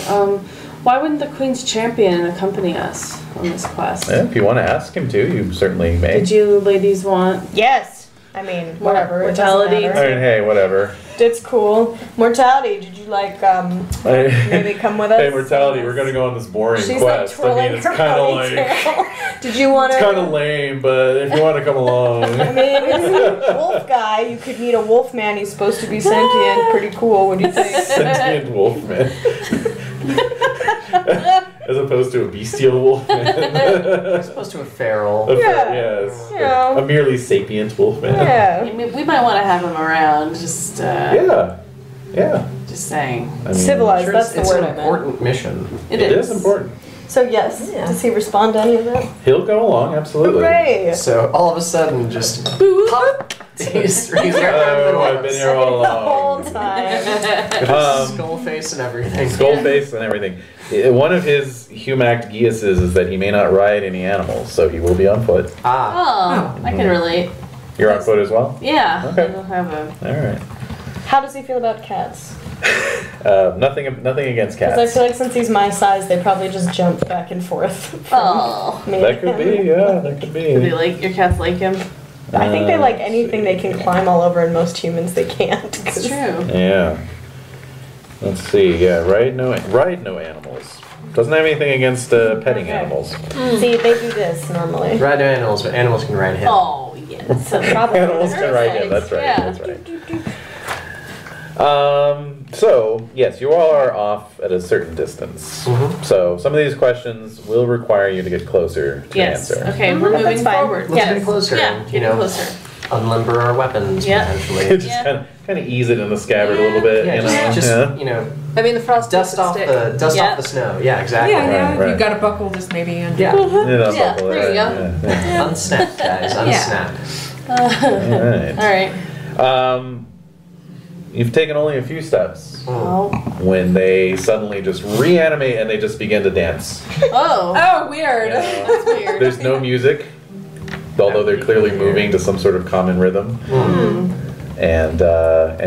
why wouldn't the Queen's Champion accompany us on this quest? Yeah, if you want to ask him to, you certainly may. Did you ladies want Yes. I mean, whatever. It doesn't Mortality. I matter. mean, hey, whatever. It's cool. Mortality. Did you maybe come with us? Hey, Mortality, we're gonna go on this boring She's quest. like twirling it's her kind of like ponytail. Did you want to? it's kind of lame, but if you want to come along, I mean, it's a wolf guy. You could meet a wolf man. He's supposed to be sentient. Pretty cool. What do you think? sentient wolf man, as opposed to a bestial wolf man. As opposed to a feral. Yes, Yeah. a merely sapient wolf man. Yeah. I mean, we might want to have him around, just Yeah. just saying. I mean, Civilized. Sure, That's the it's word an I meant. important mission. It is important. So yes. Yeah. Does he respond to any of that? He'll go along, absolutely. Hooray! So all of a sudden, just pop. He's right there in the Oh, I've been here all The whole along. time. skull face and everything. Skull face and everything. One of his humact geases is that he may not ride any animals, so he will be on foot. Ah. Oh, I can relate. You're on foot as well? Yeah. Okay. We'll have a. Alright. How does he feel about cats? Nothing against Because I cats. feel like since he's my size, they probably just jump back and forth. Oh. Me That could be, yeah, that could Do they be. like your cats like him? I think they like anything they can climb all over, and most humans they can't. It's true. Yeah. Let's see, yeah, ride no animals. Doesn't have anything against petting Okay. animals. See, they do this normally. Ride no animals, but animals can ride him. Oh yes. So probably Animals can ride him, that's right, Yeah. that's right. So, yes, you all are off at a certain distance. Mhm. So, some of these questions will require you to get closer to Yes. answer. Okay, we're That's moving fine. forward. Let's Yeah. get closer Yeah, and, get closer. unlimber our weapons Yeah. potentially. Just Yeah. kind of ease it in the scabbard a little bit, Yeah, you know? just Yeah. I mean, the frost dust off stick. off the snow. Yeah, exactly. Yeah, yeah. Right, If right. you've got a buckle, just maybe undo. Yeah. You know, Yeah, buckle it, there you right, go. yeah, Unsnap, guys. Unsnap. yeah. All right. All right. You've taken only a few steps Oh. when they suddenly just reanimate and they just begin to dance. Oh. Oh, weird. That's weird. There's no music, although they're clearly moving to some sort of common rhythm. And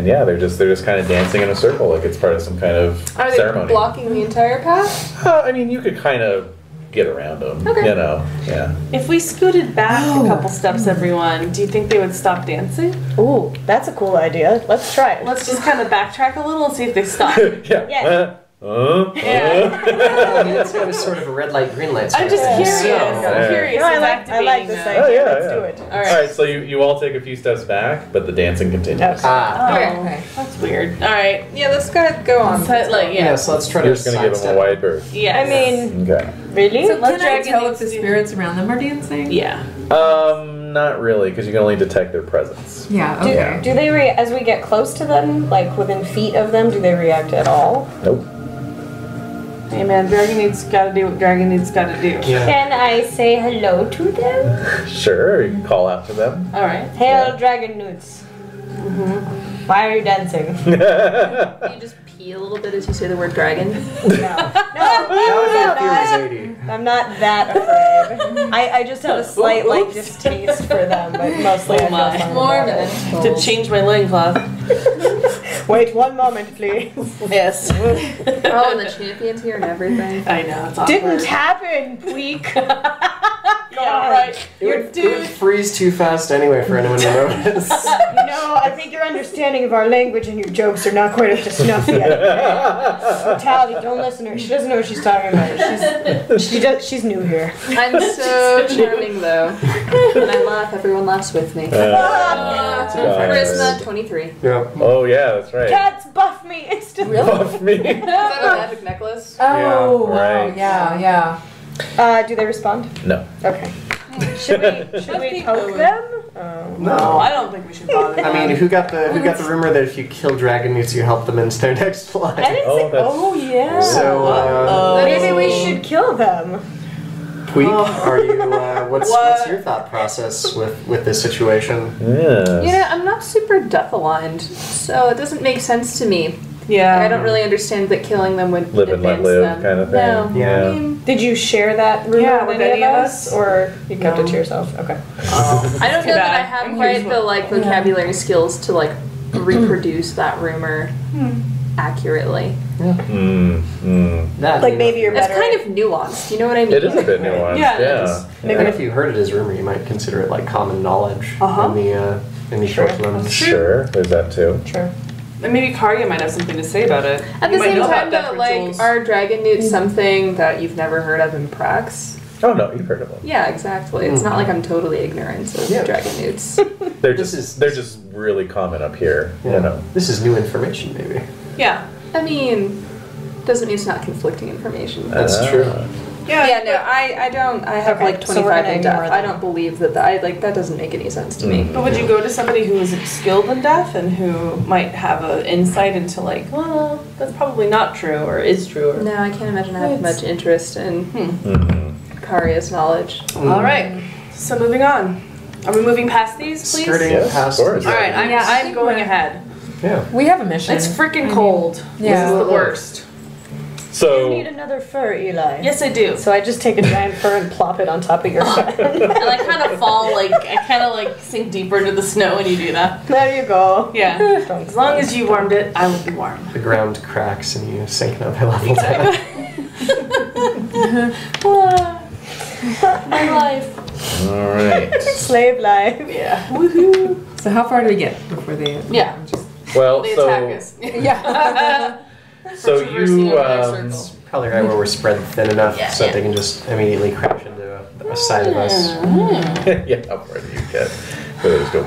yeah, they're just kind of dancing in a circle like it's part of some kind of Are they ceremony. blocking the entire path? I mean, you could kind of get around them. Okay. You know, yeah. If we scooted back a couple steps, everyone, do you think they would stop dancing? Ooh, that's a cool idea. Let's try it. Let's just kind of backtrack a little and see if they stop. Yeah. Yeah. I mean, it's got a sort of a red light, green light. I'm just curious. So, I'm curious. No, I of like this activating idea. Oh, yeah, Let's yeah. do it. All All right. right, so you all take a few steps back, but the dancing continues. Okay. That's weird. All right. Yeah, let's go on. So, like, yeah, so let's try You're to just gonna give them a wide berth. Yeah. I mean, Okay. really? So Let can I Dragon tell if needs the to- spirits around them are dancing? Yeah. Not really, because you can only detect their presence. Yeah, Do, okay. do they as we get close to them, like within feet of them, do they react at all? Nope. Hey man, Dragon needs gotta do what Dragon needs gotta do. Yeah. Can I say hello to them? Sure, you can call out to them. All right. Hail, dragon newts. Why are you dancing? You just pee a little bit as you say the word dragon. I'm not that afraid. I just have a slight like distaste for them, but mostly I feel fine More about it. to change my loincloth. Wait 1 moment, please. Yes. Oh, and the champion's here and everything. I know, it's awkward. Didn't happen, Tweak. Yeah, right. It would freeze too fast anyway for anyone to notice. You know, I think your understanding of our language and your jokes are not quite up to snuff yet. Tally, don't listen to her. She doesn't know what she's talking about. She's new here. I'm so charming though. When I laugh, everyone laughs with me. Charisma 23. Yeah. Oh yeah, that's right. Cats buff me instantly. Buff me. Is that a magic necklace? Oh, right. wow, yeah. Do they respond? No. Okay. Should we poke them? No, I don't think we should bother them. I mean, who got the rumor that if you kill dragon newts, you help them into their next I life? didn't Oh, say. that's- Oh yeah. So, Maybe we should kill them. Tweak, are you? What's your thought process with this situation? Yes. You know, I'm not super death aligned, so it doesn't make sense to me. Yeah. I don't really understand that killing them would Live and let advance live them. kind of thing. No. Yeah. I mean, Did you share that rumor Yeah, with with any of us, or you kept it to yourself? Okay. I don't Too know that bad. I have I'm quite curious the like vocabulary skills to like reproduce that rumor accurately. That Like maybe you're It's better. kind of nuanced. You know what I mean? It is a bit nuanced. Yeah, it Yeah. And if you heard it as rumor, you might consider it like common knowledge in the Sure. curriculum. Sure, there's that too. Sure. And maybe Karya might have something to say about it. At You the might same know time, about though, death like, rituals. are dragon newts something that you've never heard of in Prax? Oh no, you've heard of them. Yeah, exactly. It's not like I'm totally ignorant of Yeah. dragon newts. They're This just really common up here. Yeah. You know. This is new information, maybe. Yeah. I mean, doesn't mean it's not conflicting information. That's true. Yeah, no, I have Okay, like so we're 25 gonna in death. ignore I them. don't believe that that doesn't make any sense to me. But would you go to somebody who is skilled in death and who might have an insight into like, well, that's probably not true or is true? Or... No, I can't imagine I have much interest in Karya's knowledge. All right. So moving on. Are we moving past these, please? Skirting Yes, past. of course. All right. I'm going ahead. Yeah. We have a mission. It's freaking cold. Yeah. This is the worst. You need So another fur, Eli. Yes, I do. So I just take a giant fur and plop it on top of your head. And I kind of fall, like, I kind of like sink deeper into the snow when you do that. There you go. Yeah. As long as you warmed it, I will be warm. The ground cracks and you sink another level down. My life. all right. Slave life. Yeah. Woohoo. So how far do we get before they? Yeah. Well, They so attack us. Yeah. so Traversing you over their circle. Probably right where we're spread thin enough Yeah, so that they can just immediately crash into a side of us. yeah, how far do you get? So they just go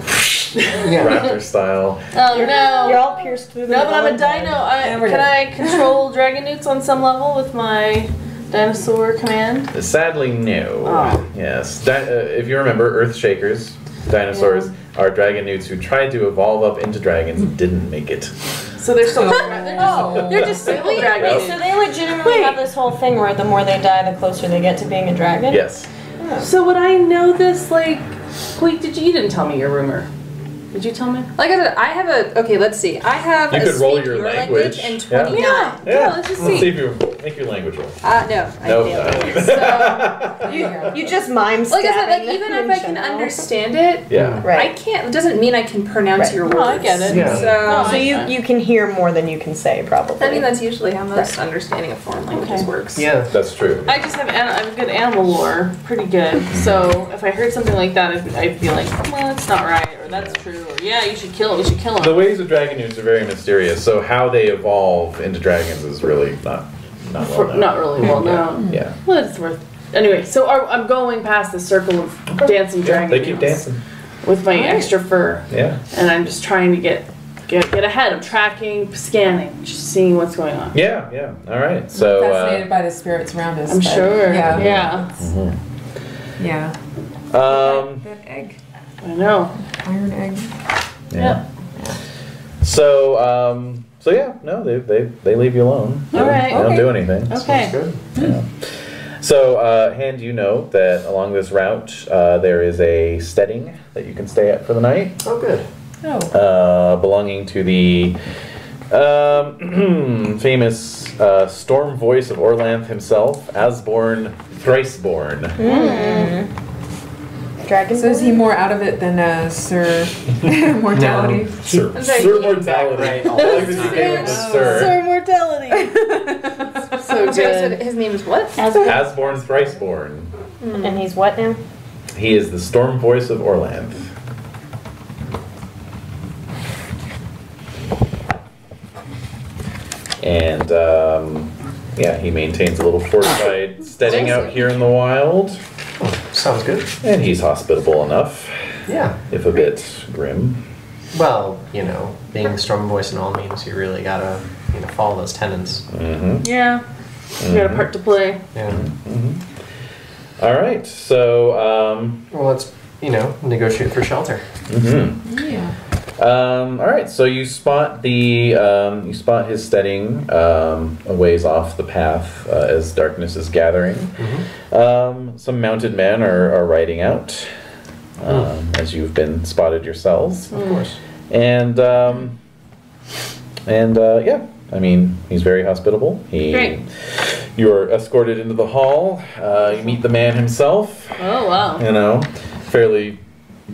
raptor style. Oh no. You're all pierced through the No, but I'm a middle. dino. Can I control dragon newts on some level with my dinosaur command? Sadly, no. Oh. Yes. If you remember, Earth Shakers, dinosaurs, are dragon newts who tried to evolve up into dragons and didn't make it. So they're still. They're just simple wait, dragons. So they legitimately have this whole thing where the more they die, the closer they get to being a dragon? Yes. So would I know this? Like, wait, you didn't tell me your rumor? Did you tell me? Like I said, I have a. Okay, let's see. I have You a could roll speak your language and 29. Yeah, let's just see. if you make your language roll. No, I No. failed. So, You just mime like I said, stabbing like even them if I in can general. understand it, Yeah. Right. I can't. It doesn't mean I can pronounce Right. your words. No, I get it. Yeah. So, So you can hear more than you can say, probably. I mean, that's usually how most understanding of foreign languages Okay. works. Yeah. That's true. I just have I have good animal lore, pretty good. So if I heard something like that, I'd be like, well, that's not right, or that's true, or yeah, you should kill him. You should kill him. The ways of dragon newts are very mysterious, so how they evolve into dragons is really not well known. Not really well known. Yeah. Well, it's worth. Anyway, so I'm going past the circle of dancing dragon. They keep newts dancing. with my extra fur, Yeah. and I'm just trying to get ahead. I'm tracking, scanning, just seeing what's going on. Yeah. All right. So. Fascinated by the spirits around us. I'm but sure. Yeah. Yeah. Yeah. That egg. I know. Iron egg. Yeah. So yeah, no, they leave you alone. All right. They don't do anything. Okay. Good. Yeah. So, hand you know that along this route, there is a steading that you can stay at for the night, Oh, good. belonging to the famous storm voice of Orlanth himself, Asborn Thriceborn. Dragon. So is he more out of it than Sir Mortality? Sir Mortality. Right, all I like the that you time. gave him the Sir. Mortality. So So good. his name is what? Asborn Thriceborn. And he's what now? He is the storm voice of Orlanth. And yeah, he maintains a little fortified steading out here in the wild, Sounds good. and he's hospitable enough, Yeah. if a bit grim. Well, being a strong voice and all means you really gotta, follow those tenets. Mm-hmm. Yeah. You got a part to play. Yeah. All right, so Well, let's, negotiate for shelter. Yeah. all right, so you spot his steading a ways off the path as darkness is gathering. Some mounted men are riding out, as you've been spotted yourselves. Of course. And yeah, I mean, he's very hospitable. Great. You are escorted into the hall. You meet the man himself. Oh wow. Fairly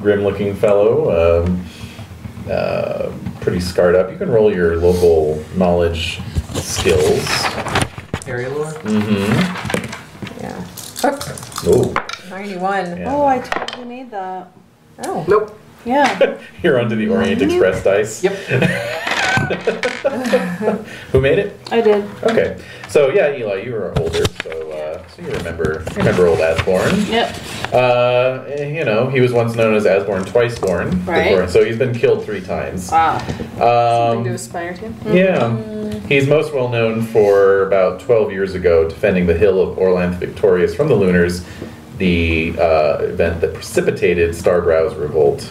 grim-looking fellow. Pretty scarred up. You can roll your local knowledge skills. Area lore? Yeah. Oh, 91. yeah. Oh, I totally made that. Oh. Nope. Yeah. You're onto the Orient Express dice. Yep. Who made it? I did. Okay. So yeah, Eli, you were older, so you remember old Asborn. Yep. He was once known as Asborn Twiceborn. Right. Before, so he's been killed 3 times. Wow. Something to aspire to. Yeah. He's most well known for about 12 years ago defending the hill of Orlanth Victorious from the Lunars, the event that precipitated Starbrow's revolt.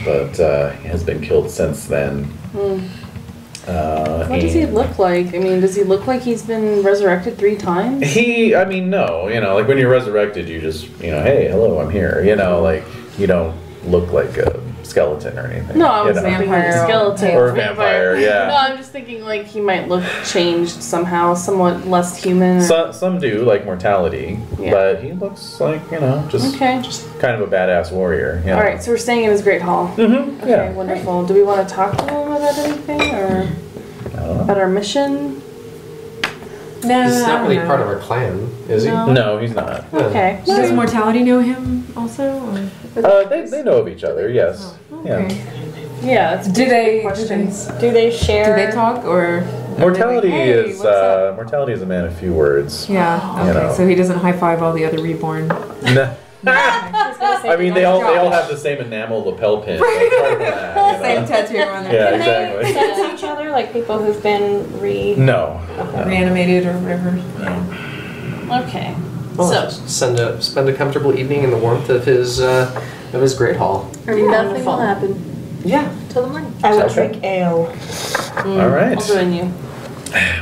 But he has been killed since then. What does he look like? I mean, does he look like he's been resurrected 3 times? No, like when you're resurrected, you just, hey, hello, I'm here. You don't look like a skeleton or anything. No, I was thinking Vampire. skeleton. Or vampire, yeah. No, I'm just thinking like he might look changed somehow, somewhat less human. Some do, like mortality, Yeah. but he looks like, just Okay. kind of a badass warrior. All right, so we're staying in his great hall. Mm-hmm. Okay, Yeah. wonderful. Do we want to talk to him about anything or about our mission? No, He's I not don't really know. part of our clan, is he? No. No, he's not. Okay. Does Mortality know him also? Or? They know of each other, yes. Okay. Yeah, that's Do they? questions. Do they share? Do they talk or? Mortality Hey, is what's up? Mortality is a man of few words. Yeah. You Okay. know. So he doesn't high five all the other reborn. No. I mean, they all have the same enamel lapel pin. Like, part of that, Same tattoo on their Yeah, Can exactly. they sense each other, like people who've been No. reanimated or whatever. Okay. Well, So, just spend a comfortable evening in the warmth of his great hall. Nothing wonderful. will happen Yeah. till the morning. I will Okay. drink ale. All right. I'll join you.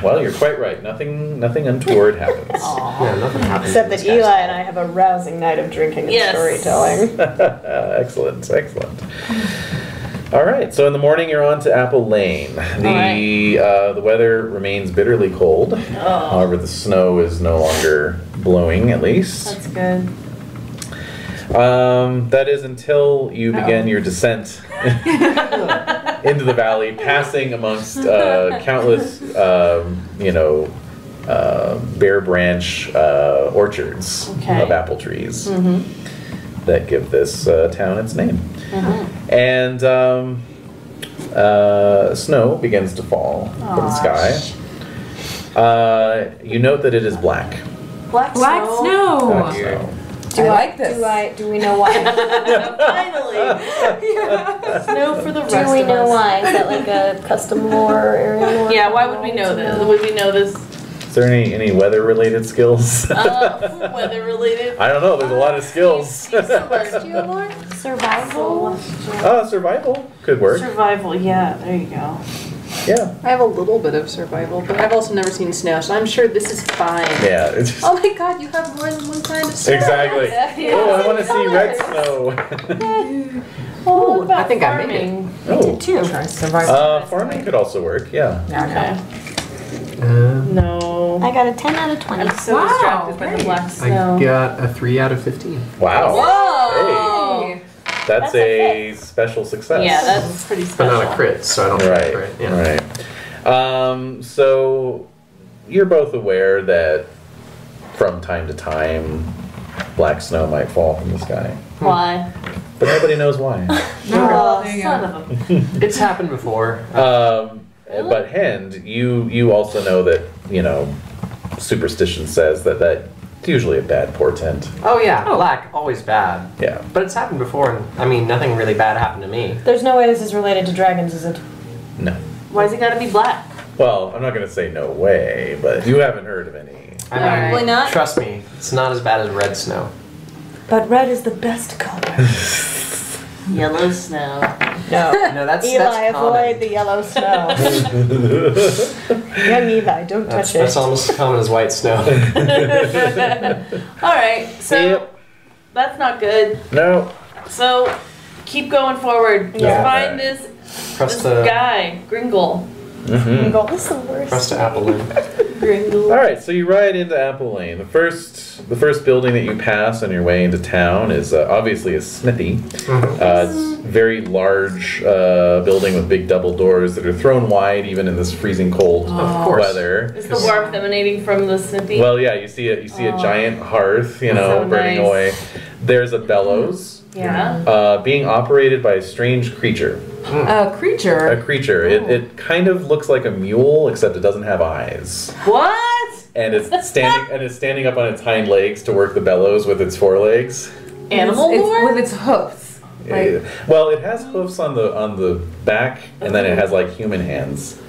Well, you're quite right. Nothing untoward happens. Yeah, nothing happens. Except in that this guy's Eli and I have a rousing night of drinking and Yes. storytelling. Excellent. All right, so in the morning you're on to Apple Lane. The weather remains bitterly cold. However, the snow is no longer blowing, at least. That's good. That is until you begin your descent into the valley, passing amongst countless, bare branch orchards of apple trees that give this town its name. And snow begins to fall from the sky. You note that it is black. Black Black snow. snow. I like this. Do we know why? Finally. Snow for the rest of us. Do we know why? Is that like a custom lore, area lore? Yeah, why would we know this? Would we know this? Is there any weather-related skills? Weather-related? I don't know. There's a lot of skills. Celestial lore? Survival? Survival could work. Survival, yeah, there you go. Yeah. I have a little bit of survival, but I've also never seen snow, so I'm sure this is fine. Yeah. It's just, Oh my god, you have more than one kind of snow. exactly. Yeah. Oh, I want to see red snow. Well, what about I think I made it. farming? Oh. Too. Try survival. Farming could also work. Yeah. Okay. No. I got a 10 out of 20. I'm so Wow, distracted by the great. black I snow. got a 3 out of 15. Wow. Whoa! Hey, that's a special success. Yeah, that's pretty But special. not a crit, so I don't think Right. crit. Yeah. Right. So you're both aware that from time to time black snow might fall from the sky, Why? but nobody knows why. Oh, there you son go. of a... It's happened before. But Hend, you also know that superstition says that that's usually a bad portent. Oh yeah, black, always bad. Yeah. But it's happened before, and I mean, nothing really bad happened to me. There's no way this is related to dragons, is it? No. Why's it gotta be black? Well, I'm not going to say no way, but you haven't heard of any. I mean, Alright. not? trust me, it's not as bad as red snow. But red is the best color. Yellow snow. No. No, that's Eli, avoid common. the yellow snow. Young Eli, don't touch That's it. almost as common as white snow. Alright, so Yep. that's not good. No. So keep going forward. Just Yeah. find this Press this the guy, Gringle. Gringle is the worst. press to apple in. Gringle. All right, so you ride into Apple Lane. The first building that you pass on your way into town is obviously a smithy. It's a very large building with big double doors that are thrown wide even in this freezing cold course. weather. Is the warmth emanating from the smithy? Well, yeah, you see a giant hearth, So burning nice. away. There's a bellows yeah. being operated by a strange creature. A creature. A creature. It kind of looks like a mule, except it doesn't have eyes. What? And it's standing up on its hind legs to work the bellows with its forelegs. Animal It's lore? with its hoofs. Like, Well, it has hoofs on the back, and then it has like human hands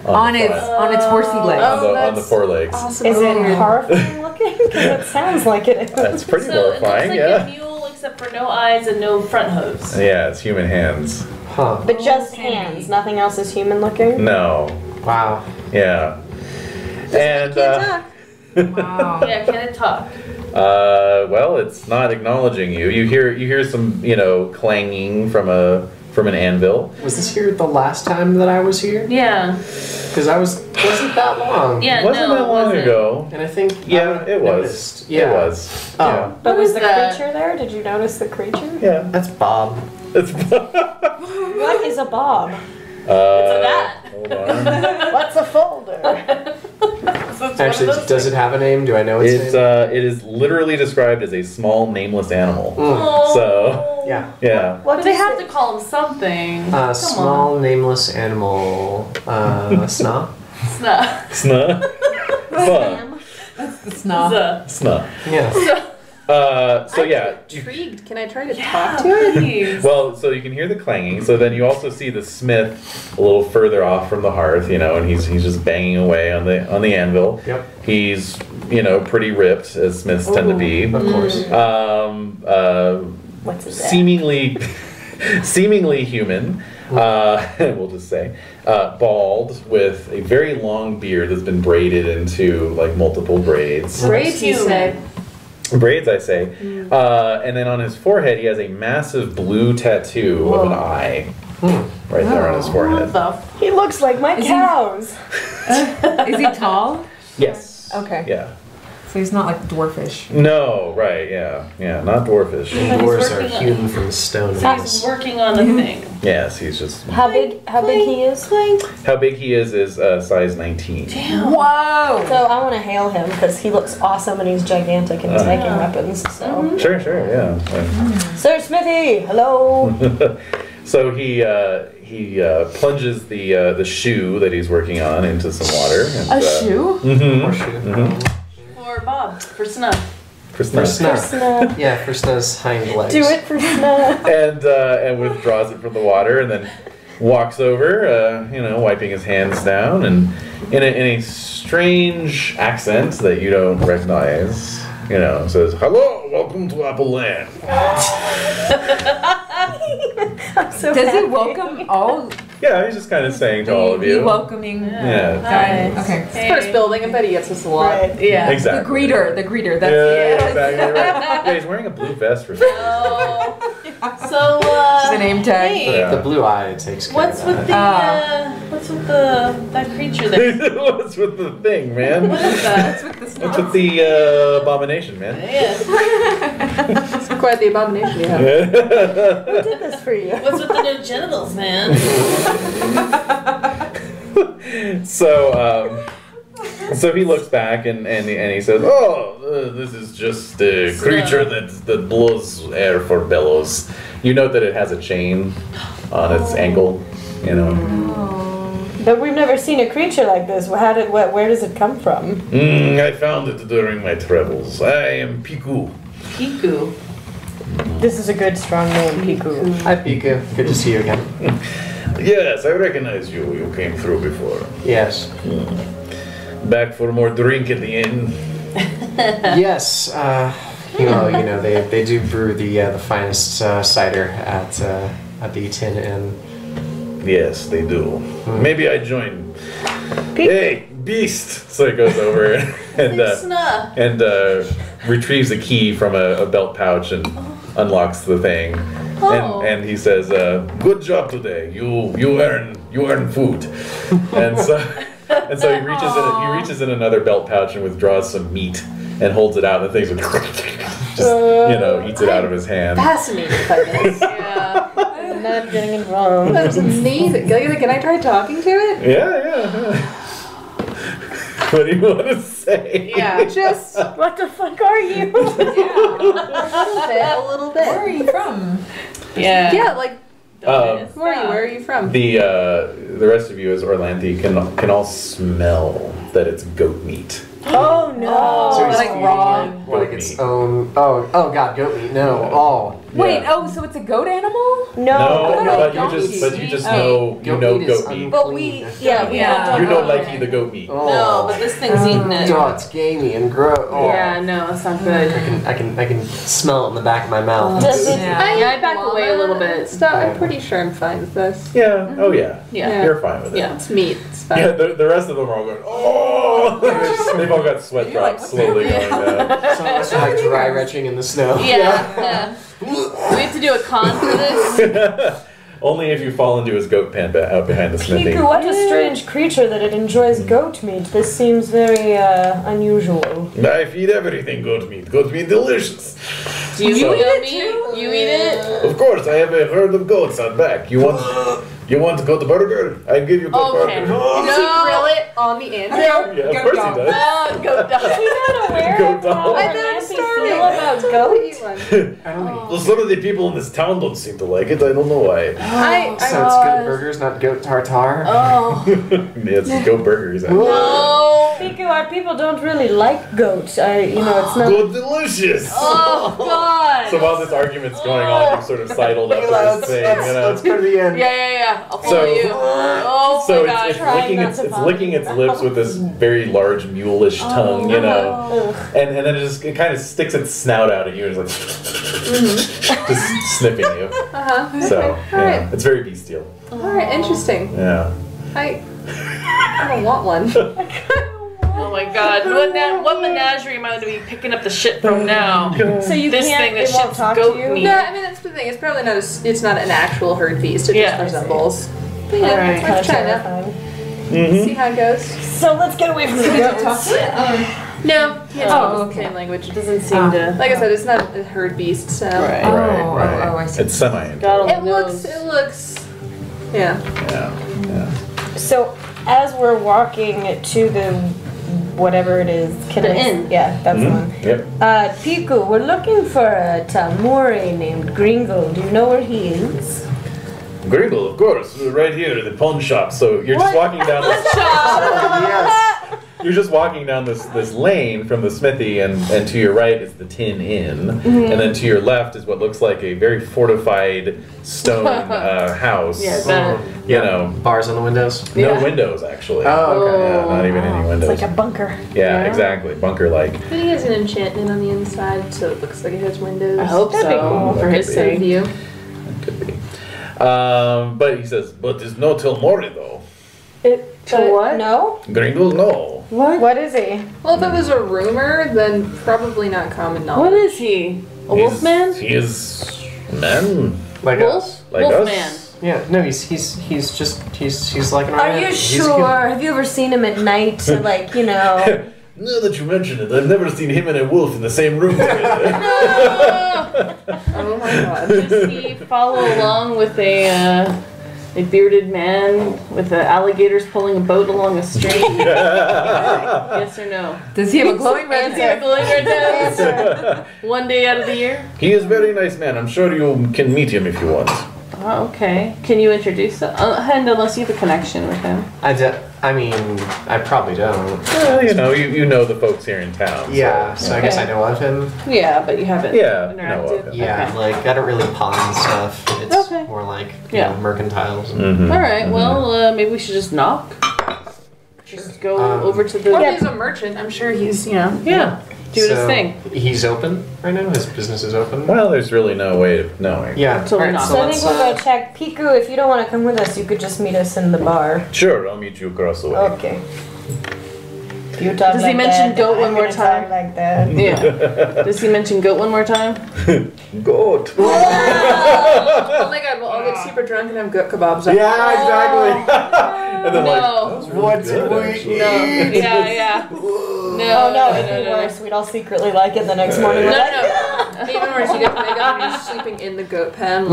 on the its front, horsey legs. on the forelegs. Awesome. Is it horrifying looking? Because it sounds like it is. That's pretty So it looks horrifying, like yeah. a mule except for no eyes and no front hooves. Yeah, it's human hands. Huh. But just hands. Nothing else is human looking. No. Wow. Yeah. And wow. Yeah, can it talk? well, it's not acknowledging you. You hear some clanging from an anvil. Was this here the last time that I was here? Yeah. Because wasn't that long. Yeah, It wasn't no, that long wasn't. ago. And I think Yeah, it was. noticed. Yeah. It was. Oh. But What was is the that? creature there? Did you notice the creature? Yeah. That's Bob. It's What is a bob? It's a bat. Hold on. What's a folder? So it's Actually, one of those does it have a name? Do I know its It's name? it is literally described as a small nameless animal. Oh. So Yeah. yeah. But they have to call him something. Come Small nameless animal. Sna? Snuh. Snuh. Buh. The snob. Snuh. Yeah. So yeah. Intrigued. Can I try to talk to it? Please. Well, so you can hear the clanging. So then you also see the smith a little further off from the hearth, and he's just banging away on the anvil. Yep. He's pretty ripped, as smiths tend to be. Of course. What's his name? Seemingly human. we'll just say, bald with a very long beard that's been braided into like multiple braids. Braids, you say? Braids, I say. And then on his forehead, he has a massive blue tattoo of an eye. Right there on his forehead. He looks like my cows. Is he tall? Yes. Okay. Yeah. So he's not like dwarfish. No, right, yeah. Yeah, not dwarfish. Dwarves are hewn from stone. He's working on a thing. Yes, he's just... How big he is? How big he is size 19. Damn. Whoa! So I want to hail him because he looks awesome and he's gigantic and he's making weapons. So. Sure, yeah. Sir Smithy, hello. So he plunges the shoe that he's working on into some water. And, A shoe? For Bob. For Snuff. For Snuff. Yeah, for Snow's hind legs. Do it for Snuff. And withdraws it from the water and then walks over, wiping his hands down and in a strange accent that you don't recognize, says, "Hello, welcome to Apple Land." I'm so Does he happy. welcome all? Yeah, he's just kind of saying to all of you. The welcoming Yeah. guy. Nice. Okay. First building, I bet he gets us a lot. Right. Yeah. The Exactly. greeter. That's Yeah, exactly right. Yeah, he's wearing a blue vest for some reason. So, the name tag. hey, Yeah. The blue eye takes care what's of with that. the, that creature there? What's with the thing, man? What is that? What's with the abomination, man? Yes. It's quite the abomination you have. Who did this for you? What's with the no genitals, man? So he looks back and he says, "Oh, this is just a creature that blows air for bellows." You note that it has a chain on its ankle, But we've never seen a creature like this. Where does it come from? I found it during my travels. I am Piku. Piku. This is a good, strong name, Piku. Hi, Pika. Good to see you again. Yes, I recognize you. You came through before. Yes. Back for more drink at the inn. Yes. They do brew the finest cider at the Tin Inn. Yes, they do. Maybe I join. Hey, beast! So he goes over and retrieves a key from a belt pouch and unlocks the thing. And he says, "Good job today. You earn food." And so he reaches in another belt pouch and withdraws some meat and holds it out. And the thing just eats it out of his hand. Fascinated by this. Yeah. I'm not getting it wrong. That was amazing. Can I try talking to it? Yeah. What do you want to say? Yeah, just What the fuck are you? a little bit. Where are you from? Yeah. Yeah, like Where are you from? The rest of you as Orlanthi can all smell that it's goat meat. Oh no. So he's like feeding raw it goat like its meat. own. Oh God, goat meat. No. Oh. Wait, Yeah. so it's a goat animal? No. but goat you meat. just know Goat meat is goat meat. But we, yeah. You know Likey the goat meat. No, but this thing's eating it. God, it's gamey and gross. Oh. Yeah, no, it's not good. I can smell it in the back of my mouth. Does it? I back away a little bit. Stop. I'm pretty sure I'm fine with this. Yeah. Oh yeah. Yeah. You're fine with it. Yeah. It's meat. It's fine. Yeah. The rest of them are all going. Oh. They've all got sweat drops slowly going down. So it's like dry retching in the snow. Yeah. We have to do a con for this. Only if you fall into his goat pen out behind the smithy. Piku, what a strange creature that it enjoys goat meat. This seems very unusual. I feed everything goat meat. Goat meat delicious. Do you So- eat goat meat? You eat it? Of course, I have a herd of goats out back. You want goat burger? I give you goat Okay. burger. Does he grill it on the end? Yeah, of course he does. Oh, goat dog. Not aware Goat of how dog. I thought Nancy I'm feel starving. about goat. Well, some of the people in this town don't seem to like it. I don't know why. So it's goat burgers, not goat tartare. Oh. Yeah, it's goat burgers. No. Piku, Piku, our people don't really like goats. It's not. Good, delicious. Oh God. So while this argument's going on, you've sort of sidled up to this thing, Let's go to the end. Yeah. I'll follow you. Oh So my it's God. it's licking its lips with this very large mule-ish tongue, and then it kind of sticks its snout out at you and is like just sniffing you. So it's very bestial. All right, interesting. Yeah. I don't want one. Oh my God. What menagerie am I going to be picking up the shit from now? So you This can't. thing that It won't shits talk goat to you. meat. No, I mean that's the thing. It's probably not. It's not an actual herd feast. It Yeah. just resembles. But yeah, Alright. let's try that. See how it goes. So let's get away from the goats. No. okay. Same language. It doesn't seem to. Like I said, it's not a herd beast. So Right. I see. It's semi. God only it knows. looks. Yeah. Yeah. So as we're walking to the whatever it is, The inn. Yeah, that's the one. Yep. Piku, we're looking for a Tamori named Gringle. Do you know where he is? Gringle, of course, right here at the pawnshop. So you're just walking down this. Yes. You're just walking down this lane from the smithy, and to your right is the Tin Inn, and then to your left is what looks like a very fortified stone house. Yeah, better. You know, Bars on the windows. no Yeah. windows actually. Oh, okay. Yeah, not even any windows. It's like a bunker. Yeah, exactly, bunker-like. But he has an enchantment on the inside, so it looks like it has windows. I hope That'd be so. cool. For his That sake. View. Could be. But he says, but there's no Tilmori though. What? No? Gringle, no. What is he? Well, if it was a rumor, then probably not common knowledge. What is he? A wolfman? He is a man. Like us. Like Wolfman. us. Yeah. No, he's like an Are Oriental. you He's a sure? Have you ever seen him at night? Like, Now that you mention it, I've never seen him and a wolf in the same room together. Oh my god. Does he follow along with a bearded man with the alligators pulling a boat along a stream? Yes or no? Does he have a glowing red Answer. hair? Glowing red hair. One day out of the year? He is a very nice man. I'm sure you can meet him if you want. Oh, okay. Can you introduce him? And unless you have a connection with him. I mean, I probably don't. Well, you know the folks here in town. Yeah, so I guess I know of him. Yeah, but you haven't Yeah, interacted. no, Yeah, Okay. like I don't really pawn stuff. It's Okay. more like Yeah. mercantiles. And, Mhm. All right. Well, maybe we should just knock. Just go over to the. Well, he's a merchant. I'm sure he's, Yeah. Do his so thing. He's open right now. His business is open. Well, there's really no way of knowing. Yeah. Until we alright, knock. So I let's, think we'll go check. Piku, if you don't want to come with us, you could just meet us in the bar. Sure, I'll meet you across the way. Okay. You talk Does like he mention that, goat I'm one more gonna time? talk like that. Yeah. Does he mention goat one more time? Goat. Oh my god, we'll all get super drunk and have goat kebabs. Yeah, exactly. And then No. What did we actually. No. Yeah. No. Oh no, it'd be worse. We'd all secretly like it the next morning. No, We're like, no. Even worse, you get to wake up and you're sleeping in the goat pen.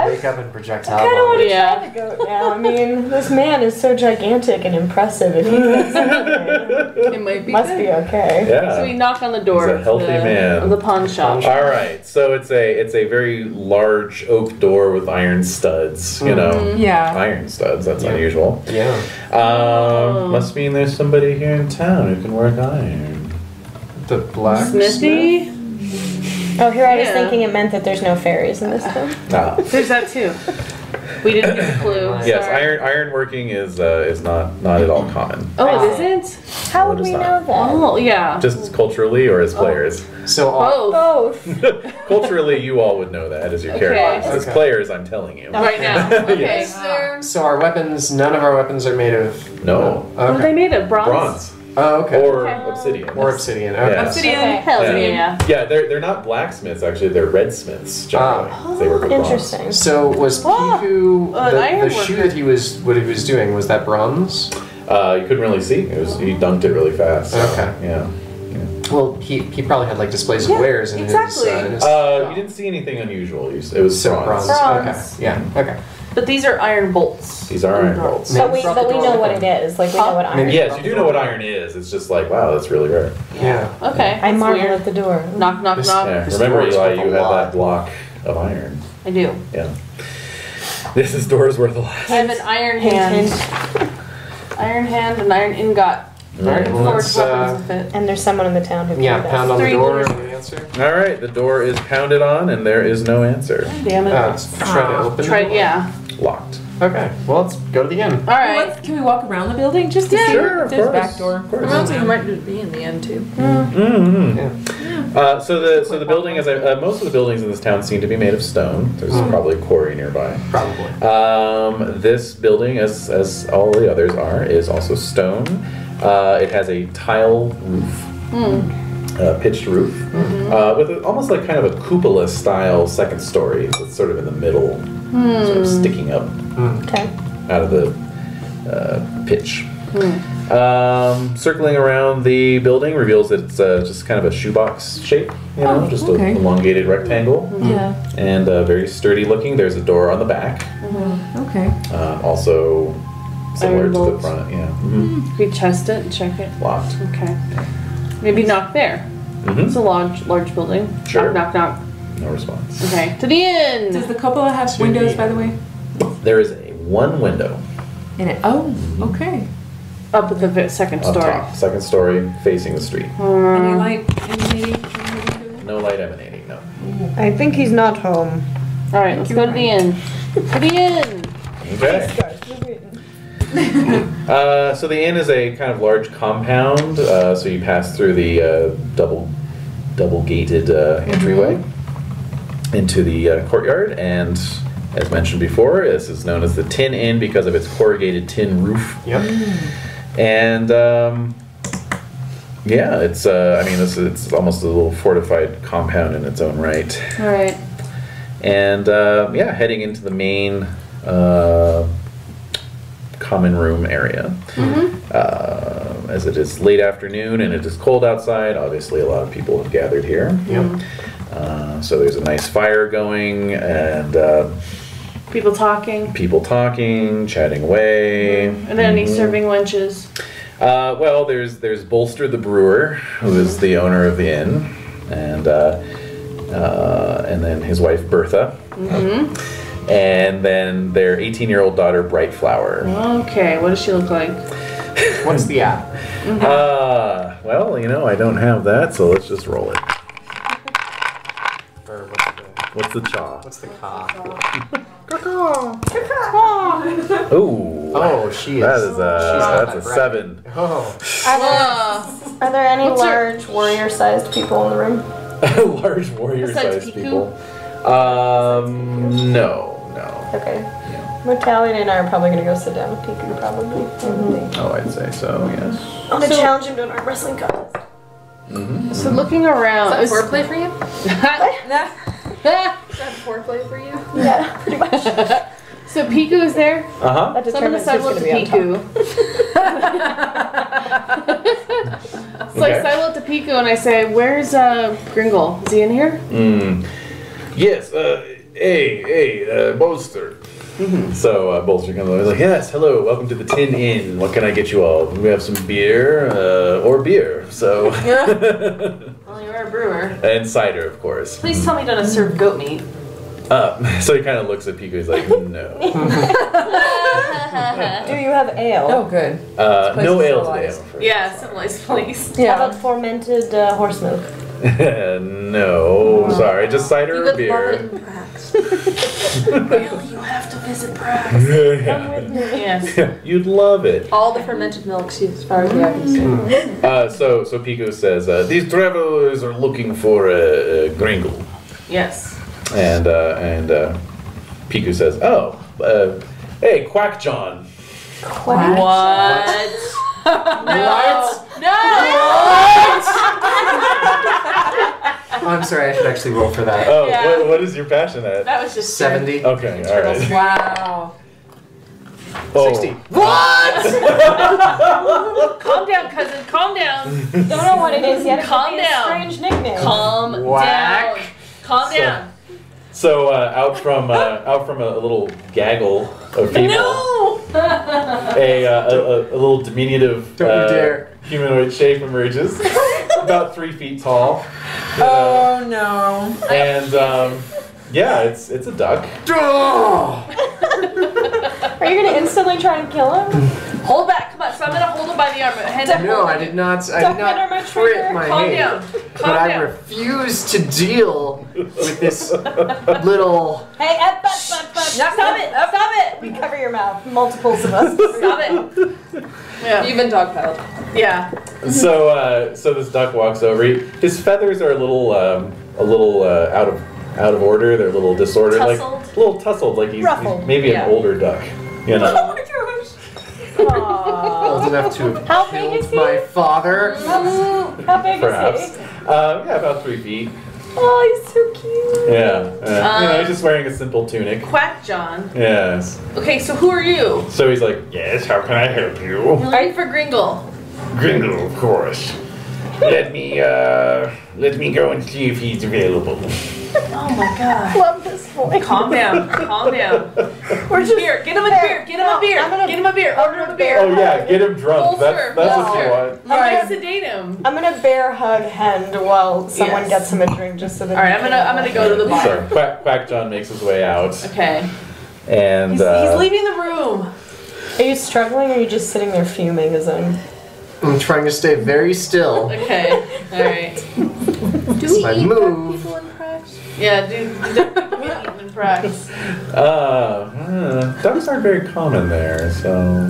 wake up and projectile I don't want to Yeah. try the goat now. I mean, this man is so gigantic and impressive. If he thinks anything, It might be must good. be okay. Yeah. So we knock on the door He's a of healthy the, man. of the pawn shop. All right, so it's a very large oak door with iron studs. You know, Yeah. iron studs. That's unusual. Yeah. Must mean there's somebody here in town who can work iron. The black Smithy? Oh, here I was Yeah. thinking it meant that there's no fairies in this town. Ah. There's that too. We didn't get the clue. Yes, Sorry. iron working is not at all common. Oh, it isn't? How would What is we that? know that? Oh, yeah. Just culturally or as players? So all, Both. Both. Culturally, you all would know that as your Okay. characters. As Okay. players, I'm telling you. Right now. Okay. Yes. so our weapons. None of our weapons are made of. No. What are they made of? Bronze? Bronze Oh, okay. or Okay. obsidian. Or obsidian. Okay. Yeah. Obsidian. Okay. Hell Yeah. yeah. Yeah, they're not blacksmiths actually. They're redsmiths generally. They work with bronze. Interesting. So was Piku an iron the shoe worker. that he was doing, was that bronze? You couldn't really see. He dunked it really fast. So, Okay. Yeah. Well, he probably had like displays of wares in exactly. his. You didn't see anything unusual. It was So bronze. Bronze. Okay. Yeah. Okay. But these are iron bolts. These are iron bolts. But we Brought the know door what open. it is. Like we know what iron. Maybe- Yes, you do know what iron is. It's just like, wow, that's really rare. Yeah. Okay. I that's marvel weird. at the door. Knock, knock, This- knock. Yeah. This Remember, door is Eli, worth a you had lot. that block of iron. I do. Yeah. This is doors worth a lot. I have an iron hand. Iron hand and iron ingot. Alright, well, let's, weapons fit. And there's someone in the town who yeah, can pound on the 3 door doors. and the answer. All right, the door is pounded on, and there is no answer. Damn it. Let's try to open Try, it. yeah. Locked. Okay, well, let's go to the inn. All right. Can we walk around the building just to see Sure, if of there's a course. back door? Of course. I don't think it might be in the end too. So the building, as most of the buildings in this town seem to be made of stone. There's probably a quarry nearby. Probably. This building, as all the others are, is also stone. It has a tile roof, pitched roof, with almost like kind of a cupola style second story. It's sort of in the middle, sort of sticking up Okay. out of the pitch. Circling around the building reveals that it's just kind of a shoebox shape, just okay. an elongated rectangle, Yeah. and very sturdy looking. There's a door on the back, Okay. also similar Iron to the bolts. front. Yeah, We test it and check it. locked. Okay. Maybe knock there. It's a large building. Sure. Knock, knock, knock. No response. Okay. To the inn. Does the cupola have windows, by the way? There is one window In it. Oh, okay. Up at the second up story. top, second story, facing the street. Any light emanating from the window? No light emanating. No. I think he's not home. All right, let's go to the inn. To the inn. Okay. So the inn is a kind of large compound. So you pass through the double gated entryway into the courtyard, and as mentioned before, this is known as the Tin Inn because of its corrugated tin roof. Yep. And yeah, it's it's almost a little fortified compound in its own right. All right. And yeah, heading into the main common room area. As it is late afternoon and it is cold outside, obviously a lot of people have gathered here. Yep. So there's a nice fire going and People talking. chatting away. And then any serving wenches. Well, there's Bolster the brewer, who is the owner of the inn, and then his wife Bertha, and then their 18-year-old daughter Brightflower. Okay, what does she look like? What's the app? Well, I don't have that, so let's just roll it. Or What's the chaw? what's the ka? Ooh. Oh, she is. That is that's a She's not 7. Oh. Are there any What's her- large warrior-sized people in the room? Large warrior-sized Piku? people. No. Okay. Mortality and I are probably gonna go sit down with Piku, probably. Oh, I'd say so. Yes. I'm gonna challenge him to an arm wrestling contest. So looking around. Is that foreplay for you? Is that foreplay for you? Yeah, pretty much. So Piku is there. Uh-huh. That So I'm gonna determines who's sidle up to gonna be on top. Piku. So I sidle up to Piku and I say, "Where's Gringle? Is he in here?" Yes, hey, Bolster. So Bolster comes over, he's like, yes, hello, welcome to the Tin Inn. What can I get you all? We have some beer, or beer, so... Well, you're a brewer. and cider, of course. Please tell me you don't serve goat meat. So he kind of looks at Pico, he's like, no. Do you have ale? Oh, good. No ale today, civilized. I'm afraid. Yeah, civilized, please. How about fermented horse milk? No, sorry, just cider You or would beer. love it in Prax. Really, you have to visit Prax. Yeah. Yes. You'd love it. All the fermented milks, as far as the eye can see. So Pico says, these travelers are looking for a Gringle. Yes. And Piku says, "Oh, hey, Quack John." What? No. I'm sorry, I should actually roll for that. Oh, Yeah. what is your passion at? That was just 70. Okay, all right. Wow. Oh. 60. Calm down, cousin. Calm down. Don't know what it is yet. It Calm could be a down. strange nickname. Calm Whack. down. Calm down. So out from a little gaggle of people, No. a little diminutive Don't you dare. humanoid shape emerges, about 3 feet tall, Oh no. and Yeah, it's a duck. Are you gonna instantly try and kill him? Hold back, come on. So I'm gonna hold him by the arm. No, I did not crit my Calm hate. down. But I refuse to deal with this little... Hey, stop it! Stop it! We cover your mouth. Multiples of us. Stop it. Yeah. You've been dogpiled. Yeah. So this duck walks over. His feathers are a little out of order. They're a little disordered, Tussled? like a little tussled, like he's maybe Yeah. an older duck. You know. Oh my gosh. Old enough to have How big killed is he? my father. How big Perhaps. is he? Yeah, about 3 feet. Oh, he's so cute. Yeah. He's just wearing a simple tunic. Quack John. Yes. Okay, so who are you? So he's like, yes, how can I help you? We're looking for Gringle. Gringle, of course. Let me go and see if he's available. Oh my god. Love this voice. Calm down. Calm down. We're just Beer. Get him a beer. Get him a beer. Get him a beer. Order him a beer. Oh yeah, get him drunk. Bolster. That's what Bolster. you want. I'm gonna sedate him. I'm gonna bear hug Hend while someone Yes. gets him a drink just so that. All right, I'm gonna go to the bar. So Quack John makes his way out, Okay. and He's leaving the room. Are you struggling or are you just sitting there fuming as I'm? I'm trying to stay very still. Okay. All right. Do we my eat move. people in Prax? Yeah, dude. People eating in Prax. ducks aren't very common there, so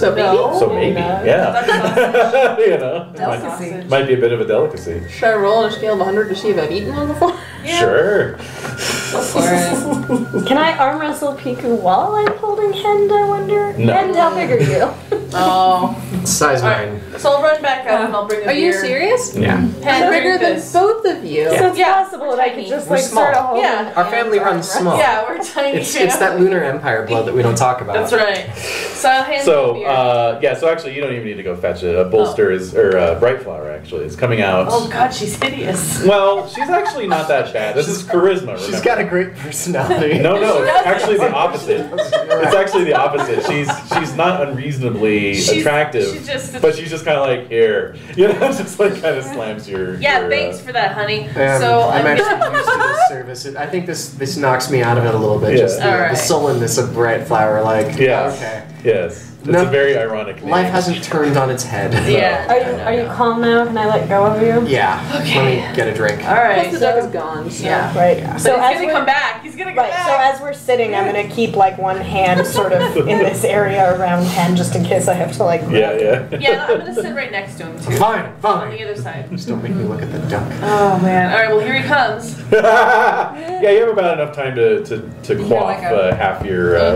No. maybe, no. yeah. You know, Delicacy. might be a bit of a delicacy. Should I roll on a scale of 100 to see if I've eaten one before? Yeah. Sure. Go for it. Can I arm wrestle Piku while I'm holding Hend? I wonder. No. Hend, how big are you? Oh. Size All 9. right. So I'll run back up and I'll bring a Are beer. you serious? Yeah. Hen, I'm drink bigger than this. both of you. So it's Yeah, possible we're that I tiny. could just We're like small. sort of hold Yeah. him Our family runs small. Yeah, we're tiny. It's that Lunar Empire blood that we don't talk about. That's right. So I'll hand you a So, beer. so actually, you don't even need to go fetch it. A bolster Bright Flower actually is coming out. Oh god, she's hideous. Well, she's actually not that bad. This is charisma. She's remember? got a great personality. No, it's actually the opposite. It's actually the opposite. She's not unreasonably attractive, but she's just kind of like here, you know, just like kind of slams your. Yeah, thanks for that, honey. I'm actually used to this service. I think this knocks me out of it a little bit. Yeah. Just the Alright. sullenness of Bright Flower. Like, Yes. okay. Yes. It's No- a very ironic name. Life hasn't turned on its head. Yeah. Are you calm now? Can I let go of you? Yeah. Okay. Let me get a drink. All right. Plus the duck is gone. So. Yeah. Right. So So he's as gonna we're come back. He's gonna come right. back. So as we're sitting, I'm gonna keep like one hand sort of in this area around Hend just in case I have to like. Yeah. Yeah, I'm gonna sit right next to him too. Fine, On fine. the other side. Just don't make me look at the duck. Oh man. All right. Well, here he comes. Yeah, you have about enough time to quaff like a- half your. Yeah.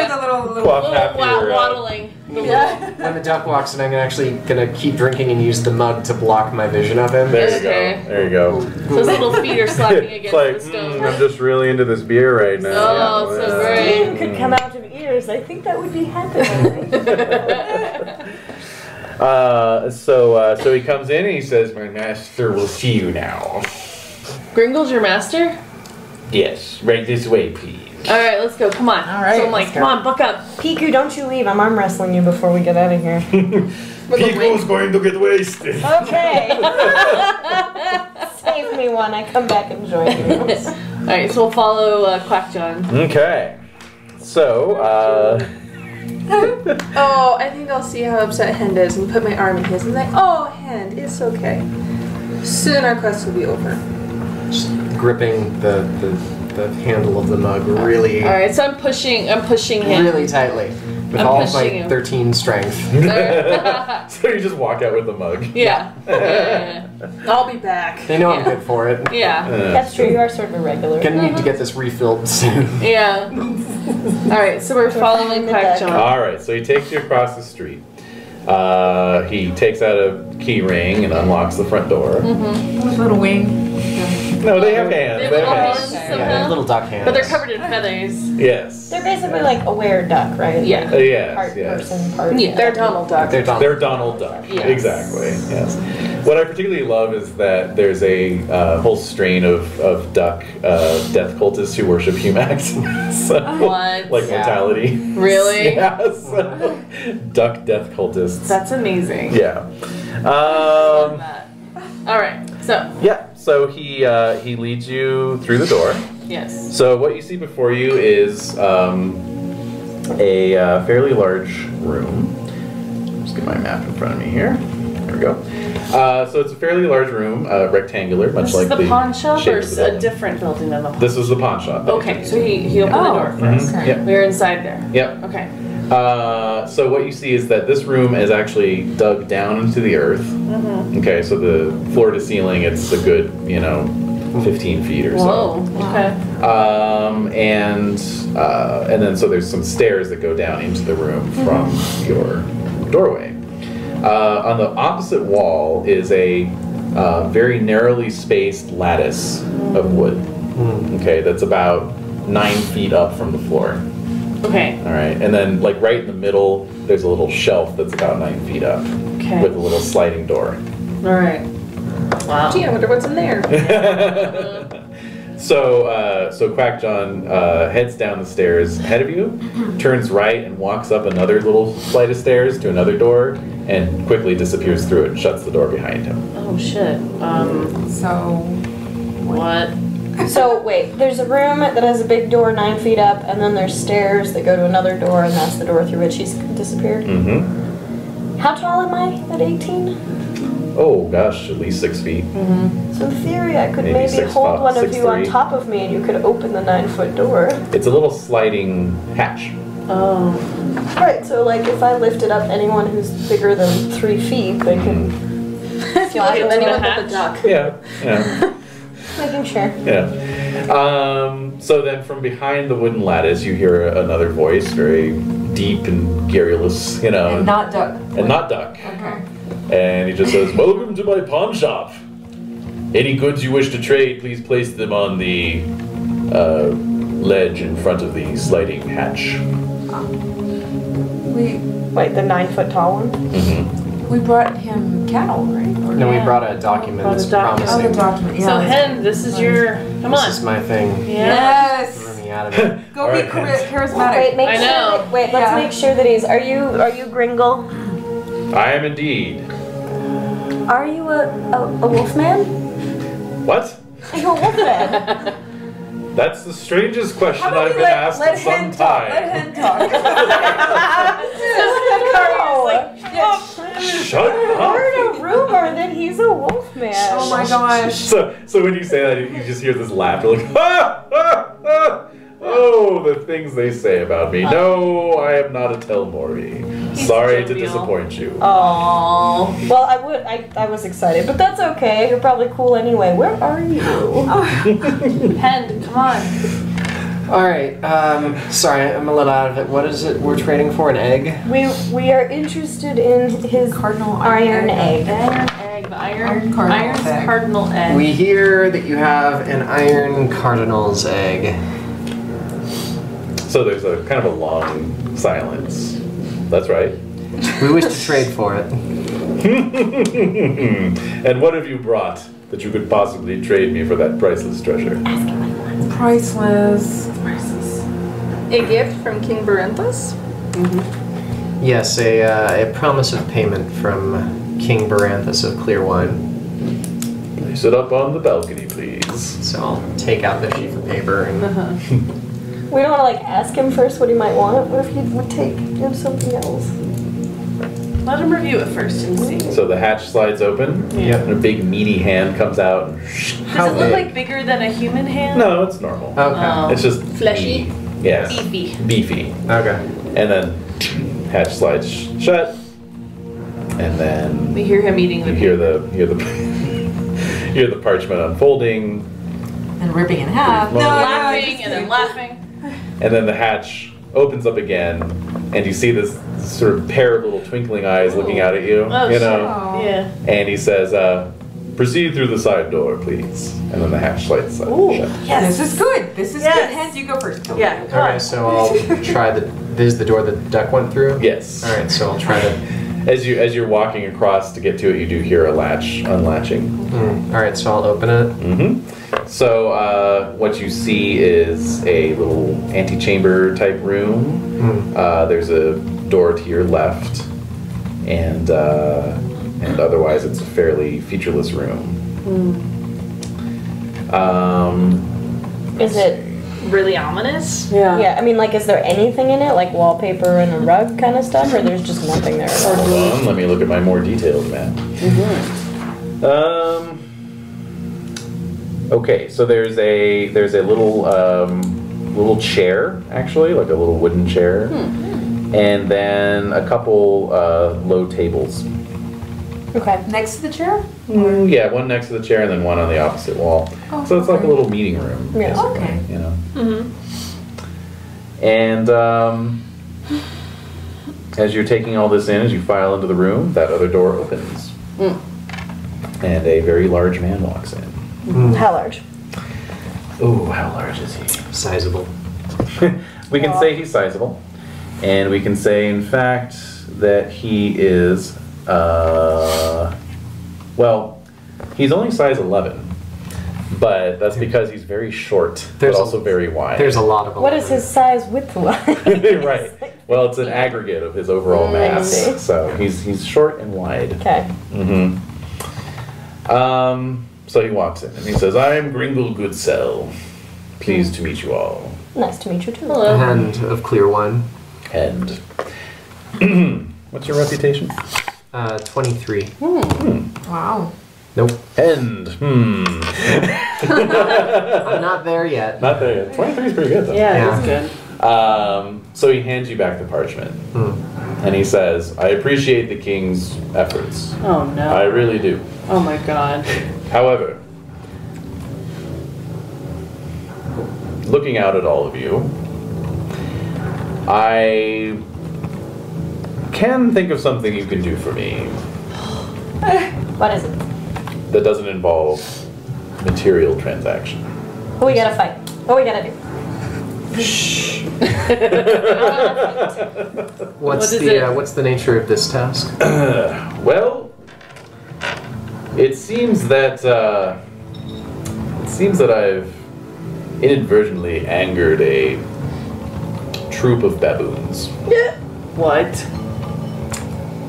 The little Quaff Little half your. waddling. When the duck walks in, I'm actually gonna keep drinking and use the mug to block my vision of him. There you Okay. go. There you go. So his little feet are slapping It's against like, the stone. I'm just really into this beer right now. Oh, so great. Steam could come out of ears. I think that would be happening. So he comes in and he says, "My master will see you now." Gringle's your master? Yes, right this way, please. All right, let's go. Come on. All right, So I'm like, let's come go. on, buck up. Piku, don't you leave. I'm arm wrestling you before we get out of here. Pico's going to get wasted. Okay. Save me one. I come back and join you. All right, so we'll follow Quack John. Okay. So, Oh, I think I'll see how upset Hend is and put my arm in his and be like, oh, Hend, it's okay. Soon our quest will be over. Just gripping the handle of the mug really, All right, so I'm pushing him. really tightly with I'm all of my pushing him. 13 strength. so you just walk out with the mug. Yeah. I'll be back. They know I'm good for it. Yeah. That's true. You are sort of a regular. Gonna need to get this refilled soon. Yeah. All right, so we're following Quack John. All right, so he takes you across the street. He takes out a key ring and unlocks the front door. little wing. No, they have hands. They They have have hands. hands. Yeah, Somehow. little duck hands. But they're covered in feathers. Yes. They're basically like a were-duck, right? Yeah. Like Yes, part yes. person, part. Yeah. They're Donald Duck. They're Donald. They're Donald Duck. Yes. Exactly. Yes. What I particularly love is that there's a whole strain of duck death cultists who worship Humax. So, What? like Yeah. mortality. Really? Yeah. So, duck death cultists. That's amazing. Yeah. Love that. All right, so Yeah. so he leads you through the door. Yes. So what you see before you is a fairly large room. Just get my map in front of me here. There we go. So it's a fairly large room, rectangular, much This like is the pawn shop shape or of the a building. different building than the pawn This is the pawn shop. Okay, so he opened the door first. Mhm. Yep. We're inside there. Yep. Okay. So what you see is that this room is actually dug down into the earth. Mm-hmm. Okay, so the floor to ceiling, it's a good, 15 feet or so. Whoa. Okay. And then so there's some stairs that go down into the room from your doorway. On the opposite wall is a very narrowly spaced lattice of wood. Okay, that's about 9 feet up from the floor. Okay. All right, and then like right in the middle, there's a little shelf that's about 9 feet up Okay. with a little sliding door. All right. Wow. Gee, I wonder what's in there. So Quack John heads down the stairs ahead of you, turns right and walks up another little flight of stairs to another door, and quickly disappears through it and shuts the door behind him. Oh shit. So, What? So wait, there's a room that has a big door 9 feet up, and then there's stairs that go to another door, and that's the door through which he's disappeared. Mm-hmm. How tall am I at 18? Oh gosh, at least 6 feet. So in theory, I could Maybe maybe 6'5", hold one of you on 6'3". top of me, and you could open the 9-foot door. It's a little sliding hatch. Oh. Right. So like, if I lifted up anyone who's bigger than 3 feet, they can If you look slide at over anyone the but the duck. Yeah. Making sure. Yeah. So then from behind the wooden lattice, you hear another voice, very deep and garrulous, and not duck. and not Duck. Okay. And he just says, "Welcome to my pawn shop. Any goods you wish to trade, please place them on the ledge in front of the sliding hatch." Wait, the 9-foot tall one? We brought him cattle, right? Or No, we brought a document Brought a that's document. Oh, the promising. document. Yeah. So Hen, this is your. Come This on. is my thing. Yes. Threw me out of it. Go All be right, charismatic. Wait, make I sure. know. Let's Yeah. make sure that he's. Are you Gringle? I am indeed. Are you a wolfman? What? Are you a wolfman? That's the strangest question How about I've we been asked let in some Hen talk? Let time. Hen talk. Shut I up. heard a rumor that he's a wolfman. Oh my gosh. So when you say that, you just hear this laughter, like, oh, the things they say about me. No, I am not a Telmori. Sorry to jovial. disappoint you. Oh. Well, I was excited, but that's okay. You're probably cool anyway. Where are you? Hen, come on. All right. Sorry, I'm a little out of it. What is it we're trading for? An egg? We are interested in his Cardinal iron egg. Iron egg. The Iron cardinal iron's egg. cardinal egg. We hear that you have an iron cardinal's egg. So there's a kind of a long silence. That's right. We wish to trade for it. And what have you brought that you could possibly trade me for that priceless treasure? Priceless. A gift from King Barenthus? Yes, a promise of payment from King Baranthus of Clearwine. Place it up on the balcony, please. So I'll take out the sheet of paper and We don't want to ask him first what he might want. What if he would take him something else? Let him review it first and see. So the hatch slides open, Yeah. and a big meaty hand comes out. And Does it look like bigger than a human hand? No, it's normal. Okay. Oh. It's just Fleshy? Yeah. Beefy. Beefy. Okay. And then hatch slides shut. And then We hear him eating the you hear the hear the parchment unfolding, And ripping in half. No, laughing and then laughing. and then the hatch opens up again, and you see this sort of pair of little twinkling eyes looking out at you. Oh, you know. Oh. Yeah. And he says, "Proceed through the side door, please." And then the hatch slides shut. This is good. This is Yes. good. Hens, you go first. Yeah. Come Okay, on. so I'll try the. This is the door the duck went through? Yes. All right, so I'll try to. As you're walking across to get to it, you do hear a latch unlatching. All right, so I'll open it. Mm-hmm. So what you see is a little antechamber type room. There's a door to your left, and otherwise it's a fairly featureless room. Is it? Really ominous. Yeah. I mean, like, is there anything in it, like wallpaper and a rug kind of stuff, or there's just nothing there? Hold on, let me look at my more detailed map. Okay, so there's a little chair, actually, like a little wooden chair, and then a couple low tables. Okay. Next to the chair? Yeah, one next to the chair and then one on the opposite wall. Oh, So it's like a little meeting room. Yeah. Basically, Okay. You know. And as you're taking all this in, as you file into the room, that other door opens, and a very large man walks in. How large? Ooh, how large is he? Sizable. We can say he's sizable, and we can say, in fact, that he is, well, he's only size 11, but that's because he's very short, but also very wide. There's a lot of. What is his size width like? Right. Well, it's an aggregate of his overall mass, see. so he's short and wide. Okay. So he walks in and he says, "I am Gringle Goodsell. Pleased to meet you all." Nice to meet you too. Hello. And of clear wine. And what's your reputation? 23. Wow. Nope. And I'm not there yet. not there yet. 23 is pretty good though. Yeah, that's good. So he hands you back the parchment, and he says, "I appreciate the king's efforts. Oh no. I really do. Oh my god. However, looking out at all of you, I can think of something you can do for me What is it? that doesn't involve material transaction." Who we gotta fight? What we gotta do? What's is the it? what's the nature of this task? Well, it seems that I've inadvertently angered a troop of baboons. What?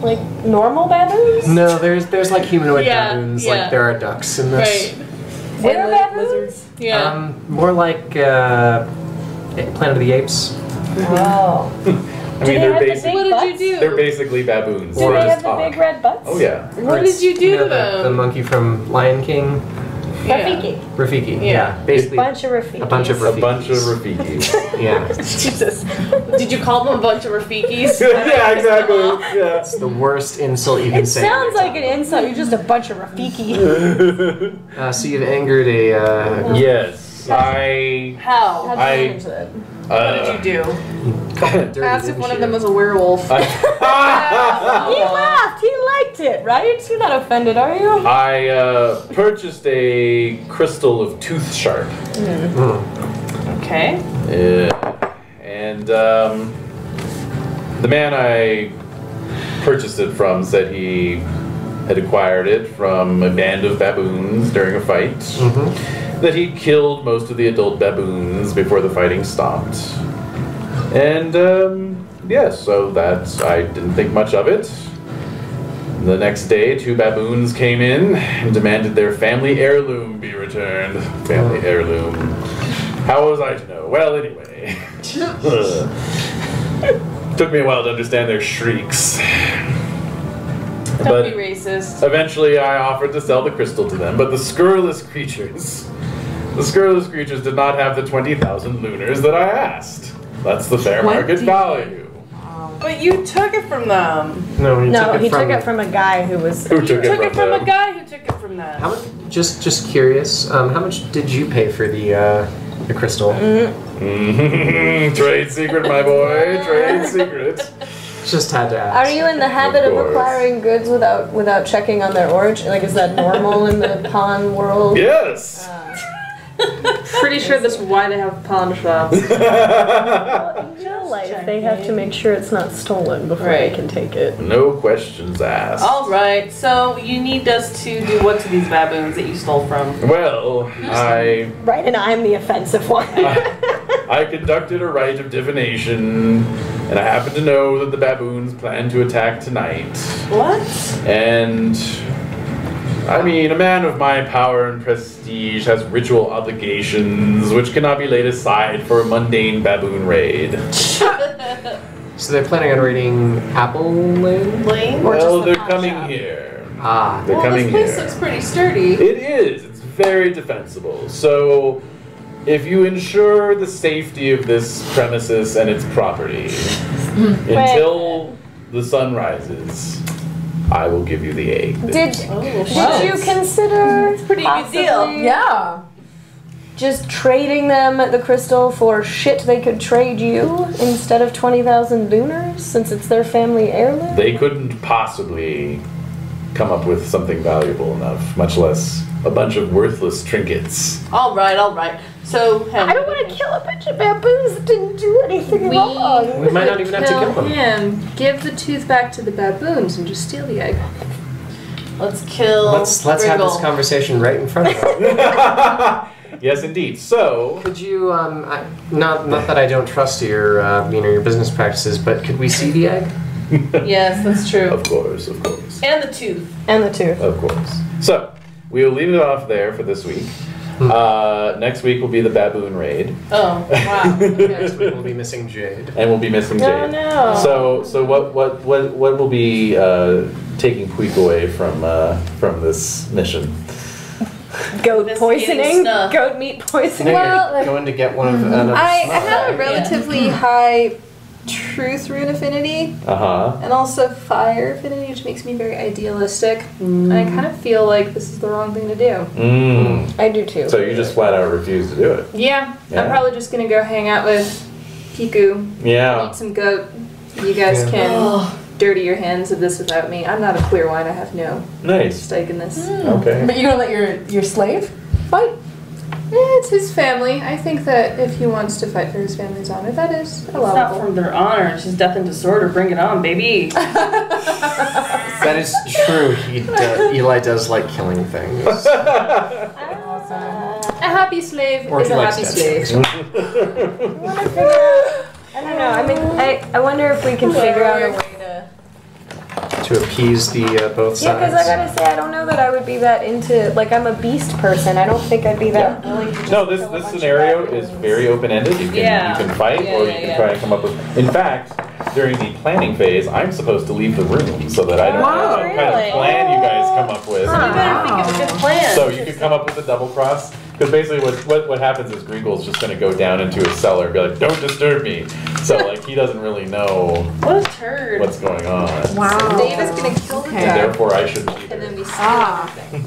Like normal baboons? No, there's like humanoid Yeah, baboons, yeah. like there are ducks in this. Right. Where And baboons? lizards. Yeah. More like Planet of the Apes. Oh. I Do mean, they they're have the basic. big What did butts? you do? They're basically baboons. Do They they just have the talk. big red butts? Oh yeah. What did you do to The them? monkey from Lion King, Rafiki. Rafiki. Yeah. Basically, Bunch of Rafiki. a bunch of A Rafikis. bunch of Rafikis. Yeah. Jesus. Did you call them a bunch of Rafikis? Yeah, exactly. Yeah. It's the worst insult you can It say. sounds like an insult. You're just a bunch of Rafiki. So you've angered a. Yes. I. How? How'd you I- manage that? What did you do? dirty, Asked if didn't one of you? them was a werewolf. He laughed. He liked it, right? You're not offended, are you? I purchased a crystal of tooth sharp. Okay. And the man I purchased it from said he had acquired it from a band of baboons during a fight. That he killed most of the adult baboons before the fighting stopped. And yes, so that I didn't think much of it. The next day, 2 baboons came in and demanded their family heirloom be returned. Family heirloom. How was I to know? Well, anyway. Took me a while to understand their shrieks. Don't be racist. Eventually, I offered to sell the crystal to them, but the scurrilous creatures did not have the 20,000 lunars that I asked. That's the fair market 20? value. But you took it from them. No, he No, he from, took it from a guy who was. Who took You took it it from them? a guy who took it from them. How much? Just curious. How much did you pay for the crystal? Trade secret, my boy. Trade secret. Just had to ask. Are you in the habit of course. acquiring goods without checking on their origin? Like, is that normal in the pawn world? Yes. Pretty sure that's why they have pawn shops. In real life, they have to make sure it's not stolen before they can take it. No questions asked. All right. So you need us to do what to these baboons that you stole from? Well, I Right, and I'm the offensive one. I conducted a rite of divination, and I happen to know that the baboons plan to attack tonight. What? And I mean, a man of my power and prestige has ritual obligations which cannot be laid aside for a mundane baboon raid. So they're planning on raiding Apple Lane? Well, they're coming here. Ah. They're coming this place here. looks pretty sturdy. It is. It's very defensible. So, if you ensure the safety of this premises and its property until the sun rises, I will give you the egg. Did you consider Pretty good deal. possibly Yeah. just trading them the crystal for shit they could trade you instead of 20,000 lunars, since it's their family heirloom? They couldn't possibly come up with something valuable enough, much less a bunch of worthless trinkets. All right. So, I don't want to kill a bunch of baboons that didn't do anything wrong. We might not even have to kill them. him, give the tooth back to the baboons, and just steal the egg. Let's kill. Let's have this Gringle. conversation right in front of us. Yes, indeed. So, Could you, not that I don't trust your, your business practices, but could we see the egg? Yes, that's true. of course. And the tooth. And the tooth. Of course. So, we will leave it off there for this week. Next week will be the baboon raid. Oh, wow. Okay. Next week we'll be missing Jade. And we'll be missing Jade. no. So what will be taking Puig away from this mission? Goat Investigating poisoning? snuff. Goat meat poisoning? Well, going to get one of another. I snuff, have a right? relatively high truth rune affinity Uh-huh. and also fire affinity, which makes me very idealistic. And I kind of feel like this is the wrong thing to do. I do too. So you just flat out refuse to do it. Yeah, Yeah. I'm probably just gonna go hang out with Piku, Yeah. eat some goat. You guys Yeah. can dirty your hands of this without me. I'm not a clear wine. I have no Nice. stake in this. Okay. But you're gonna let your slave fight? It's his family. I think that if he wants to fight for his family's honor, that is It's not allowable. from their honor. It's just death and disorder. Bring it on, baby. That is true. Eli does like killing things. A happy slave Or is he a likes happy dead slave. I don't know. I mean, I wonder if we can figure out a way to. To appease the both Yeah, sides. because I gotta say, I don't know that I would be that into. Like, I'm a beast person. I don't think I'd be that willing to just No, kill this a bunch of scenario is baboons. very open-ended. You can Yeah. you can fight Yeah, or yeah, you can yeah. try and come up with. In fact, during the planning phase, I'm supposed to leave the room so that I don't know what kind really? of plan you guys come up with. You better think of a good plan. So you could come up with a double cross. Because basically what happens is Gringle's just going to go down into his cellar and be like, don't disturb me. So like he doesn't really know What a turd. what's going on. Wow. Dave is gonna kill the And dog, therefore I shouldn't be and there. then we steal everything.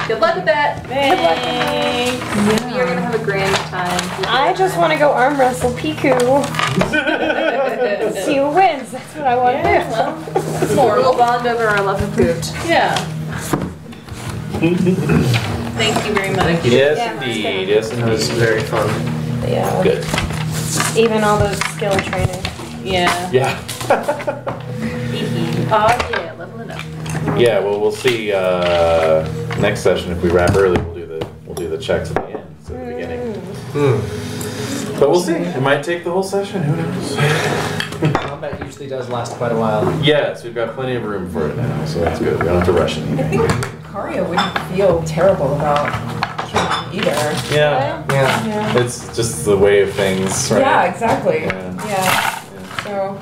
Good luck with that. Thanks. We are gonna have a grand time. I just want to go arm wrestle Piku. See who wins. That's what I want to do. Yeah, well, We'll bond over our love of goat. yeah. Thank you very much. Yes, Yeah, indeed. Yes, That was indeed. very fun. Yeah. Good. Even all those skill training. Yeah. Yeah. Oh yeah, leveling up. Yeah. Well, we'll see. Next session, if we wrap early, we'll do the checks at the end, so at the beginning. But we'll see. It might take the whole session. Who knows? Combat usually does last quite a while. Yes, we've got plenty of room for it now, so that's good. We don't have to rush I anything. think Karia wouldn't feel terrible about killing either. Yeah. Yeah. It's just the way of things, right? Yeah, exactly. Yeah. Yeah. So,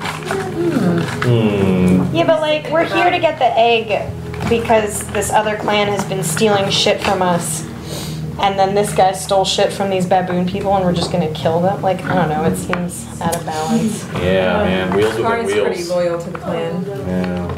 Yeah, but like, we're here to get the egg because this other clan has been stealing shit from us. And then this guy stole shit from these baboon people and we're just gonna kill them? Like, I don't know, it seems out of balance. Yeah, man. Wheels within Karia's pretty wheels. loyal to the clan. Yeah.